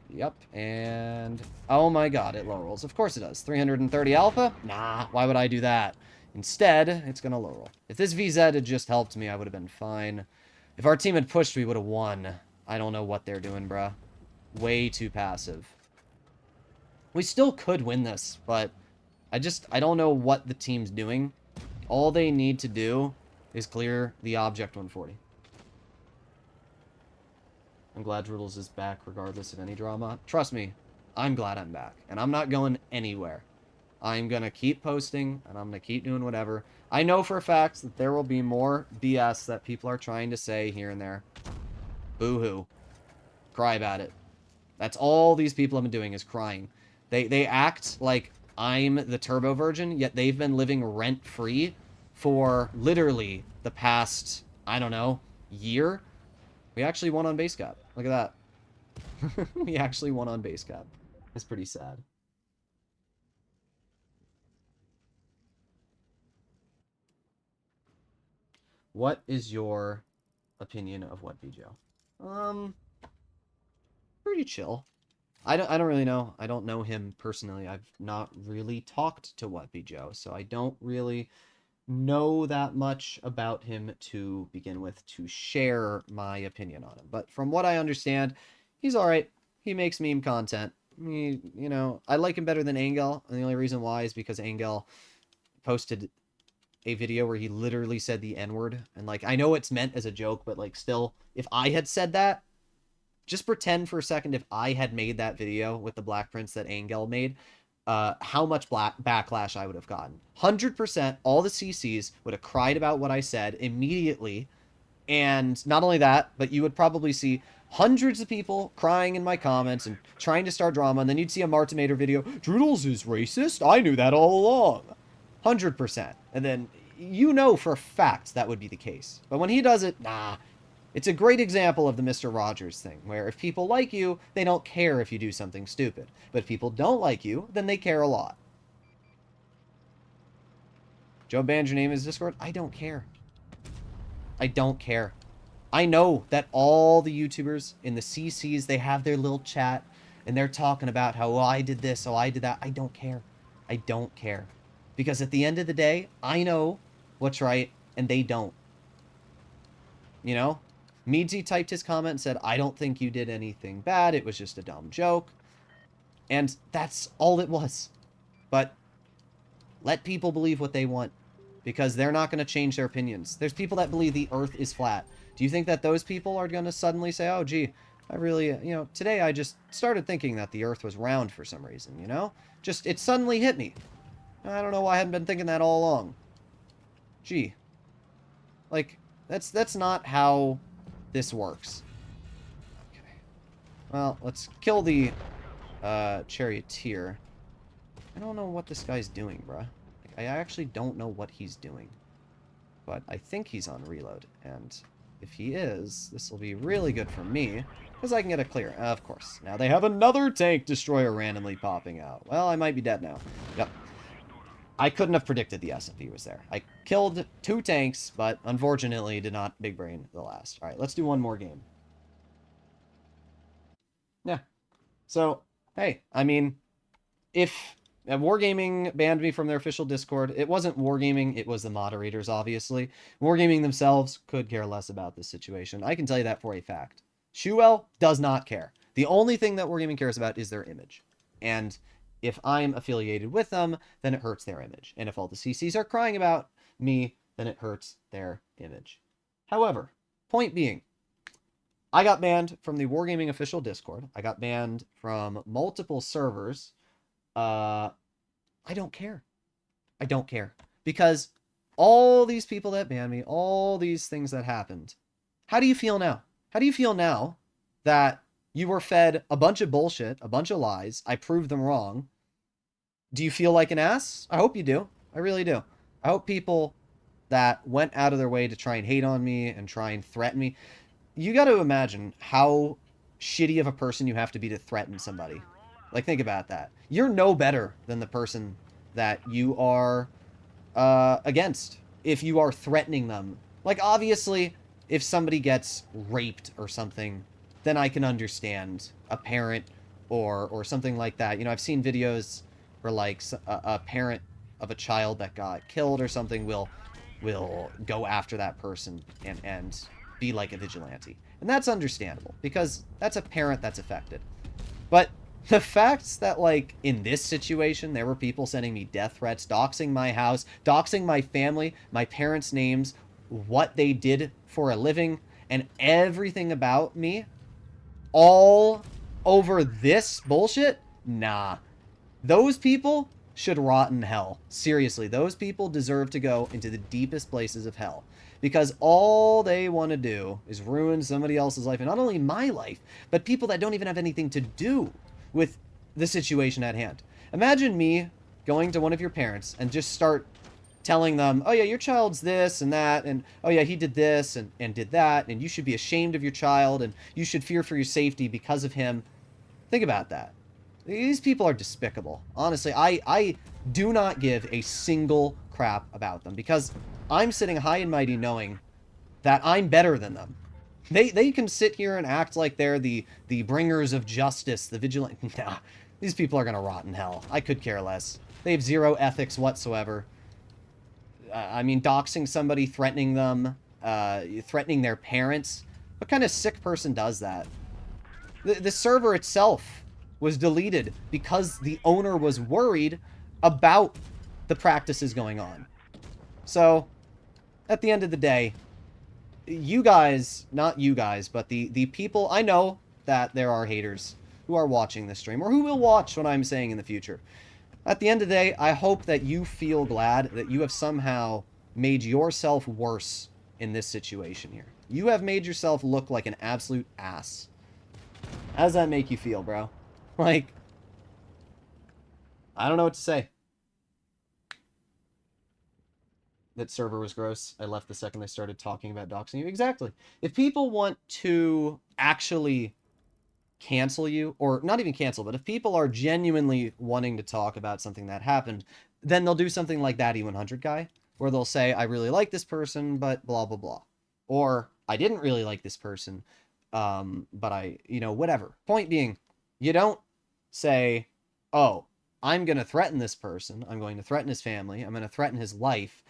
Yep, and... Oh my god, it low rolls. Of course it does. 330 alpha? Nah, why would I do that? Instead, it's going to low roll. If this VZ had just helped me, I would have been fine. If our team had pushed, we would have won. I don't know what they're doing, bruh. Way too passive. We still could win this, but I don't know what the team's doing. All they need to do is clear the object 140. I'm glad Droodles is back regardless of any drama. Trust me, I'm glad I'm back. And I'm not going anywhere. I'm going to keep posting, and I'm going to keep doing whatever. I know for a fact that there will be more BS that people are trying to say here and there. Boo-hoo. Cry about it. That's all these people have been doing is crying. They act like I'm the turbo virgin, yet they've been living rent-free for literally the past, I don't know, year. We actually won on base cap. Look at that. We actually won on base cap. It's pretty sad. What is your opinion of What Be Joe? Pretty chill. I don't really know. I don't know him personally. I've not really talked to What Be Joe, so I don't really know that much about him to begin with to share my opinion on him. But from what I understand, he's all right. He makes meme content. I like him better than Angel, and the only reason why is because Angel posted a video where he literally said the N-word, and like, I know it's meant as a joke, but like, still, if I had said that, just pretend for a second if I had made that video with the Black Prince that Angel made, how much backlash I would have gotten. 100%, all the CCs would have cried about what I said immediately, and not only that, but you would probably see hundreds of people crying in my comments and trying to start drama, and then you'd see a Martimator video, Droodles is racist? I knew that all along. 100%. And then you know for a fact that would be the case. But when he does it, nah. It's a great example of the Mr. Rogers thing, where if people like you, they don't care if you do something stupid. But if people don't like you, then they care a lot. Joe banned your name in his Discord? I don't care. I don't care. I know that all the YouTubers in the CCs, they have their little chat, and they're talking about how, oh, I did this, oh, I did that. I don't care. I don't care. Because at the end of the day, I know what's right, and they don't. You know? Meadsy typed his comment and said, I don't think you did anything bad. It was just a dumb joke. And that's all it was. But let people believe what they want, because they're not going to change their opinions. There's people that believe the earth is flat. Do you think that those people are going to suddenly say, oh, gee, I really, today I just started thinking that the earth was round for some reason, Just, it suddenly hit me. I don't know why I hadn't been thinking that all along. Gee. Like, that's not how this works. Okay. Well, let's kill the charioteer. I don't know what this guy's doing, bruh. Like, I actually don't know what he's doing. But I think he's on reload, and if he is, this will be really good for me, because I can get a clear. Of course. Now they have another tank destroyer randomly popping out. Well, I might be dead now. Yep. I couldn't have predicted the SMP was there. I killed 2 tanks, but unfortunately did not big brain the last. All right, let's do one more game. Yeah. So, hey, I mean, if Wargaming banned me from their official Discord, it wasn't Wargaming, it was the moderators, obviously. Wargaming themselves could care less about this situation. I can tell you that for a fact. Shuel does not care. The only thing that Wargaming cares about is their image. And if I'm affiliated with them, then it hurts their image. And if all the CCs are crying about me, then it hurts their image. However, point being, I got banned from the Wargaming official Discord. I got banned from multiple servers. I don't care. I don't care. Because all these people that banned me, all these things that happened, how do you feel now? How do you feel now that you were fed a bunch of bullshit, a bunch of lies. I proved them wrong. Do you feel like an ass? I hope you do. I really do. I hope people that went out of their way to try and hate on me and try and threaten me. You got to imagine how shitty of a person you have to be to threaten somebody. Like, think about that. You're no better than the person that you are against if you are threatening them. Like, obviously, if somebody gets raped or something, then I can understand a parent or something like that. I've seen videos where, like, a parent of a child that got killed or something will go after that person and be like a vigilante. And that's understandable, because that's a parent that's affected. But the fact that, like, in this situation, there were people sending me death threats, doxing my house, doxing my family, my parents' names, what they did for a living, and everything about me, all over this bullshit? Nah. Those people should rot in hell. Seriously, those people deserve to go into the deepest places of hell. Because all they want to do is ruin somebody else's life, and not only my life, but people that don't even have anything to do with the situation at hand. Imagine me going to one of your parents and just start telling them, oh yeah, your child's this and that, and oh yeah, he did this and did that, and you should be ashamed of your child, and you should fear for your safety because of him. Think about that. These people are despicable. Honestly, I do not give a single crap about them because I'm sitting high and mighty knowing that I'm better than them. They can sit here and act like they're the bringers of justice, the vigilant. Nah, these people are gonna rot in hell. I could care less. They have zero ethics whatsoever. I mean, doxing somebody, threatening them, threatening their parents. What kind of sick person does that? The server itself was deleted because the owner was worried about the practices going on. So, at the end of the day, you guys, not you guys, but the people, I know that there are haters who are watching this stream, or who will watch what I'm saying in the future. At the end of the day, I hope that you feel glad that you have somehow made yourself worse in this situation here. You have made yourself look like an absolute ass. How does that make you feel, bro? Like, I don't know what to say. That server was gross. I left the second they started talking about doxing you. Exactly. If people want to actually cancel you, or not even cancel, but if people are genuinely wanting to talk about something that happened, then they'll do something like that E100 guy, where they'll say, I really like this person, but blah, blah, blah. Or, I didn't really like this person, but I, whatever. Point being, you don't say, oh, I'm going to threaten this person, I'm going to threaten his family, I'm going to threaten his life,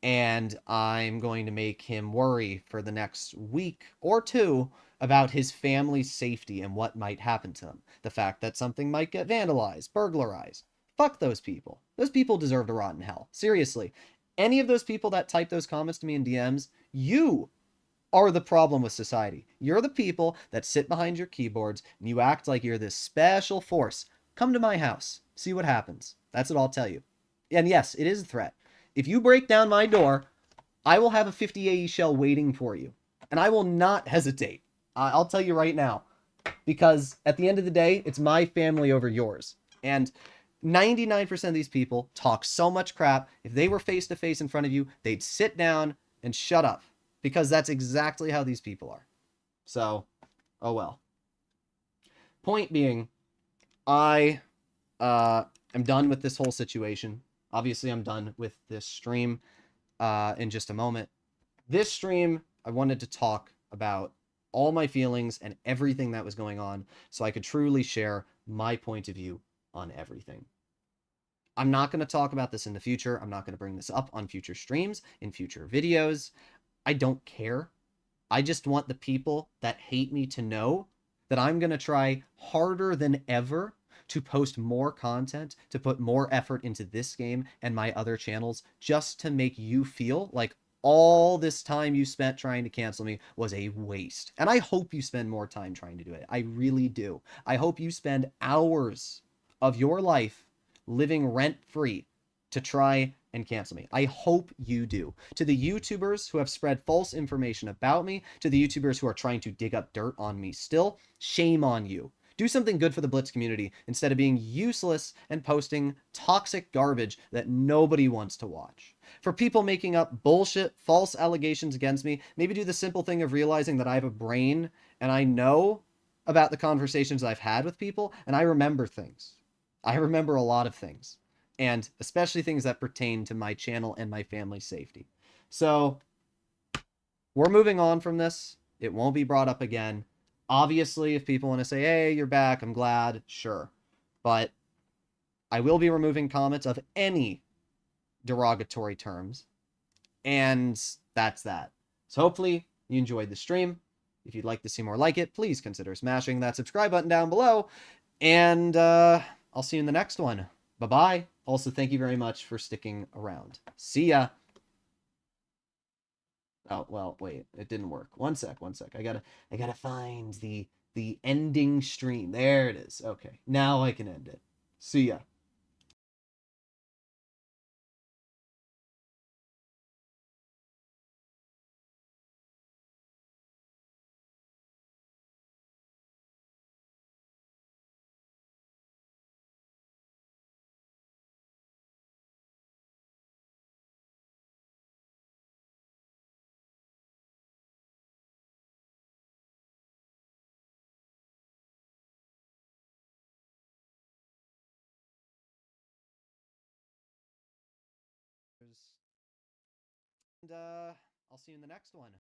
and I'm going to make him worry for the next week or two about his family's safety and what might happen to them. The fact that something might get vandalized, burglarized. Fuck those people. Those people deserve to rot in hell. Seriously. Any of those people that type those comments to me in DMs, you are the problem with society. You're the people that sit behind your keyboards and you act like you're this special force. Come to my house. See what happens. That's what I'll tell you. And yes, it is a threat. If you break down my door, I will have a 50 AE shell waiting for you. And I will not hesitate. I'll tell you right now. Because at the end of the day, it's my family over yours. And 99% of these people talk so much crap. If they were face to face in front of you, they'd sit down and shut up. Because that's exactly how these people are. So, oh well. Point being, I am done with this whole situation. Obviously, I'm done with this stream in just a moment. This stream, I wanted to talk about all my feelings and everything that was going on so I could truly share my point of view on everything. I'm not going to talk about this in the future. I'm not going to bring this up on future streams, in future videos. I don't care. I just want the people that hate me to know that I'm going to try harder than ever to post more content, to put more effort into this game and my other channels, just to make you feel like all this time you spent trying to cancel me was a waste. And I hope you spend more time trying to do it. I really do. I hope you spend hours of your life living rent-free to try and cancel me. I hope you do. To the YouTubers who have spread false information about me, to the YouTubers who are trying to dig up dirt on me still, shame on you. Do something good for the Blitz community instead of being useless and posting toxic garbage that nobody wants to watch. For people making up bullshit, false allegations against me, maybe do the simple thing of realizing that I have a brain and I know about the conversations I've had with people, and I remember things. I remember a lot of things, and especially things that pertain to my channel and my family's safety. So, we're moving on from this. It won't be brought up again. Obviously, if people want to say, hey, you're back, I'm glad, sure. But I will be removing comments of any derogatory terms. And that's that. So hopefully you enjoyed the stream. If you'd like to see more like it, please consider smashing that subscribe button down below. And I'll see you in the next one. Bye-bye. Also, thank you very much for sticking around. See ya. Oh, well, wait, it didn't work. One sec. I gotta find the ending stream. There it is. Okay, now I can end it. See ya. And I'll see you in the next one.